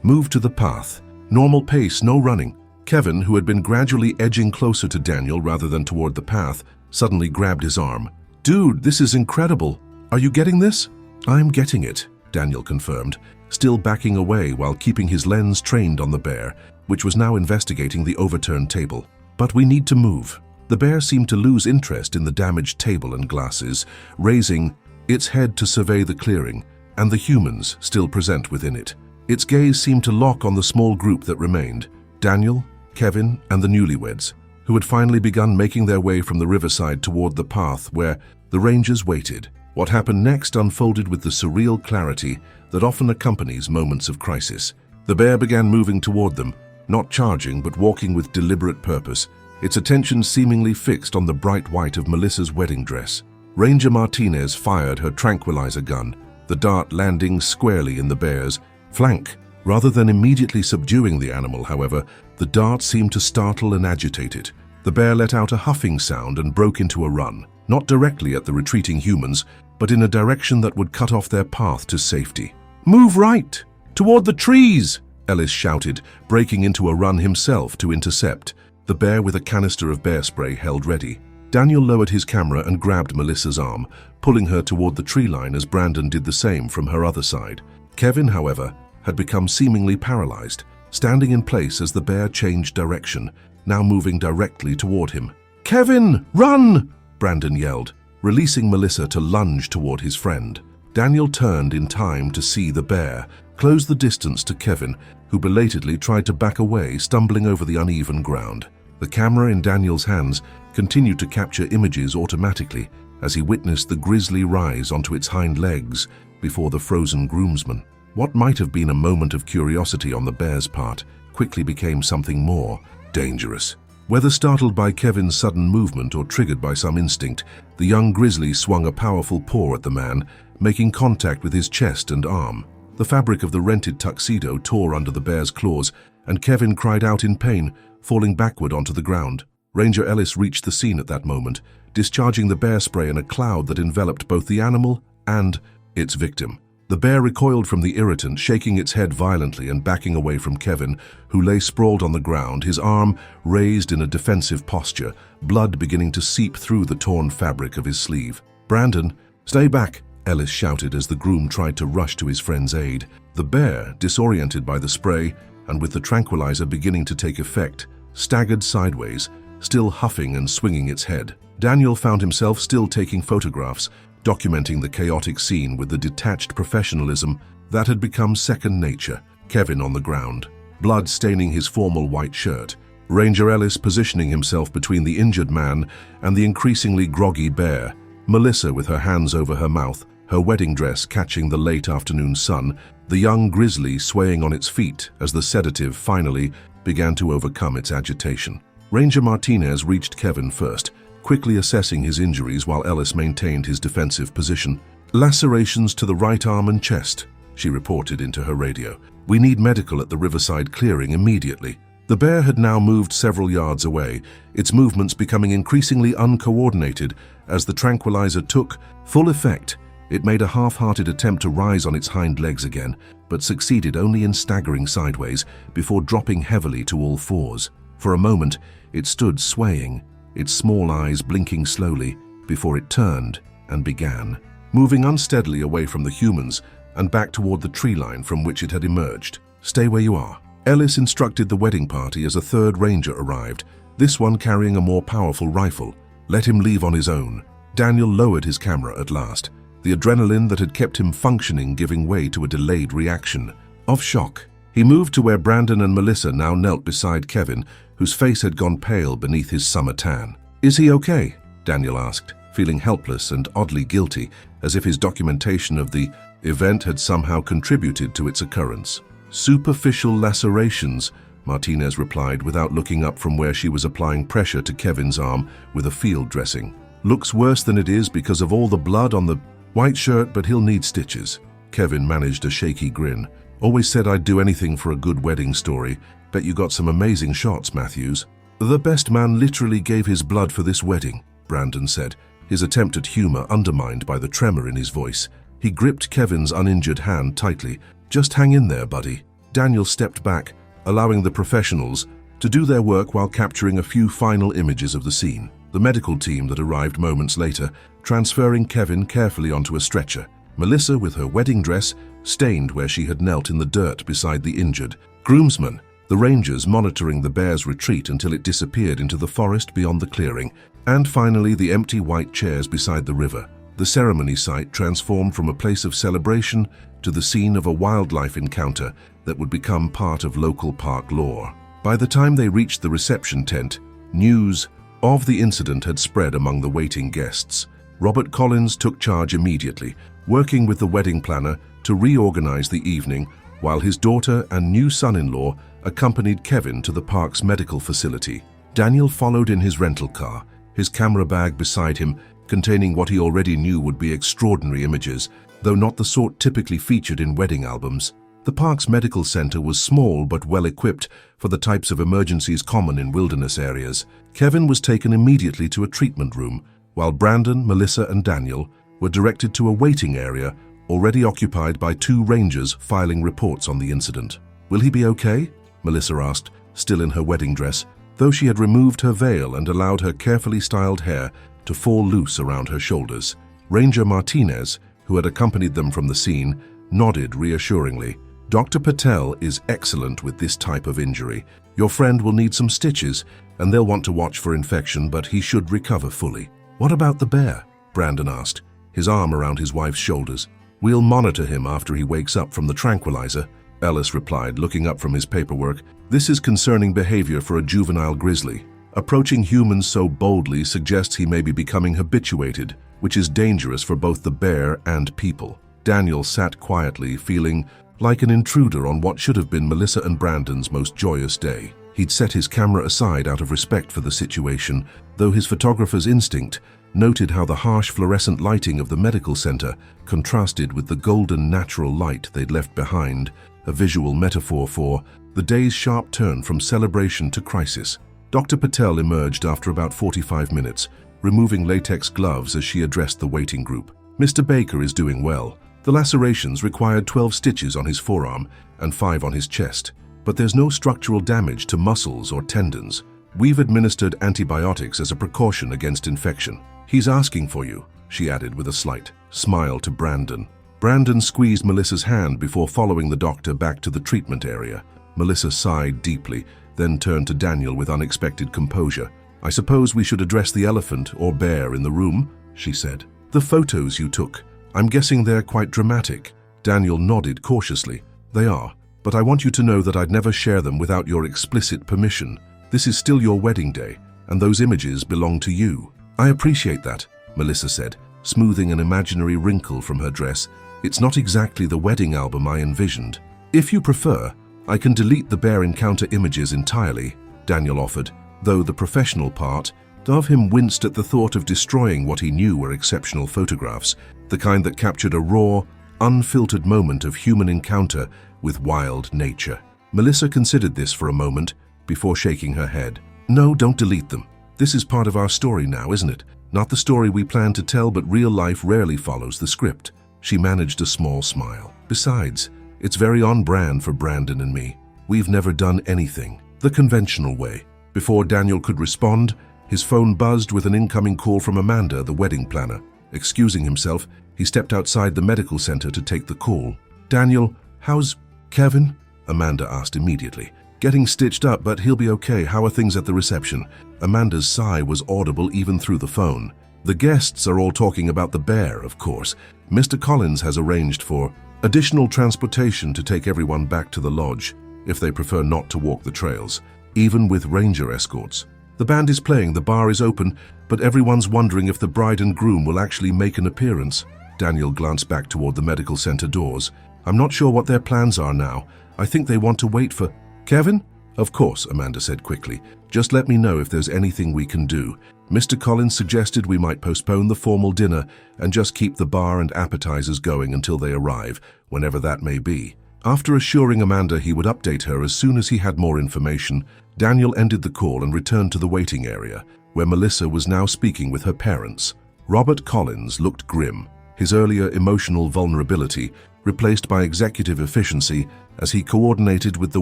"Move to the path. Normal pace, no running." Kevin, who had been gradually edging closer to Daniel rather than toward the path, suddenly grabbed his arm. "Dude, this is incredible. Are you getting this?" "I'm getting it," Daniel confirmed, still backing away while keeping his lens trained on the bear, which was now investigating the overturned table. "But we need to move." The bear seemed to lose interest in the damaged table and glasses, raising its head to survey the clearing and the humans still present within it. Its gaze seemed to lock on the small group that remained: Daniel, Kevin, and the newlyweds, who had finally begun making their way from the riverside toward the path where the rangers waited. What happened next unfolded with the surreal clarity that often accompanies moments of crisis. The bear began moving toward them, not charging but walking with deliberate purpose, its attention seemingly fixed on the bright white of Melissa's wedding dress. Ranger Martinez fired her tranquilizer gun, the dart landing squarely in the bear's flank. Rather than immediately subduing the animal, however, the dart seemed to startle and agitate it. The bear let out a huffing sound and broke into a run, not directly at the retreating humans, but in a direction that would cut off their path to safety. "Move right! Toward the trees!" Ellis shouted, breaking into a run himself to intercept, the bear with a canister of bear spray held ready. Daniel lowered his camera and grabbed Melissa's arm, pulling her toward the tree line as Brandon did the same from her other side. Kevin, however, had become seemingly paralyzed, standing in place as the bear changed direction, now moving directly toward him. "Kevin, run!" Brandon yelled, releasing Melissa to lunge toward his friend. Daniel turned in time to see the bear close the distance to Kevin, who belatedly tried to back away, stumbling over the uneven ground. The camera in Daniel's hands continued to capture images automatically as he witnessed the grizzly rise onto its hind legs before the frozen groomsmen. What might have been a moment of curiosity on the bear's part quickly became something more dangerous. Whether startled by Kevin's sudden movement or triggered by some instinct, the young grizzly swung a powerful paw at the man, making contact with his chest and arm. The fabric of the rented tuxedo tore under the bear's claws, and Kevin cried out in pain, falling backward onto the ground. Ranger Ellis reached the scene at that moment, discharging the bear spray in a cloud that enveloped both the animal and its victim. The bear recoiled from the irritant, shaking its head violently and backing away from Kevin, who lay sprawled on the ground, his arm raised in a defensive posture, blood beginning to seep through the torn fabric of his sleeve. "Brandon, stay back," Ellis shouted as the groom tried to rush to his friend's aid. The bear, disoriented by the spray and with the tranquilizer beginning to take effect, staggered sideways, still huffing and swinging its head. Daniel found himself still taking photographs, documenting the chaotic scene with the detached professionalism that had become second nature. Kevin on the ground, blood staining his formal white shirt. Ranger Ellis positioning himself between the injured man and the increasingly groggy bear. Melissa with her hands over her mouth, her wedding dress catching the late afternoon sun, the young grizzly swaying on its feet as the sedative finally began to overcome its agitation. Ranger Martinez reached Kevin first, quickly assessing his injuries while Ellis maintained his defensive position. "Lacerations to the right arm and chest," she reported into her radio. "We need medical at the Riverside clearing immediately." The bear had now moved several yards away, its movements becoming increasingly uncoordinated as the tranquilizer took full effect. It made a half-hearted attempt to rise on its hind legs again, but succeeded only in staggering sideways before dropping heavily to all fours. For a moment, it stood swaying, its small eyes blinking slowly, before it turned and began, moving unsteadily away from the humans and back toward the tree line from which it had emerged. "Stay where you are." Ellis instructed the wedding party as a third ranger arrived, this one carrying a more powerful rifle. "Let him leave on his own." Daniel lowered his camera at last, the adrenaline that had kept him functioning giving way to a delayed reaction of shock. He moved to where Brandon and Melissa now knelt beside Kevin, whose face had gone pale beneath his summer tan. "Is he okay?" Daniel asked, feeling helpless and oddly guilty, as if his documentation of the event had somehow contributed to its occurrence. "Superficial lacerations," Martinez replied without looking up from where she was applying pressure to Kevin's arm with a field dressing. "Looks worse than it is because of all the blood on the white shirt, but he'll need stitches." Kevin managed a shaky grin. "Always said I'd do anything for a good wedding story. Bet you got some amazing shots, Matthews." "The best man literally gave his blood for this wedding," Brandon said, his attempt at humor undermined by the tremor in his voice. He gripped Kevin's uninjured hand tightly. "Just hang in there, buddy." Daniel stepped back, allowing the professionals to do their work while capturing a few final images of the scene. The medical team that arrived moments later, transferring Kevin carefully onto a stretcher. Melissa, with her wedding dress, stained where she had knelt in the dirt beside the injured. Groomsmen, the rangers monitoring the bear's retreat until it disappeared into the forest beyond the clearing. And finally, the empty white chairs beside the river. The ceremony site transformed from a place of celebration to the scene of a wildlife encounter that would become part of local park lore. By the time they reached the reception tent, news of the incident had spread among the waiting guests. Robert Collins took charge immediately, working with the wedding planner to reorganize the evening, while his daughter and new son-in-law accompanied Kevin to the park's medical facility. Daniel followed in his rental car, his camera bag beside him, containing what he already knew would be extraordinary images, though not the sort typically featured in wedding albums. The park's medical center was small but well-equipped for the types of emergencies common in wilderness areas. Kevin was taken immediately to a treatment room, while Brandon, Melissa, and Daniel were directed to a waiting area already occupied by 2 rangers filing reports on the incident. "Will he be okay?" Melissa asked, still in her wedding dress, though she had removed her veil and allowed her carefully styled hair to fall loose around her shoulders. Ranger Martinez, who had accompanied them from the scene, nodded reassuringly. "Dr. Patel is excellent with this type of injury. Your friend will need some stitches, and they'll want to watch for infection, but he should recover fully." "What about the bear?" Brandon asked, his arm around his wife's shoulders. "We'll monitor him after he wakes up from the tranquilizer," Ellis replied, looking up from his paperwork. "This is concerning behavior for a juvenile grizzly. Approaching humans so boldly suggests he may be becoming habituated, which is dangerous for both the bear and people." Daniel sat quietly, feeling like an intruder on what should have been Melissa and Brandon's most joyous day. He'd set his camera aside out of respect for the situation, though his photographer's instinct noted how the harsh fluorescent lighting of the medical center contrasted with the golden natural light they'd left behind, a visual metaphor for the day's sharp turn from celebration to crisis. Dr. Patel emerged after about 45 minutes, removing latex gloves as she addressed the waiting group. "Mr. Baker is doing well. The lacerations required 12 stitches on his forearm and 5 on his chest, but there's no structural damage to muscles or tendons. We've administered antibiotics as a precaution against infection. He's asking for you," she added with a slight smile to Brandon. Brandon squeezed Melissa's hand before following the doctor back to the treatment area. Melissa sighed deeply, then turned to Daniel with unexpected composure. "I suppose we should address the elephant or bear in the room," she said. "The photos you took, I'm guessing they're quite dramatic." Daniel nodded cautiously. "They are, but I want you to know that I'd never share them without your explicit permission. This is still your wedding day, and those images belong to you." "I appreciate that," Melissa said, smoothing an imaginary wrinkle from her dress. "It's not exactly the wedding album I envisioned. If you prefer, I can delete the bear encounter images entirely," Daniel offered, though the professional part Dovhim winced at the thought of destroying what he knew were exceptional photographs, the kind that captured a raw, unfiltered moment of human encounter with wild nature. Melissa considered this for a moment before shaking her head. No, don't delete them. This is part of our story now, isn't it? Not the story we plan to tell, but real life rarely follows the script. She managed a small smile. Besides, it's very on brand for Brandon and me. We've never done anything the conventional way. Before Daniel could respond, his phone buzzed with an incoming call from Amanda, the wedding planner. Excusing himself, he stepped outside the medical center to take the call. Daniel, how's Kevin? Amanda asked immediately. Getting stitched up, but he'll be okay. How are things at the reception? Amanda's sigh was audible even through the phone. The guests are all talking about the bear, of course. Mr. Collins has arranged for additional transportation to take everyone back to the lodge, if they prefer not to walk the trails, even with ranger escorts. The band is playing, the bar is open, but everyone's wondering if the bride and groom will actually make an appearance. Daniel glanced back toward the medical center doors. I'm not sure what their plans are now. I think they want to wait for Kevin? Of course, Amanda said quickly. Just let me know if there's anything we can do. Mr. Collins suggested we might postpone the formal dinner and just keep the bar and appetizers going until they arrive, whenever that may be. After assuring Amanda he would update her as soon as he had more information, Daniel ended the call and returned to the waiting area, where Melissa was now speaking with her parents. Robert Collins looked grim, his earlier emotional vulnerability replaced by executive efficiency as he coordinated with the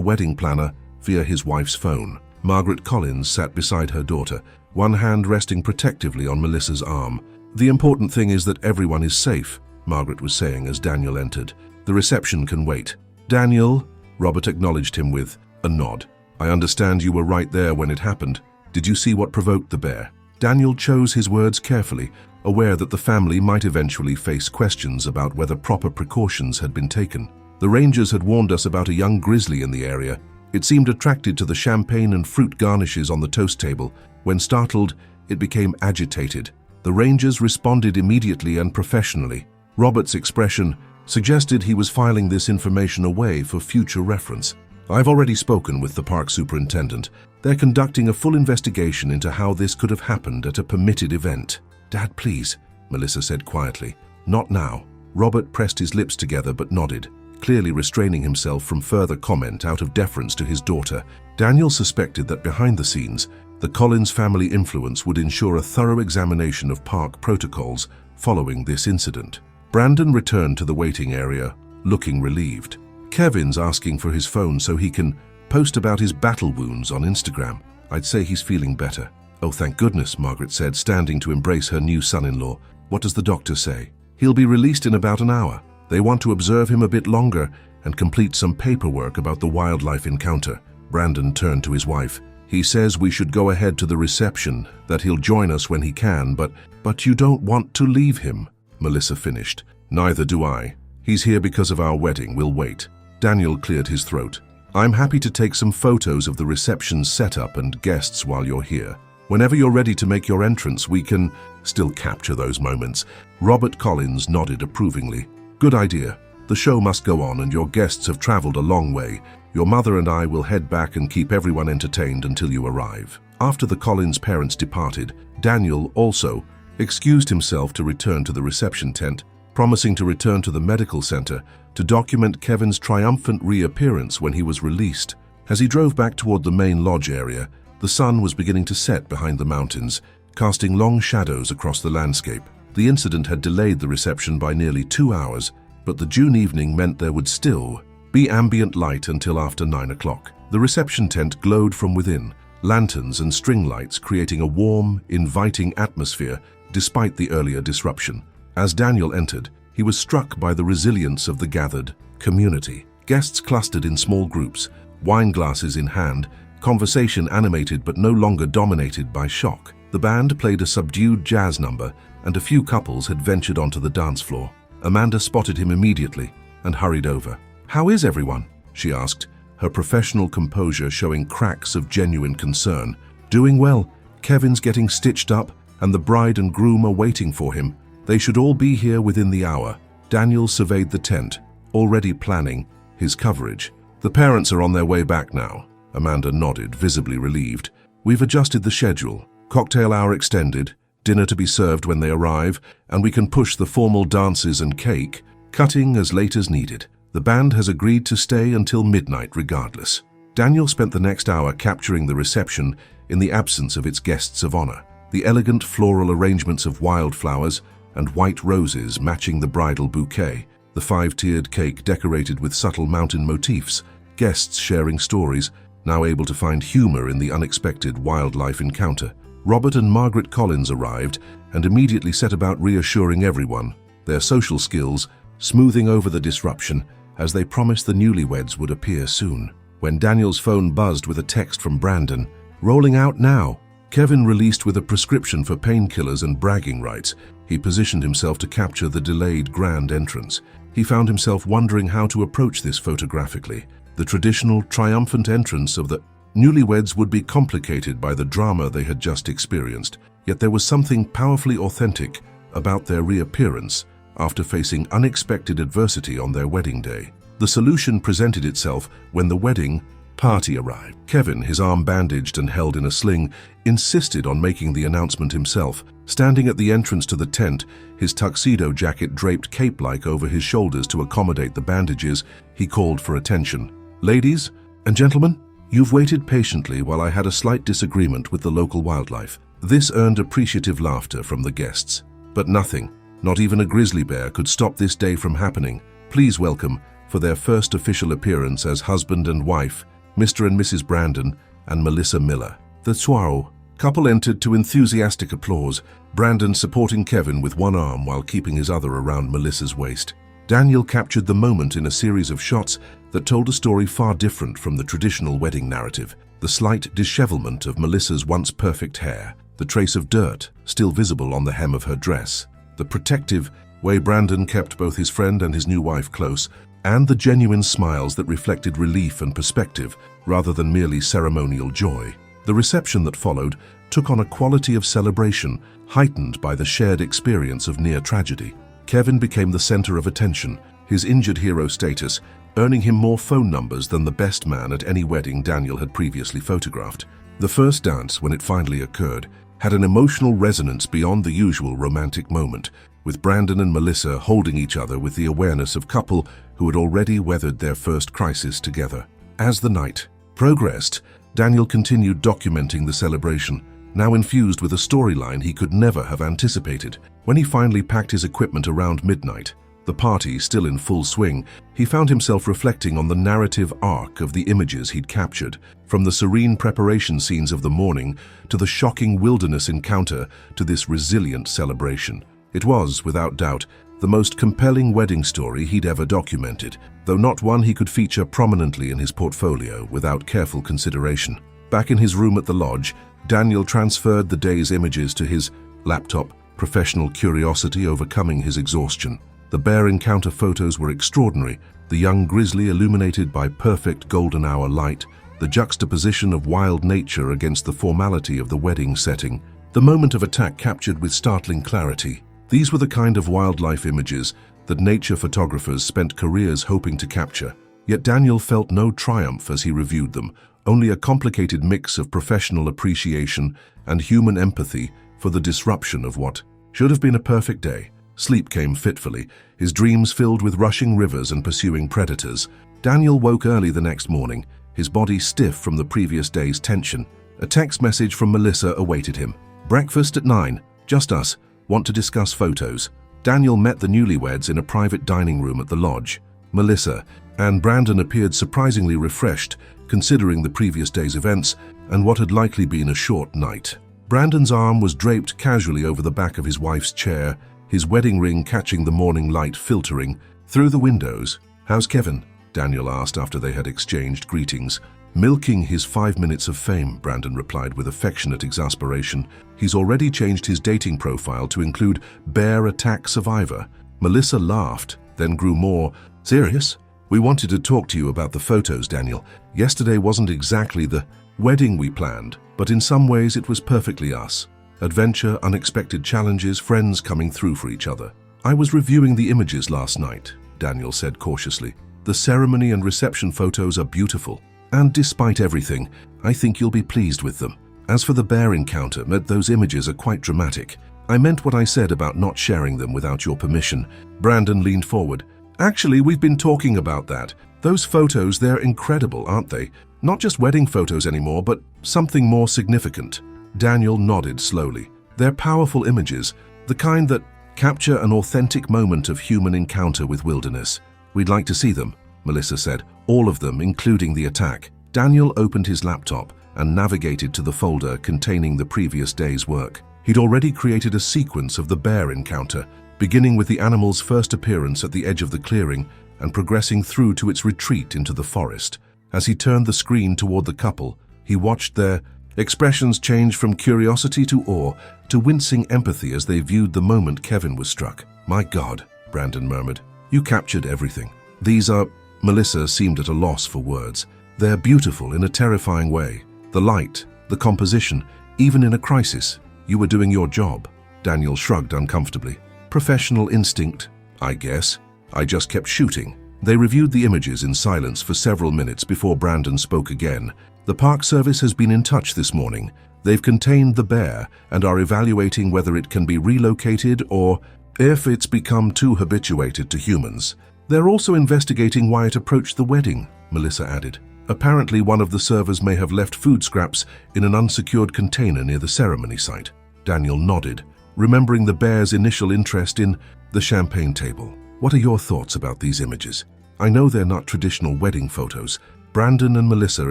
wedding planner via his wife's phone. Margaret Collins sat beside her daughter, one hand resting protectively on Melissa's arm. The important thing is that everyone is safe, Margaret was saying as Daniel entered. The reception can wait. Daniel, Robert acknowledged him with a nod. I understand you were right there when it happened. Did you see what provoked the bear? Daniel chose his words carefully, aware that the family might eventually face questions about whether proper precautions had been taken. The rangers had warned us about a young grizzly in the area. It seemed attracted to the champagne and fruit garnishes on the toast table. When startled, it became agitated. The rangers responded immediately and professionally. Robert's expression suggested he was filing this information away for future reference. I've already spoken with the park superintendent. They're conducting a full investigation into how this could have happened at a permitted event. Dad, please, Melissa said quietly. Not now. Robert pressed his lips together but nodded, clearly restraining himself from further comment out of deference to his daughter. Daniel suspected that behind the scenes, the Collins family influence would ensure a thorough examination of park protocols following this incident. Brandon returned to the waiting area, looking relieved. Kevin's asking for his phone so he can post about his battle wounds on Instagram. I'd say he's feeling better. Oh, thank goodness, Margaret said, standing to embrace her new son-in-law. What does the doctor say? He'll be released in about an hour. They want to observe him a bit longer and complete some paperwork about the wildlife encounter. Brandon turned to his wife. He says we should go ahead to the reception, that he'll join us when he can, but you don't want to leave him, Melissa finished. Neither do I. He's here because of our wedding. We'll wait. Daniel cleared his throat. I'm happy to take some photos of the reception setup and guests while you're here. Whenever you're ready to make your entrance, we can still capture those moments. Robert Collins nodded approvingly. Good idea. The show must go on and your guests have traveled a long way. Your mother and I will head back and keep everyone entertained until you arrive. After the Collins parents departed, Daniel also excused himself to return to the reception tent, promising to return to the medical center to document Kevin's triumphant reappearance when he was released. As he drove back toward the main lodge area, the sun was beginning to set behind the mountains, casting long shadows across the landscape. The incident had delayed the reception by nearly 2 hours, but the June evening meant there would still be ambient light until after 9 o'clock. The reception tent glowed from within, lanterns and string lights creating a warm, inviting atmosphere despite the earlier disruption. As Daniel entered, he was struck by the resilience of the gathered community. Guests clustered in small groups, wine glasses in hand, conversation animated but no longer dominated by shock. The band played a subdued jazz number, and a few couples had ventured onto the dance floor. Amanda spotted him immediately and hurried over. How is everyone? She asked, her professional composure showing cracks of genuine concern. Doing well. Kevin's getting stitched up, and the bride and groom are waiting for him. They should all be here within the hour. Daniel surveyed the tent, already planning his coverage. The parents are on their way back now. Amanda nodded, visibly relieved. We've adjusted the schedule. Cocktail hour extended, dinner to be served when they arrive, and we can push the formal dances and cake, cutting as late as needed. The band has agreed to stay until midnight regardless. Daniel spent the next hour capturing the reception in the absence of its guests of honor. The elegant floral arrangements of wildflowers and white roses matching the bridal bouquet, the five-tiered cake decorated with subtle mountain motifs, guests sharing stories, now able to find humor in the unexpected wildlife encounter. Robert and Margaret Collins arrived and immediately set about reassuring everyone, their social skills smoothing over the disruption as they promised the newlyweds would appear soon. When Daniel's phone buzzed with a text from Brandon, "Rolling out now." Kevin released with a prescription for painkillers and bragging rights. He positioned himself to capture the delayed grand entrance. He found himself wondering how to approach this photographically. The traditional, triumphant entrance of the newlyweds would be complicated by the drama they had just experienced, yet there was something powerfully authentic about their reappearance after facing unexpected adversity on their wedding day. The solution presented itself when the wedding party arrived. Kevin, his arm bandaged and held in a sling, insisted on making the announcement himself. Standing at the entrance to the tent, his tuxedo jacket draped cape-like over his shoulders to accommodate the bandages, he called for attention. "Ladies and gentlemen, you've waited patiently while I had a slight disagreement with the local wildlife." This earned appreciative laughter from the guests. But nothing, not even a grizzly bear, could stop this day from happening. Please welcome, for their first official appearance as husband and wife, Mr. and Mrs. Brandon and Melissa Miller. The soirée couple entered to enthusiastic applause, Brandon supporting Kevin with one arm while keeping his other around Melissa's waist. Daniel captured the moment in a series of shots that told a story far different from the traditional wedding narrative. The slight dishevelment of Melissa's once perfect hair, the trace of dirt still visible on the hem of her dress, the protective way Brandon kept both his friend and his new wife close, and the genuine smiles that reflected relief and perspective rather than merely ceremonial joy. The reception that followed took on a quality of celebration, heightened by the shared experience of near tragedy. Kevin became the center of attention, his injured hero status earning him more phone numbers than the best man at any wedding Daniel had previously photographed. The first dance, when it finally occurred, had an emotional resonance beyond the usual romantic moment, with Brandon and Melissa holding each other with the awareness of couple who had already weathered their first crisis together. As the night progressed, Daniel continued documenting the celebration, now infused with a storyline he could never have anticipated. When he finally packed his equipment around midnight, the party still in full swing, he found himself reflecting on the narrative arc of the images he'd captured, from the serene preparation scenes of the morning to the shocking wilderness encounter to this resilient celebration. It was, without doubt, the most compelling wedding story he'd ever documented, though not one he could feature prominently in his portfolio without careful consideration. Back in his room at the lodge, Daniel transferred the day's images to his laptop, professional curiosity overcoming his exhaustion. The bear encounter photos were extraordinary, the young grizzly illuminated by perfect golden hour light, the juxtaposition of wild nature against the formality of the wedding setting, the moment of attack captured with startling clarity. These were the kind of wildlife images that nature photographers spent careers hoping to capture. Yet Daniel felt no triumph as he reviewed them, only a complicated mix of professional appreciation and human empathy for the disruption of what should have been a perfect day. Sleep came fitfully, his dreams filled with rushing rivers and pursuing predators. Daniel woke early the next morning, his body stiff from the previous day's tension. A text message from Melissa awaited him. "Breakfast at 9, just us, want to discuss photos." Daniel met the newlyweds in a private dining room at the lodge. Melissa and Brandon appeared surprisingly refreshed, considering the previous day's events and what had likely been a short night. Brandon's arm was draped casually over the back of his wife's chair, his wedding ring catching the morning light filtering through the windows. "How's Kevin?" Daniel asked after they had exchanged greetings. "Milking his 5 minutes of fame," Brandon replied with affectionate exasperation. "He's already changed his dating profile to include bear attack survivor." Melissa laughed, then grew more serious. "We wanted to talk to you about the photos, Daniel. Yesterday wasn't exactly the wedding we planned, but in some ways it was perfectly us. Adventure, unexpected challenges, friends coming through for each other." "I was reviewing the images last night," Daniel said cautiously. "The ceremony and reception photos are beautiful, and despite everything, I think you'll be pleased with them." As for the bear encounter, those images are quite dramatic. I meant what I said about not sharing them without your permission. Brandon leaned forward. Actually, we've been talking about that. Those photos, they're incredible, aren't they? Not just wedding photos anymore, but something more significant. Daniel nodded slowly. They're powerful images, the kind that capture an authentic moment of human encounter with wilderness. We'd like to see them, Melissa said. All of them, including the attack. Daniel opened his laptop and navigated to the folder containing the previous day's work. He'd already created a sequence of the bear encounter, beginning with the animal's first appearance at the edge of the clearing and progressing through to its retreat into the forest. As he turned the screen toward the couple, he watched their expressions change from curiosity to awe to wincing empathy as they viewed the moment Kevin was struck. "My God," Brandon murmured, "you captured everything. These are..." Melissa seemed at a loss for words. "They're beautiful in a terrifying way. The light, the composition, even in a crisis. You were doing your job." Daniel shrugged uncomfortably. "Professional instinct, I guess. I just kept shooting." They reviewed the images in silence for several minutes before Brandon spoke again. "The Park Service has been in touch this morning. They've contained the bear and are evaluating whether it can be relocated or if it's become too habituated to humans. They're also investigating why it approached the wedding," Melissa added. "Apparently one of the servers may have left food scraps in an unsecured container near the ceremony site." Daniel nodded, remembering the bear's initial interest in the champagne table. "What are your thoughts about these images? I know they're not traditional wedding photos." Brandon and Melissa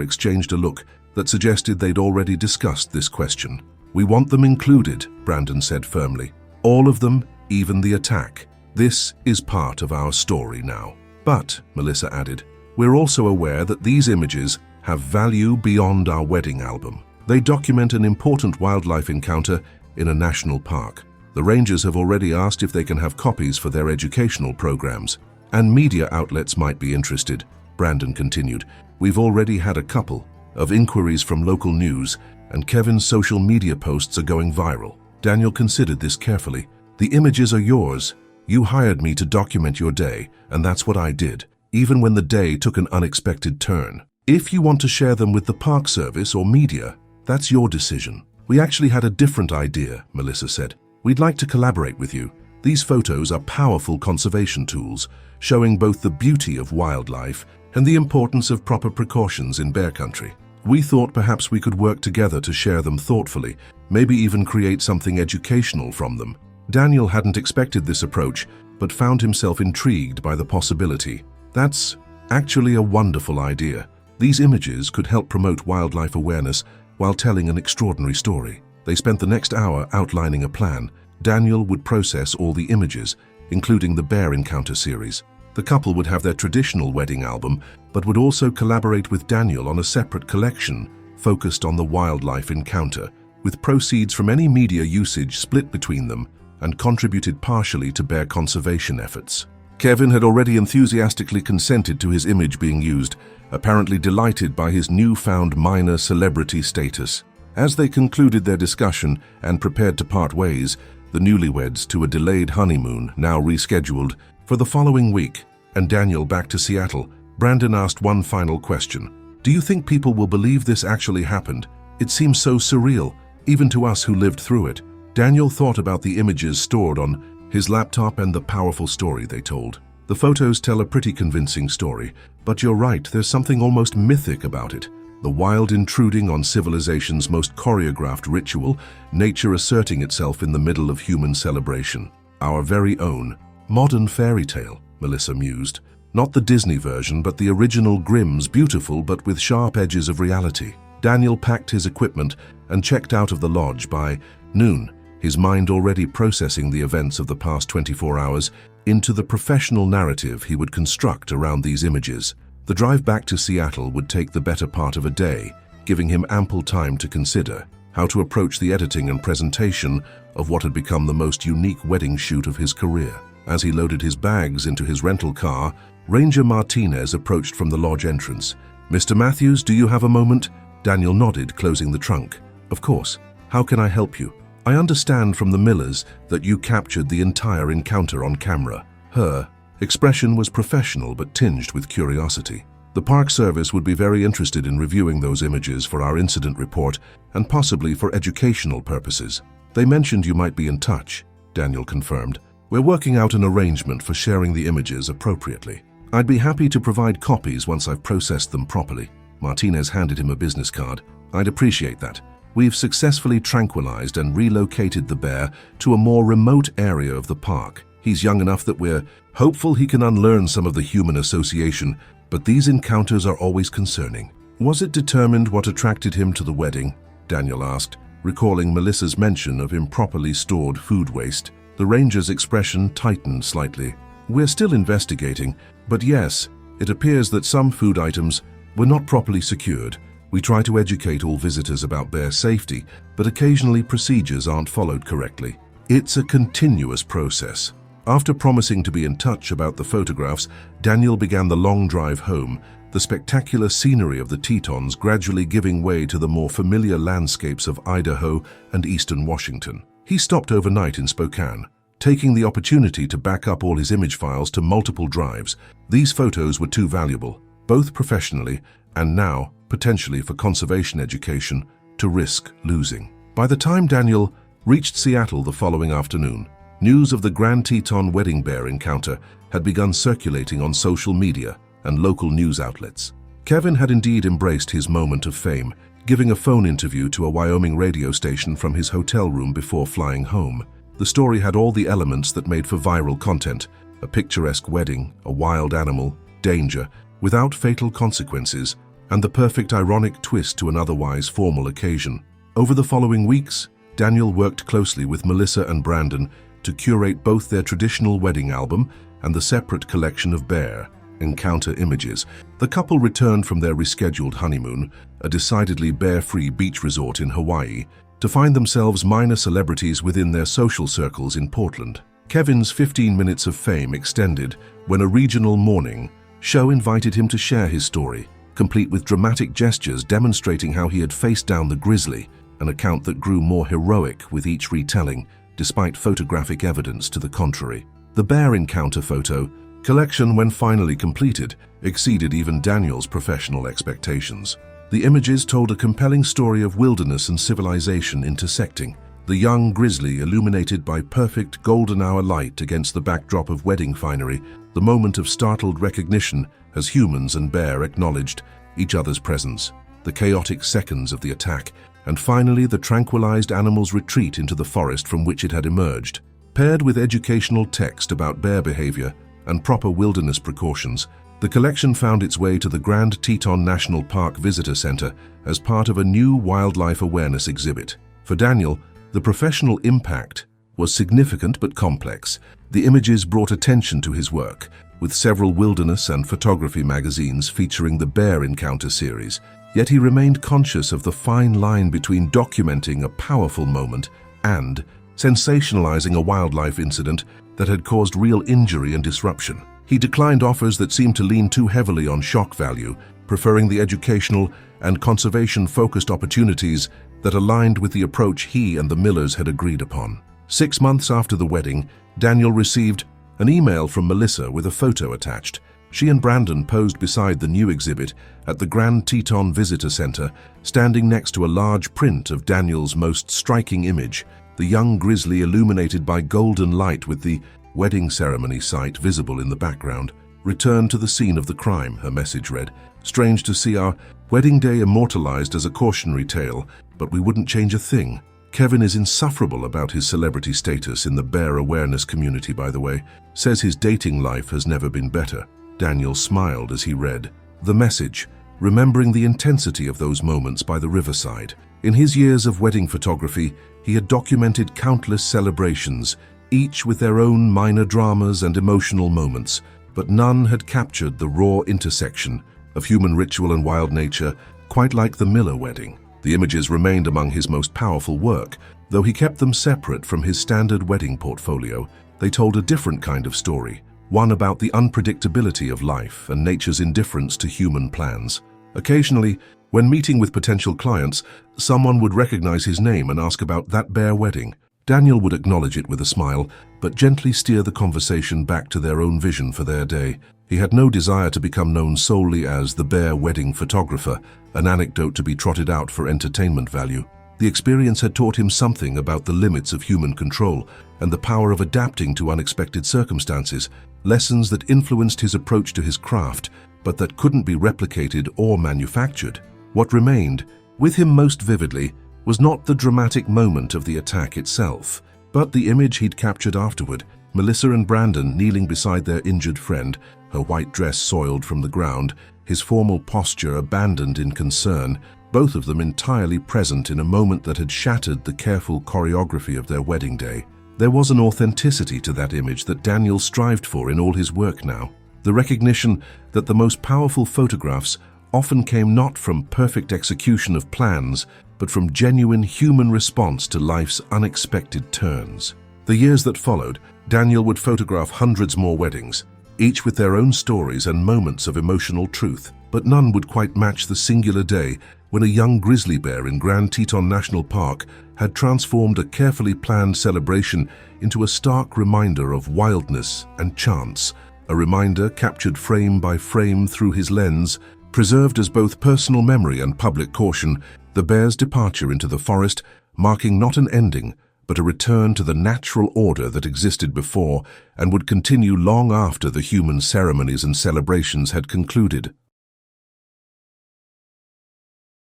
exchanged a look that suggested they'd already discussed this question. "We want them included," Brandon said firmly. "All of them, even the attack. This is part of our story now." "But," Melissa added, "we're also aware that these images have value beyond our wedding album. They document an important wildlife encounter in a national park. The rangers have already asked if they can have copies for their educational programs, and media outlets might be interested." Brandon continued. "We've already had a couple of inquiries from local news, and Kevin's social media posts are going viral." Daniel considered this carefully. "The images are yours. You hired me to document your day, and that's what I did, even when the day took an unexpected turn. If you want to share them with the Park Service or media, that's your decision." "We actually had a different idea," Melissa said. "We'd like to collaborate with you. These photos are powerful conservation tools, showing both the beauty of wildlife and the importance of proper precautions in bear country. We thought perhaps we could work together to share them thoughtfully, maybe even create something educational from them." Daniel hadn't expected this approach, but found himself intrigued by the possibility. "That's actually a wonderful idea. These images could help promote wildlife awareness while telling an extraordinary story." They spent the next hour outlining a plan. Daniel would process all the images, including the bear encounter series. The couple would have their traditional wedding album, but would also collaborate with Daniel on a separate collection focused on the wildlife encounter, with proceeds from any media usage split between them and contributed partially to bear conservation efforts. Kevin had already enthusiastically consented to his image being used, apparently delighted by his newfound minor celebrity status. As they concluded their discussion and prepared to part ways, the newlyweds to a delayed honeymoon, now rescheduled, for the following week, and Daniel back to Seattle, Brandon asked one final question. "Do you think people will believe this actually happened? It seems so surreal, even to us who lived through it." Daniel thought about the images stored on his laptop and the powerful story they told. "The photos tell a pretty convincing story, but you're right, there's something almost mythic about it. The wild intruding on civilization's most choreographed ritual, nature asserting itself in the middle of human celebration. Our very own modern fairy tale," Melissa mused. "Not the Disney version, but the original Grimm's, beautiful but with sharp edges of reality." Daniel packed his equipment and checked out of the lodge by noon, his mind already processing the events of the past 24 hours into the professional narrative he would construct around these images. The drive back to Seattle would take the better part of a day, giving him ample time to consider how to approach the editing and presentation of what had become the most unique wedding shoot of his career. As he loaded his bags into his rental car, Ranger Martinez approached from the lodge entrance. "Mr. Matthews, do you have a moment?" Daniel nodded, closing the trunk. "Of course. How can I help you? I understand from the Millers that you captured the entire encounter on camera." Her expression was professional but tinged with curiosity. The Park Service would be very interested in reviewing those images for our incident report and possibly for educational purposes. They mentioned you might be in touch, Daniel confirmed. We're working out an arrangement for sharing the images appropriately. I'd be happy to provide copies once I've processed them properly. Martinez handed him a business card. I'd appreciate that. We've successfully tranquilized and relocated the bear to a more remote area of the park. He's young enough that we're hopeful he can unlearn some of the human association, but these encounters are always concerning. Was it determined what attracted him to the wedding? Daniel asked, recalling Melissa's mention of improperly stored food waste. The ranger's expression tightened slightly. We're still investigating, but yes, it appears that some food items were not properly secured. We try to educate all visitors about bear safety, but occasionally procedures aren't followed correctly. It's a continuous process. After promising to be in touch about the photographs, Daniel began the long drive home, the spectacular scenery of the Tetons gradually giving way to the more familiar landscapes of Idaho and eastern Washington. He stopped overnight in Spokane, taking the opportunity to back up all his image files to multiple drives. These photos were too valuable, both professionally and now, potentially for conservation education, to risk losing. By the time Daniel reached Seattle the following afternoon, news of the Grand Teton wedding bear encounter had begun circulating on social media and local news outlets. Kevin had indeed embraced his moment of fame, giving a phone interview to a Wyoming radio station from his hotel room before flying home. The story had all the elements that made for viral content: a picturesque wedding, a wild animal, danger, without fatal consequences, and the perfect ironic twist to an otherwise formal occasion. Over the following weeks, Daniel worked closely with Melissa and Brandon to curate both their traditional wedding album and the separate collection of bear encounter images. The couple returned from their rescheduled honeymoon, a decidedly bear-free beach resort in Hawaii, to find themselves minor celebrities within their social circles in Portland. Kevin's 15 minutes of fame extended when a regional morning show invited him to share his story, complete with dramatic gestures demonstrating how he had faced down the grizzly, an account that grew more heroic with each retelling, despite photographic evidence to the contrary. The bear encounter photo collection, when finally completed, exceeded even Daniel's professional expectations. The images told a compelling story of wilderness and civilization intersecting. The young grizzly illuminated by perfect golden hour light against the backdrop of wedding finery, the moment of startled recognition as humans and bear acknowledged each other's presence, the chaotic seconds of the attack, and finally the tranquilized animal's retreat into the forest from which it had emerged. Paired with educational text about bear behavior and proper wilderness precautions, the collection found its way to the Grand Teton National Park Visitor Center as part of a new wildlife awareness exhibit. For Daniel, the professional impact was significant but complex. The images brought attention to his work, with several wilderness and photography magazines featuring the Bear Encounter series. Yet he remained conscious of the fine line between documenting a powerful moment and sensationalizing a wildlife incident that had caused real injury and disruption. He declined offers that seemed to lean too heavily on shock value, preferring the educational and conservation-focused opportunities that aligned with the approach he and the Millers had agreed upon. 6 months after the wedding, Daniel received an email from Melissa with a photo attached. She and Brandon posed beside the new exhibit at the Grand Teton Visitor Center, standing next to a large print of Daniel's most striking image, the young grizzly illuminated by golden light with the wedding ceremony site visible in the background. "Return to the scene of the crime," her message read. "Strange to see our wedding day immortalized as a cautionary tale, but we wouldn't change a thing. Kevin is insufferable about his celebrity status in the bear awareness community, by the way. Says his dating life has never been better." Daniel smiled as he read the message, remembering the intensity of those moments by the riverside. In his years of wedding photography, he had documented countless celebrations, each with their own minor dramas and emotional moments, but none had captured the raw intersection of human ritual and wild nature quite like the Miller wedding. The images remained among his most powerful work, though he kept them separate from his standard wedding portfolio. They told a different kind of story, one about the unpredictability of life and nature's indifference to human plans. Occasionally, when meeting with potential clients, someone would recognize his name and ask about that bear wedding. Daniel would acknowledge it with a smile, but gently steer the conversation back to their own vision for their day. He had no desire to become known solely as the bear wedding photographer, an anecdote to be trotted out for entertainment value. The experience had taught him something about the limits of human control and the power of adapting to unexpected circumstances, lessons that influenced his approach to his craft, but that couldn't be replicated or manufactured. What remained, with him most vividly, was not the dramatic moment of the attack itself, but the image he'd captured afterward, Melissa and Brandon kneeling beside their injured friend, her white dress soiled from the ground, his formal posture abandoned in concern, both of them entirely present in a moment that had shattered the careful choreography of their wedding day. There was an authenticity to that image that Daniel strived for in all his work now. The recognition that the most powerful photographs often came not from perfect execution of plans, but from genuine human response to life's unexpected turns. The years that followed, Daniel would photograph hundreds more weddings, each with their own stories and moments of emotional truth, but none would quite match the singular day when a young grizzly bear in Grand Teton National Park had transformed a carefully planned celebration into a stark reminder of wildness and chance, a reminder captured frame by frame through his lens, preserved as both personal memory and public caution, the bear's departure into the forest, marking not an ending, but a return to the natural order that existed before and would continue long after the human ceremonies and celebrations had concluded.